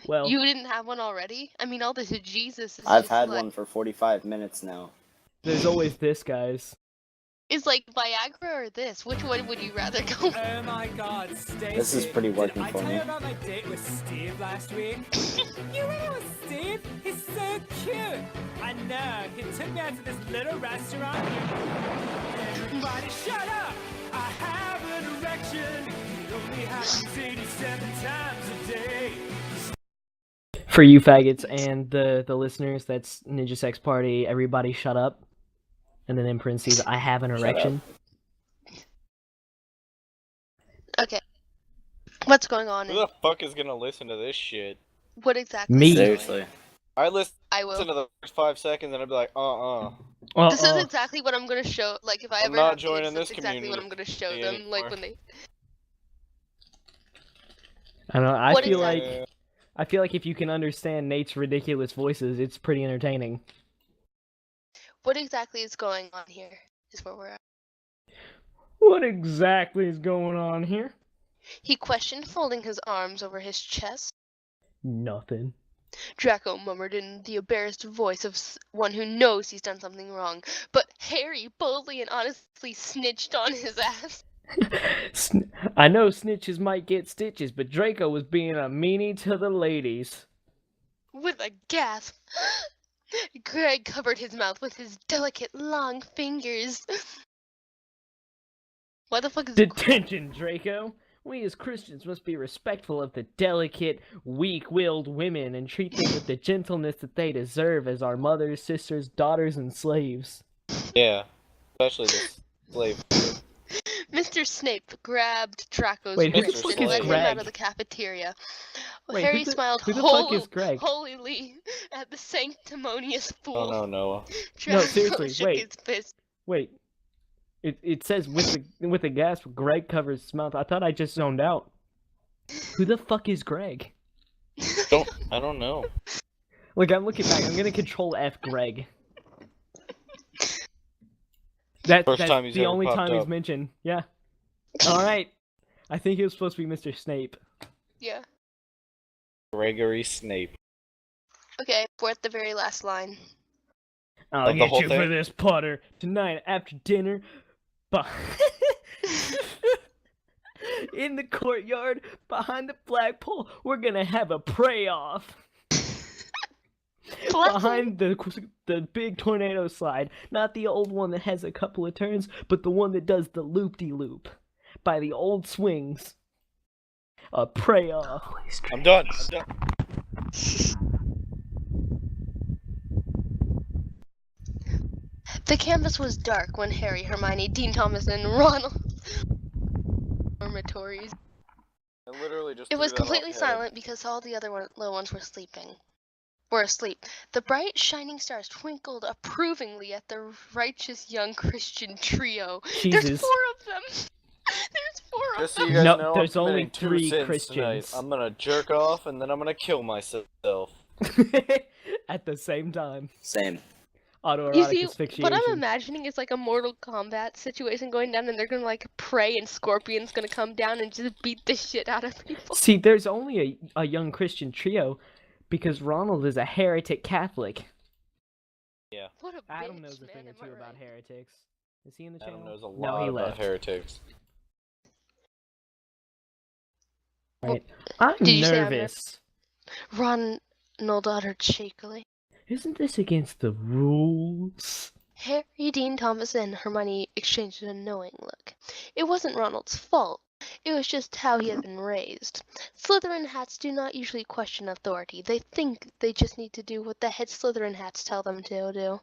Well, you didn't have one already? I mean, all this Jesus is I've had one for 45 minutes now. There's always this, guys. Is like Viagra or this? Which one would you rather go with? Oh my god, Stacey. This is pretty working for Did I tell me. you about my date with Steve last week? You went out with Steve? He's so cute. I know. He took me out to this little restaurant. Everybody shut up! I have an erection. It only happens 87 times a day. For you faggots and the listeners, that's Ninja Sex Party. Everybody shut up. And then in parentheses, I have an erection. Okay. What's going on? Who the fuck is gonna listen to this shit? What exactly? Me. is going on? Seriously. I listen I will. to the first 5 seconds and I'd be like, This is exactly what I'm gonna show. Like, if I I'm ever not have kids, joining that's this exactly what I'm gonna show them. anymore. Like when they. I don't know. I What feel exactly- like if you can understand Nate's ridiculous voices, it's pretty entertaining. What exactly is going on here? Is where we're at. What exactly is going on here? He questioned, folding his arms over his chest. Nothing. Draco murmured in the embarrassed voice of one who knows he's done something wrong. But Harry boldly and honestly snitched on his ass. I know snitches might get stitches, but Draco was being a meanie to the ladies. With a gasp, Greg covered his mouth with his delicate long fingers. Why the fuck is Detention, Draco! We as Christians must be respectful of the delicate, weak-willed women and treat them with the gentleness that they deserve as our mothers, sisters, daughters, and slaves. Yeah. Especially this slave. Mr. Snape grabbed Draco's Wait, who the wrist fuck and is led him Greg? out of the cafeteria. Wait, Harry who the- smiled who the fuck is Greg? holily at the sanctimonious fool. Oh no, Noah. No, Draco seriously, shook wait. his fist. Wait. It says with the gasp, Greg covers his mouth. I thought I just zoned out. Who the fuck is Greg? I don't know. Look, I'm looking back. I'm gonna control F Greg. That's First time he's the ever only popped time he's up. mentioned. Yeah. Alright. I think it was supposed to be Mr. Snape. Yeah. Gregory Snape. Okay, we're at the very last line. I'll Of the get whole you for thing? this, Potter. Tonight after dinner. In the courtyard, behind the flagpole, we're gonna have a pray-off. Behind the big tornado slide, not the old one that has a couple of turns, but the one that does the loop-de-loop. By the old swings. A pray-off. I'm done. I'm done. The canvas was dark when Harry, Hermione, Dean Thomas, and Ronald dormitories. I literally just It was threw that completely off head. silent because all the other little ones were asleep. The bright, shining stars twinkled approvingly at the righteous young Christian trio. There's Jesus. 4 of them. There's 4 of Just so them. you guys No, know, there's I'm only committing 2 3 sins Christians. tonight. I'm gonna jerk off and then I'm gonna kill myself. At the same time. Same. You Autoerotic see, asphyxiation. what I'm imagining is like a Mortal Kombat situation going down, and they're gonna like pray, and Scorpion's gonna come down and just beat the shit out of people. See, there's only a young Christian trio because Ronald is a heretic Catholic. Yeah. What a Adam bitch, knows a man, thing or am two I about right? heretics. Is he in the Adam channel? knows a No, lot he about left. heretics. Right. I'm Did you say I'm nervous. Ronald uttered shakily. Isn't this against the rules? Harry, Dean Thomas, and Hermione exchanged a knowing look. It wasn't Ronald's fault. It was just how he had been raised. Slytherin hats do not usually question authority. They think they just need to do what the head Slytherin hats tell them to do.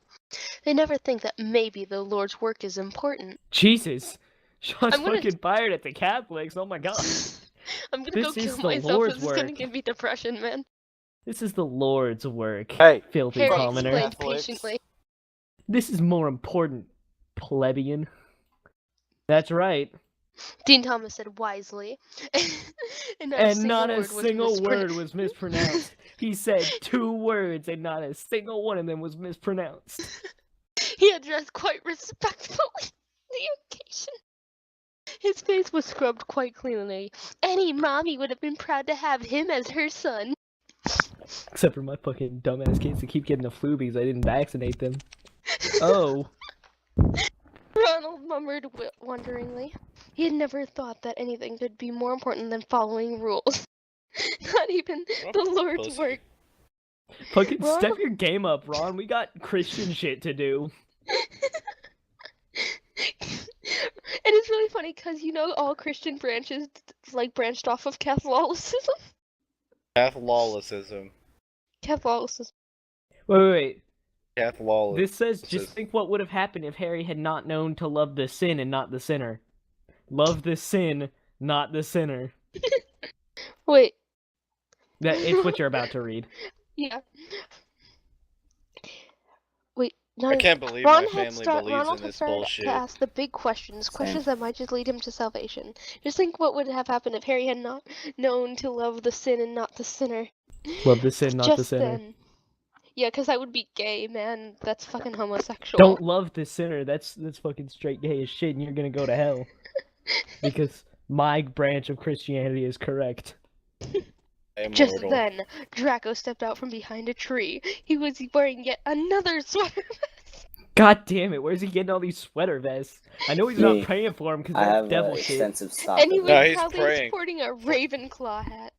They never think that maybe the Lord's work is important. Jesus. Shots I'm gonna- fucking fired at the Catholics. Oh my god. I'm gonna go This is kill the myself. Lord's This is gonna work. give me depression, man. This is the Lord's work. Hey, Filthy Harry commoner. explained Catholics. patiently. This is more important, plebeian. That's right. Dean Thomas said wisely. and And not a word was single mispron- word was mispronounced. He said 2 words and not a single one of them was mispronounced. He addressed quite respectfully the occasion. His face was scrubbed quite cleanly. Any mommy would have been proud to have him as her son. Except for my fucking dumbass kids that keep getting the flu because I didn't vaccinate them. Oh. Ronald murmured wonderingly. He had never thought that anything could be more important than following rules. Not even the Lord's pussy. work. Fucking Ron- step your game up, Ron. We got Christian shit to do. And it's really funny because all Christian branches like branched off of Catholicism. Catholicism. Catholicism. Wait. Catholicism. This says, just think what would have happened if Harry had not known to love the sin and not the sinner. Love the sin, not the sinner. Wait. It's what you're about to read. Yeah. Wait. No, I can't believe Ron my family believes Ronald in had this started bullshit. to ask the big questions, questions that might just lead him to salvation. Just think what would have happened if Harry had not known to love the sin and not the sinner. Love the sin, not Just the sinner. then. Yeah, because that would be gay, man. That's fucking homosexual. Don't love the sinner. That's fucking straight gay as shit, and you're gonna go to hell. Because my branch of Christianity is correct. Just then, Draco stepped out from behind a tree. He was wearing yet another sweater vest. God damn it, where's he getting all these sweater vests? I know he's Me. not praying for him because I that's have devil an shit. extensive stock. And he of was them. he's proudly praying. sporting a Ravenclaw hat.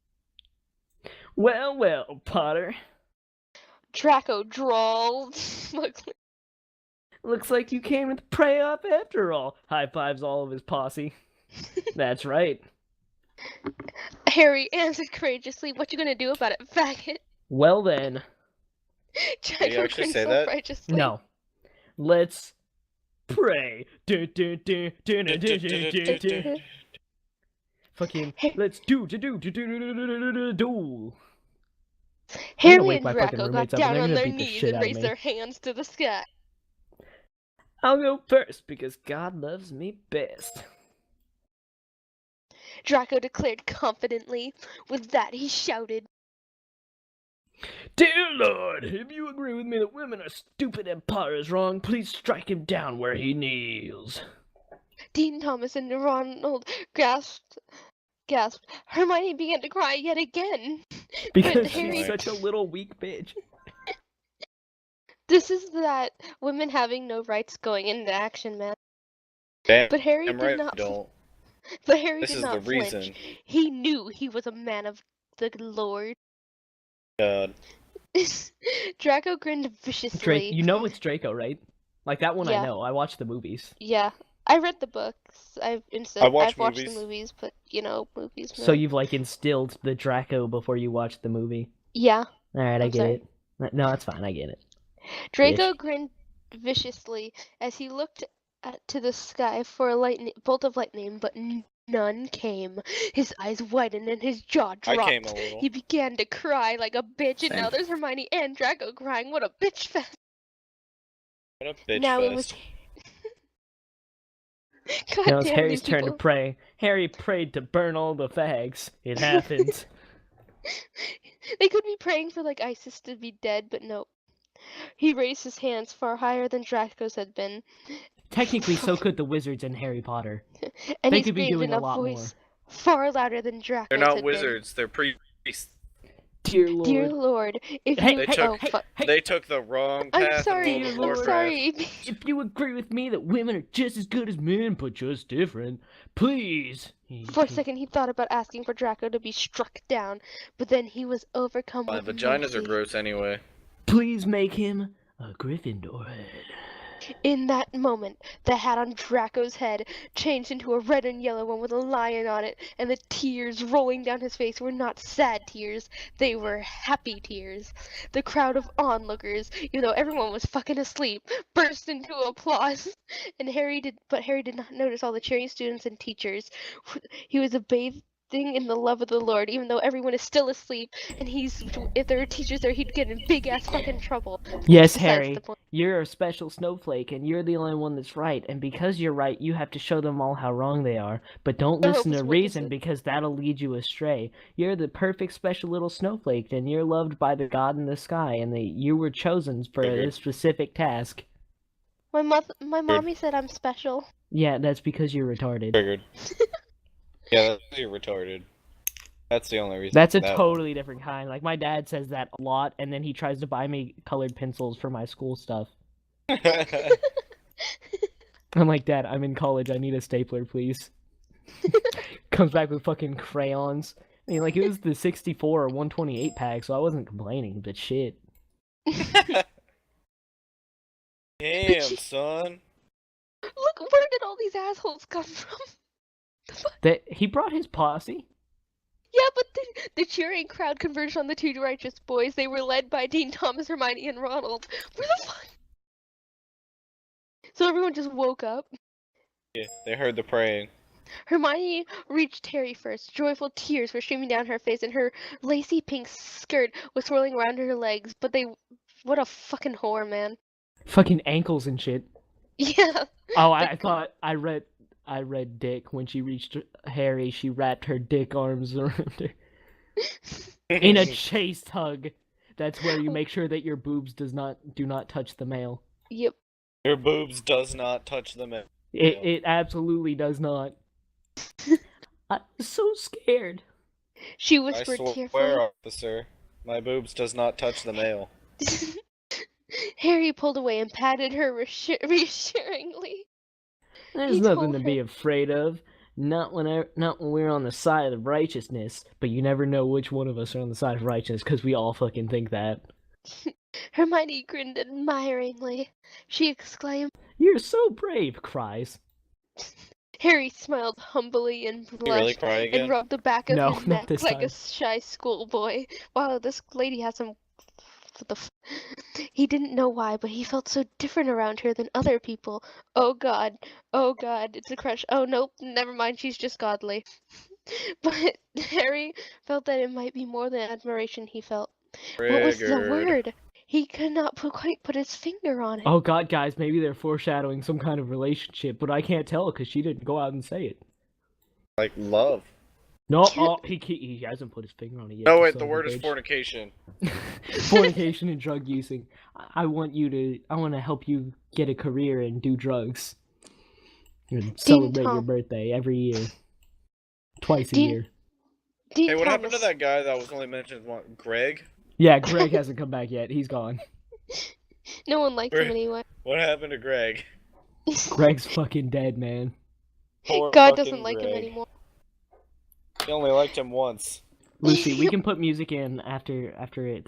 Well, Potter. Draco drawled smugly. Looks like you came to pray up after all. High fives all of his posse. That's right. Harry answered courageously, "What you gonna do about it, faggot?" Well then. Draco you actually grinned say that? self-righteously. No. Let's pray. Fucking let's do. Harry wake and my fucking Draco got roommates up and down they're on gonna their beat the knees shit and out of raised me. their hands to the sky. I'll go first because God loves me best. Draco declared confidently. With that, he shouted, Dear Lord, if you agree with me that women are stupid and Potter is wrong, please strike him down where he kneels. Dean Thomas and Ronald gasped. Hermione began to cry yet again. Because But she's Harry... such a little weak bitch. This is that women having no rights going into action, man. Damn, But Harry I'm did right, not. don't. But Harry This did is not the flinch. reason. He knew he was a man of the Lord. God. Draco grinned viciously. You know it's Draco, right? Like that one Yeah. I know. I watched the movies. Yeah, I read the books. I've watched watched movies. the movies, but movies. So no. you've like instilled the Draco before you watched the movie. Yeah. Alright, I I'm get sorry. it. No, that's fine, I get it. Draco Bitch. grinned viciously as he looked to the sky for a bolt of lightning, but none came. His eyes widened and his jaw I dropped. came a little. He began to cry like a bitch, and Same. now there's Hermione and Draco crying. What a bitch fest! What a bitch Now fest. it was. God Now it's damn Harry's these turn to people. pray. Harry prayed to burn all the fags. It happened. They could be praying for like Isis to be dead, but nope. He raised his hands far higher than Draco's had been. Technically, so could the wizards in Harry Potter. And They he could be screamed doing in a a lot voice far louder than Draco's They're not had wizards, they're priests. Dear been. Lord. Dear Lord, if Hey, you They took- fuck. They took the wrong path. I'm sorry, in World of I'm Warcraft. sorry. If you agree with me that women are just as good as men, but just different, please. For a second, he thought about asking for Draco to be struck down, but then he was overcome My with vaginas are mercy. gross anyway. Please make him a Gryffindor head. In that moment, the hat on Draco's head changed into a red and yellow one with a lion on it, and the tears rolling down his face were not sad tears, they were happy tears. The crowd of onlookers, even though everyone was fucking asleep, burst into applause, and Harry did not notice all the cheering students and teachers. He was bathing in the love of the Lord, even though everyone is still asleep, and if there were teachers there, he'd get in big ass fucking trouble. Yes, Besides Harry, the point. you're a special snowflake, and you're the only one that's right, and because you're right, you have to show them all how wrong they are. But don't listen to Jehovah's reason, Witnesses. because that'll lead you astray. You're the perfect special little snowflake, and you're loved by the God in the sky, and you were chosen for this specific task. My mommy said I'm special. Yeah, that's because you're retarded. Triggered. Yeah, that's you're retarded. That's the only reason. That's a that totally different kind. Like, my dad says that a lot, and then he tries to buy me colored pencils for my school stuff. one. I'm like, Dad, I'm in college. I need a stapler, please. Comes back with fucking crayons. I mean, like, it was the 64 or 128 pack, so I wasn't complaining, but shit. Damn, son. Look, where did all these assholes come from? He brought his posse? Yeah, but the cheering crowd converged on the two righteous boys. They were led by Dean Thomas, Hermione, and Ronald. Where the fuck? So everyone just woke up. Yeah, they heard the praying. Hermione reached Harry first. Joyful tears were streaming down her face, and her lacy pink skirt was swirling around her legs. But what a fucking whore, man. Fucking ankles and shit. Yeah. Oh, I thought I read dick. When she reached Harry, she wrapped her dick arms around her. In a chaste hug. That's where you make sure that your boobs do not touch the male. Yep. Your boobs does not touch the male. It absolutely does not. I'm so scared. She whispered I tearfully. swear, officer, my boobs does not touch the male. Harry pulled away and patted her reassuringly. There's nothing to be afraid of. Not when we're on the side of righteousness. But you never know which one of us are on the side of righteousness, because we all fucking think that. Hermione grinned admiringly. She exclaimed, "You're so brave," cries. Harry smiled humbly and blushed really cry again? and rubbed the back of No, his not neck this like time. a shy schoolboy. Wow, this lady has some... What the He didn't know why, but he felt so different around her than other people. Oh god, it's a crush. Oh nope, never mind, she's just godly. But Harry felt that it might be more than admiration he felt. What was the word? He could not quite put his finger on it. Oh god, guys, maybe they're foreshadowing some kind of relationship, but I can't tell because she didn't go out and say it. Like love. No, he hasn't put his finger on it yet. No, wait, the word is fornication. Fornication and drug using. I want to help you get a career and do drugs. And celebrate your birthday every year. Twice a year. Hey, what happened to that guy that was only mentioned once? Greg? Yeah, Greg hasn't come back yet. He's gone. No one likes him anyway. What happened to Greg? Greg's fucking dead, man. God doesn't like him anymore. He only liked him once. Lucy, we can put music in after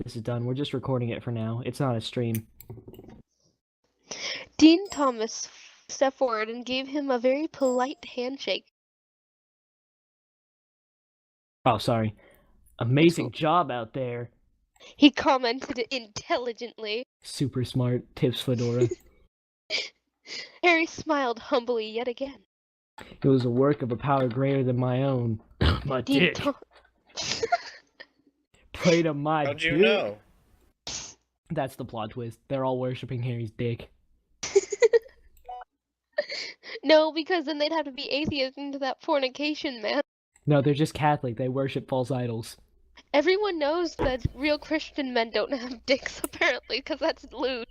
this is done. We're just recording it for now. It's not a stream. Dean Thomas stepped forward and gave him a very polite handshake. Oh, sorry. Amazing job out there. He commented intelligently. Super smart. Tips Fedora. Harry smiled humbly yet again. It was a work of a power greater than my own. My dick. Pray to my How'd you dick. know? That's the plot twist. They're all worshipping Harry's dick. No, because then they'd have to be atheist into that fornication, man. No, they're just Catholic. They worship false idols. Everyone knows that real Christian men don't have dicks, apparently, because that's lewd.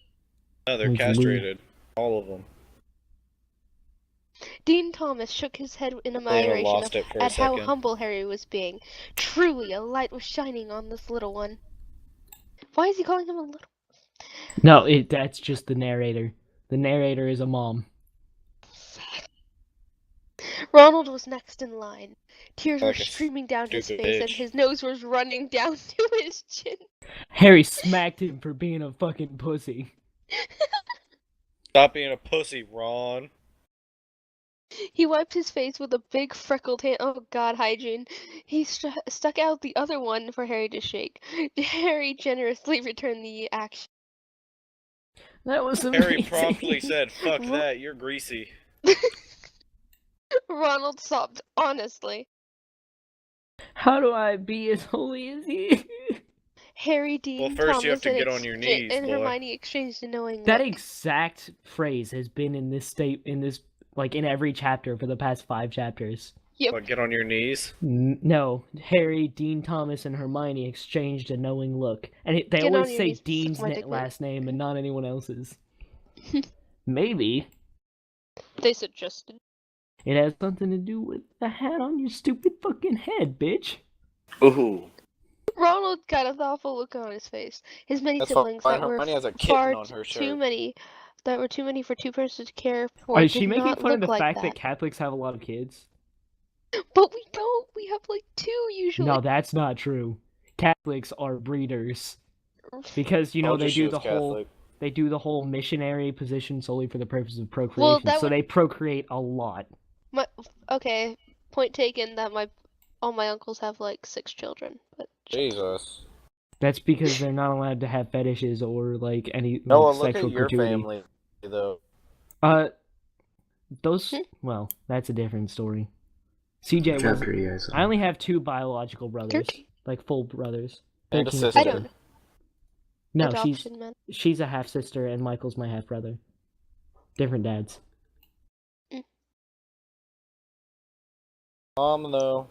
No, they're It's castrated. All of them. Dean Thomas shook his head in admiration at how humble Harry was being. Truly, a light was shining on this little one. Why is he calling him a little? No, that's just the narrator. The narrator is a mom. Ronald was next in line. Tears Like were a streaming down his stupid face, and bitch. his nose was running down to his chin. Harry smacked him for being a fucking pussy. Stop being a pussy, Ron. He wiped his face with a big freckled hand. Oh god, hygiene. He stuck out the other one for Harry to shake. Harry generously returned the action. That was amazing. Harry promptly said, "Fuck that, you're greasy." Ronald sobbed, honestly. How do I be as holy as he? Harry, Dean, Well, first Thomas, you have to get on your knees, and boy. Hermione exchanged a knowing That look. exact phrase has been in this in every chapter for the past 5 chapters. Yep. What, get on your knees? No, Harry, Dean Thomas, and Hermione exchanged a knowing look. And they Get on always your say knees, Dean's suck my dick, last name and not anyone else's. Maybe They suggested. it has something to do with the hat on your stupid fucking head, bitch. Ooh. Ronald got a thoughtful look on his face. His many That's siblings why that were Hermione has a kitten far on her too shirt. many that were too many for two persons to care for. Is she did making not fun of look the like fact that. that Catholics have a lot of kids? But we don't. We have like 2 usually. No, that's not true. Catholics are breeders. Because, you know, Told you they she do was the whole Catholic. they do the whole missionary position solely for the purpose of procreation. Well, that so would- they procreate a lot. Okay, point taken that all my uncles have like 6 children. But Jesus. That's because they're not allowed to have fetishes or like any Noah, like, look sexual at your gratuity. family, though. Those well, that's a different story. CJ was. Chapter you guys on? I only have 2 biological brothers, 13. like full brothers. And a 13 sister. I don't. No, Adoption, man. she's a half sister and Michael's my half brother. Different dads. No.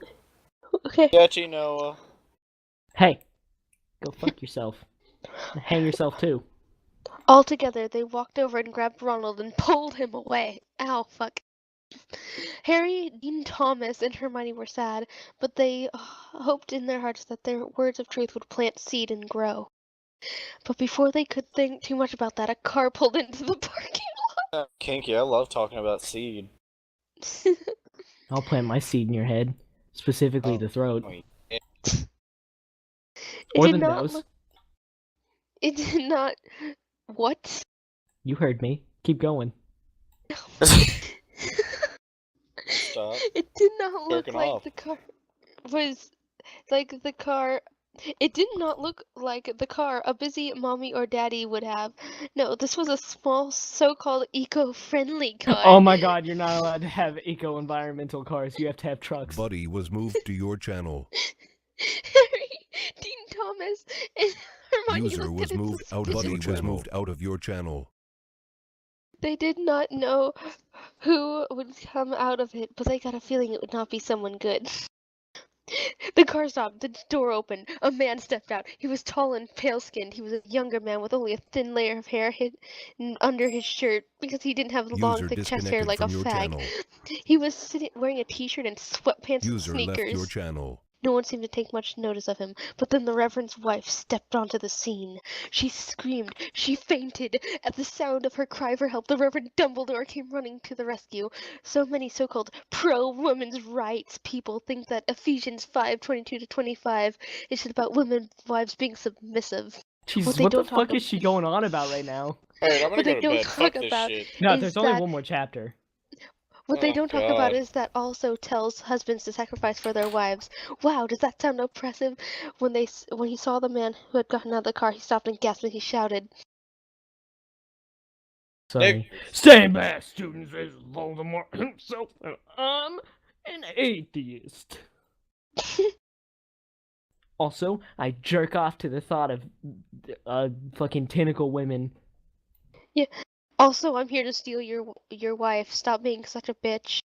Okay. Sketchy Noah. Hey, go fuck yourself. Hang yourself too. All together, they walked over and grabbed Ronald and pulled him away. Ow, fuck. Harry, Dean Thomas, and Hermione were sad, but they hoped in their hearts that their words of truth would plant seed and grow. But before they could think too much about that, a car pulled into the parking Kinky, I love talking about seed. lot. I'll plant my seed in your head, specifically the throat. Or the nose. It did not. What? You heard me. Keep going. Stop. It did not look Jerking like off. the car was like the car. It did not look like the car a busy mommy or daddy would have. No, this was a small, so-called eco-friendly car. Oh my god, you're not allowed to have eco-environmental cars. You have to have trucks. Buddy was moved to your channel. Harry, Dean Thomas, and Hermione User looked was at it moved out. Buddy was moved out of your channel. They did not know who would come out of it, but they got a feeling it would not be someone good. The car stopped, the door opened, a man stepped out. He was tall and pale-skinned. He was a younger man with only a thin layer of hair hidden under his shirt because he didn't have long, User thick chest hair disconnected like a from your fag. channel. He was wearing a t-shirt and sweatpants and User left sneakers. your channel. No one seemed to take much notice of him, but then the Reverend's wife stepped onto the scene. She screamed. She fainted. At the sound of her cry for help, the Reverend Dumbledore came running to the rescue. So many so-called pro-women's rights people think that Ephesians 5:22-25 is about women wives being submissive. Jesus, what the fuck is she going on about right now? Alright, I'm What gonna they go to don't bed. talk Fuck this about shit. No, is there's only that- one more chapter. What they Oh, don't talk about God. is that also tells husbands to sacrifice for their wives. Wow, does that sound oppressive? When he saw the man who had gotten out of the car, he stopped and gasped and he shouted. Sorry. Stand back, students, as Voldemort himself, and I'm an atheist. Also, I jerk off to the thought of fucking tentacle women. Yeah. Also, I'm here to steal your wife. Stop being such a bitch.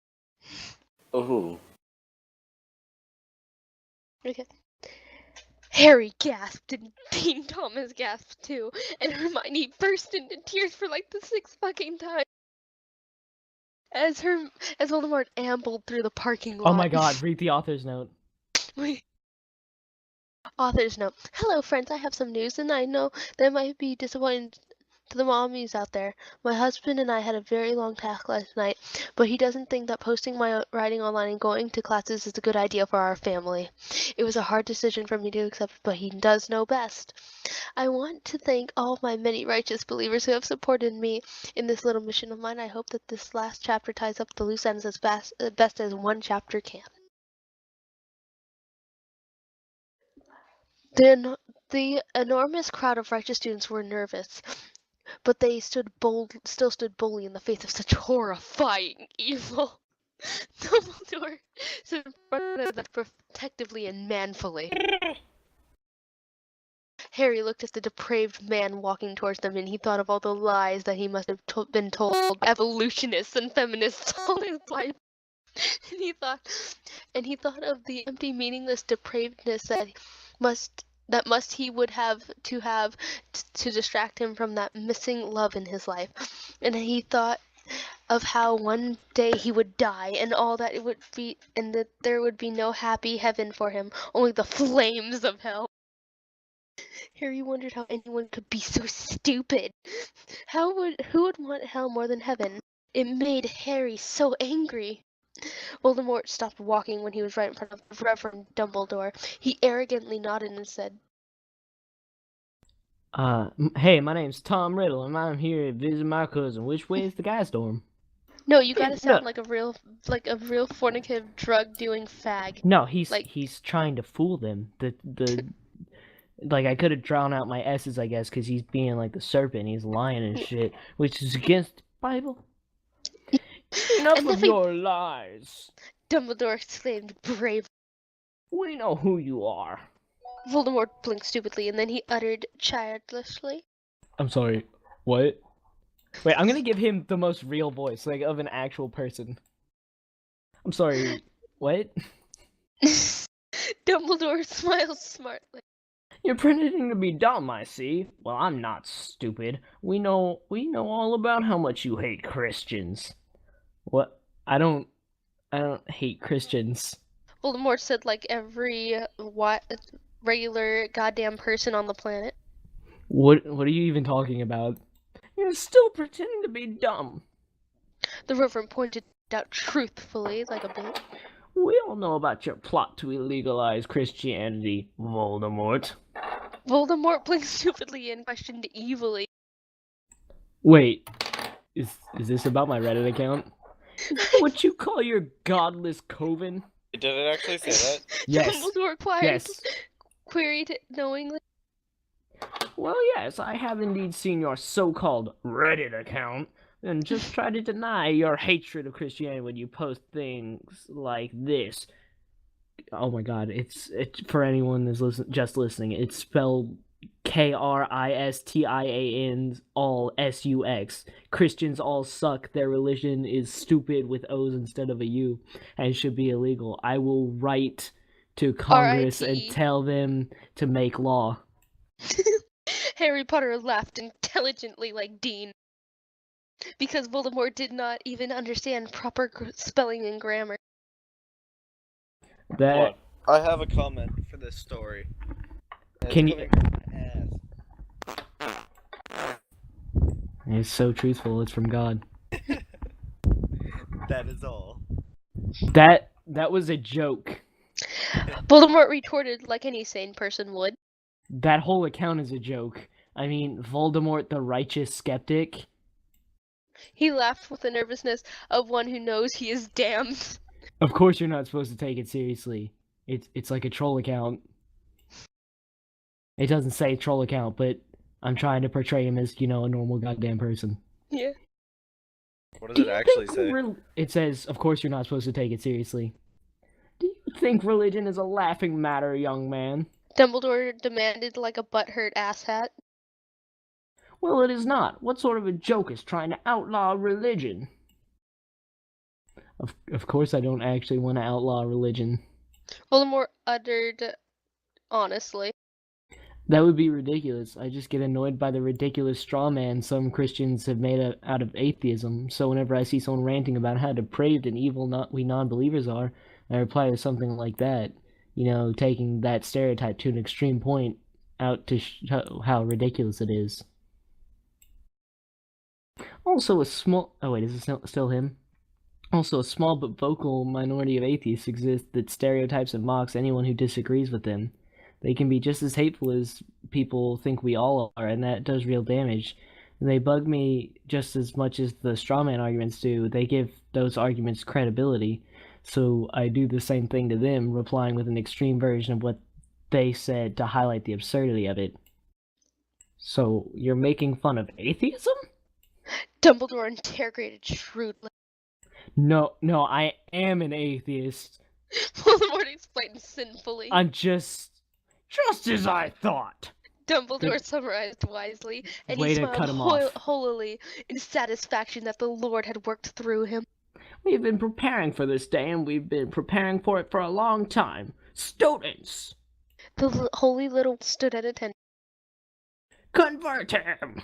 Oh. Okay. Harry gasped and Dean Thomas gasped too, and Hermione burst into tears for like the 6th fucking time. As Voldemort ambled through the parking lot. Oh my god, read the author's note. Author's note. Hello, friends. I have some news, and I know that might be disappointing to the mommies out there. My husband and I had a very long task last night, but he doesn't think that posting my writing online and going to classes is a good idea for our family. It was a hard decision for me to accept, but he does know best. I want to thank all of my many righteous believers who have supported me in this little mission of mine. I hope that this last chapter ties up the loose ends as best as one chapter can. The enormous crowd of righteous students were nervous, but they still stood boldly in the face of such horrifying evil. Dumbledore stood in front of them protectively and manfully. Harry looked at the depraved man walking towards them, and he thought of all the lies that he must have been told by evolutionists and feminists all his life. And he thought of the empty, meaningless depravedness that he would have to distract him from that missing love in his life. And he thought of how one day he would die, and all that it would be, and that there would be no happy heaven for him, only the flames of hell. Harry wondered how anyone could be so stupid. Who would want hell more than heaven? It made Harry so angry. Voldemort stopped walking when he was right in front of Reverend Dumbledore. He arrogantly nodded and said, Hey, my name's Tom Riddle, and I'm here to visit my cousin. Which way is the gas dorm? "No, you gotta sound No. like a real fornicative, drug-doing fag." No, he's Like- he's trying to fool them. Like, I could have drawn out my S's, I guess, because he's being like the serpent. He's lying and shit, which is against the Bible. Enough And of nothing- your lies. Dumbledore exclaimed bravely. We know who you are. Voldemort blinked stupidly, and then he uttered childishly, I'm sorry, what? Wait, I'm gonna give him the most real voice, like, of an actual person. I'm sorry, what? Dumbledore smiled smartly. You're pretending to be dumb, I see. Well, I'm not stupid. We know all about how much you hate Christians. What? I don't hate Christians. Voldemort said like every regular goddamn person on the planet. What are you even talking about? You're still pretending to be dumb. The Reverend pointed out truthfully, like a bit. We all know about your plot to illegalize Christianity, Voldemort. Voldemort blinked stupidly and questioned evilly. Wait, is this about my Reddit account? What you call your godless coven? Did it actually say that? Yes. Dumbledore queried knowingly. Well, yes, I have indeed seen your so-called Reddit account, and just try to deny your hatred of Christianity when you post things like this. Oh my god, it's for anyone that's just listening, it's spelled Kristian all S-U-X. Christians all suck, their religion is stupid with O's instead of a U, and should be illegal. I will write to Congress and tell them to make law. Harry Potter laughed intelligently like Dean, because Voldemort did not even understand proper spelling and grammar. Hold on. I have a comment for this story. Can you? It's so truthful. It's from God. That is all. That was a joke. Voldemort retorted like any sane person would. That whole account is a joke. I mean, Voldemort the righteous skeptic. He laughed with the nervousness of one who knows he is damned. Of course you're not supposed to take it seriously. It's like a troll account. It doesn't say troll account, but I'm trying to portray him as, a normal goddamn person. Yeah. What does it actually say? It says, of course you're not supposed to take it seriously. Do you think religion is a laughing matter, young man? Dumbledore demanded like a butthurt asshat. Well, it is not. What sort of a joke is trying to outlaw religion? Of course I don't actually want to outlaw religion. Voldemort uttered honestly. That would be ridiculous. I just get annoyed by the ridiculous straw man some Christians have made out of atheism. So whenever I see someone ranting about how depraved and evil we non-believers are, I reply with something like that. Taking that stereotype to an extreme point out to show how ridiculous it is. Also, oh wait, is this still him? Also, a small but vocal minority of atheists exists that stereotypes and mocks anyone who disagrees with them. They can be just as hateful as people think we all are, and that does real damage. They bug me just as much as the strawman arguments do. They give those arguments credibility, so I do the same thing to them, replying with an extreme version of what they said to highlight the absurdity of it. So, you're making fun of atheism? Dumbledore interrogated shrewdly. No, I am an atheist. Voldemort explained sinfully. I'm just as I thought. Dumbledore summarized wisely, and Way he to cut him smiled off. holily in satisfaction that the Lord had worked through him. We've been preparing for this day, and we've been preparing for it for a long time. Students! The holy little stood at attention. Convert him!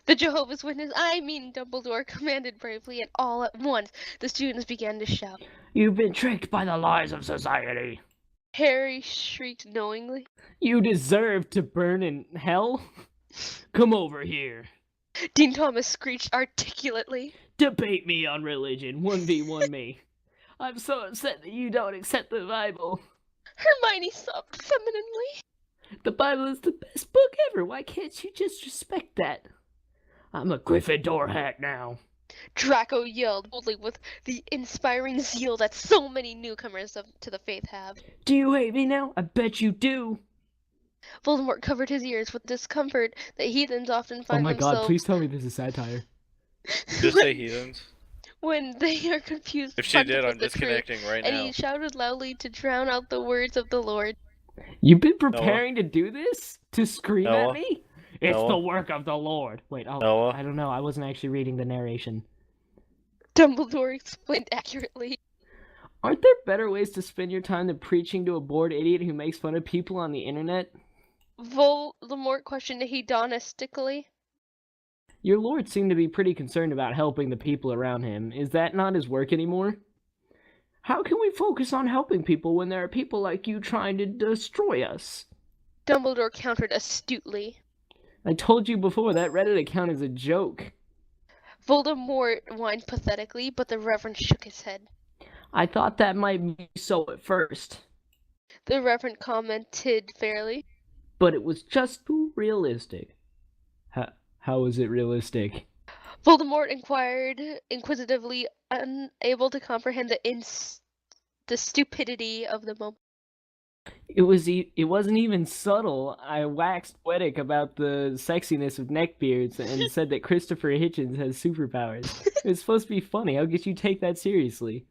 The Jehovah's Witness, Dumbledore commanded bravely, and all at once the students began to shout. You've been tricked by the lies of society. Harry shrieked knowingly. You deserve to burn in hell? Come over here. Dean Thomas screeched articulately. Debate me on religion, 1v1 me. I'm so upset that you don't accept the Bible. Hermione sobbed femininely. The Bible is the best book ever. Why can't you just respect that? I'm a Gryffindor hat now. Draco yelled boldly with the inspiring zeal that so many newcomers to the faith have. Do you hate me now? I bet you do. Voldemort covered his ears with discomfort that heathens often find themselves. Oh my god, please tell me this is satire. Just say heathens. When they are confused. If she did, I'm disconnecting right now. And he shouted loudly to drown out the words of the Lord. You've been preparing to do this? To scream Noah. at me? It's the work of the Lord. Wait, I don't know. I wasn't actually reading the narration. Dumbledore explained accurately. Aren't there better ways to spend your time than preaching to a bored idiot who makes fun of people on the internet? Voldemort questioned hedonistically. Your lord seemed to be pretty concerned about helping the people around him. Is that not his work anymore? How can we focus on helping people when there are people like you trying to destroy us? Dumbledore countered astutely. I told you before, that Reddit account is a joke. Voldemort whined pathetically, but the Reverend shook his head. I thought that might be so at first. The Reverend commented fairly. But it was just too realistic. How is it realistic? Voldemort inquired inquisitively, unable to comprehend the stupidity of the moment. It wasn't even subtle. I waxed poetic about the sexiness of neckbeards and said that Christopher Hitchens has superpowers. It's supposed to be funny. How could you take that seriously?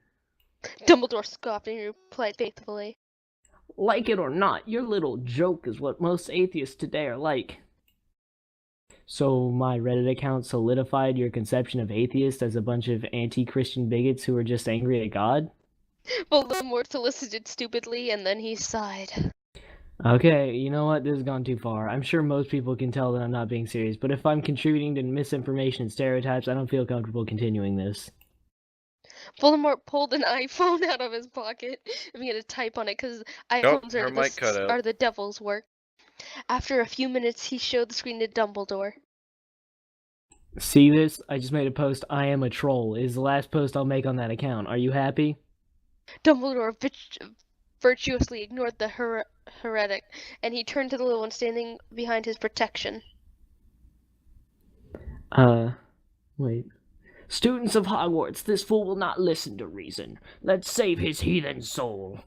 Dumbledore scoffed and replied faithfully. Like it or not, your little joke is what most atheists today are like. So my Reddit account solidified your conception of atheists as a bunch of anti-Christian bigots who are just angry at God? Voldemort solicited stupidly, and then he sighed. Okay, you know what? This has gone too far. I'm sure most people can tell that I'm not being serious, but if I'm contributing to misinformation and stereotypes, I don't feel comfortable continuing this. Voldemort pulled an iPhone out of his pocket and began to type on it because iPhones are the devil's work. After a few minutes, he showed the screen to Dumbledore. See this? I just made a post, I am a troll. It is the last post I'll make on that account. Are you happy? Dumbledore virtuously ignored the heretic, and he turned to the little one standing behind his protection. Wait. Students of Hogwarts, this fool will not listen to reason. Let's save his heathen soul.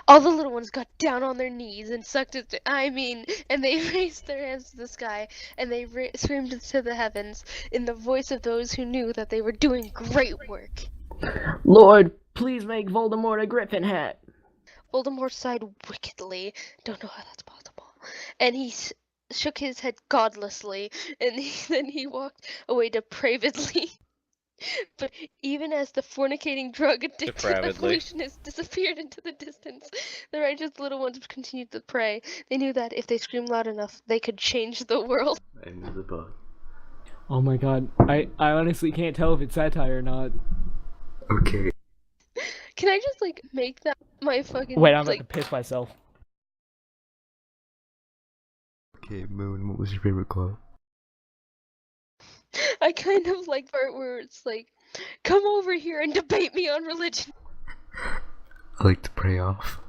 All the little ones got down on their knees and sucked it. And they raised their hands to the sky, and they screamed to the heavens in the voice of those who knew that they were doing great work. Lord, please make Voldemort a Griffin hat. Voldemort sighed wickedly. Don't know how that's possible. And he shook his head godlessly, and then he walked away depravedly. But even as the fornicating drug-addicted evolutionist disappeared into the distance, the righteous little ones continued to pray. They knew that if they screamed loud enough, they could change the world. End of the book. Oh my god, I honestly can't tell if it's satire or not. Okay. Can I just, make that my fucking... Wait, I'm about to piss myself. Okay, Moon, what was your favorite quote? I kind of like part where it's like, come over here and debate me on religion. I like to pray off.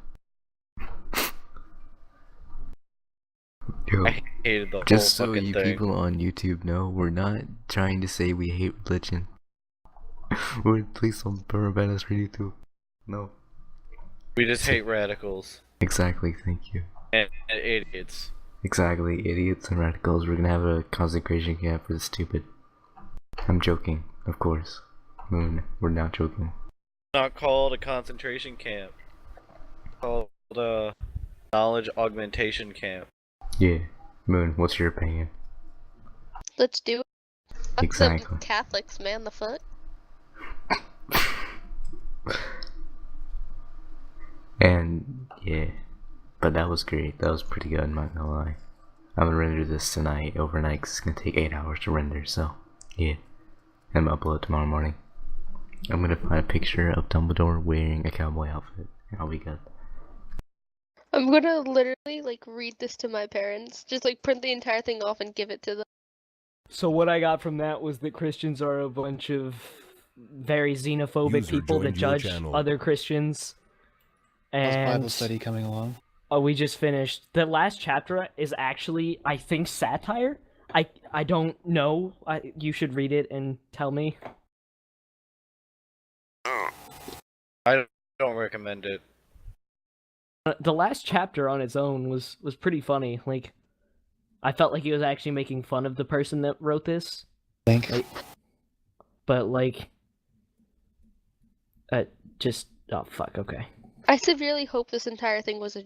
Yo, I hated the just whole so you thing. people on YouTube know, we're not trying to say we hate religion. Please don't prevent us from YouTube. No. We just hate radicals. Exactly, thank you. And idiots. Exactly, idiots and radicals. We're gonna have a concentration camp for the stupid. I'm joking, of course. Moon, we're not joking. Not called a concentration camp. It's called a knowledge augmentation camp. Yeah, Moon, what's your opinion? Let's do it. Fuck Exactly. them Catholics, man, the fuck? And, yeah. But that was great. That was pretty good, I'm not gonna lie. I'm gonna render this tonight, overnight, because it's gonna take 8 hours to render, so, yeah. And I'm gonna upload tomorrow morning. I'm gonna find a picture of Dumbledore wearing a cowboy outfit. I'll be good. I'm gonna literally like read this to my parents. Just like print the entire thing off and give it to them. So what I got from that was that Christians are a bunch of very xenophobic User people that joined your judge channel. other Christians. How's Bible And study coming along? we just finished. The last chapter is actually, I think, satire. I don't know. You should read it and tell me. I don't recommend it. The last chapter on its own was pretty funny. Like, I felt like he was actually making fun of the person that wrote this. Think. But like, just oh fuck. Okay. I severely hope this entire thing was a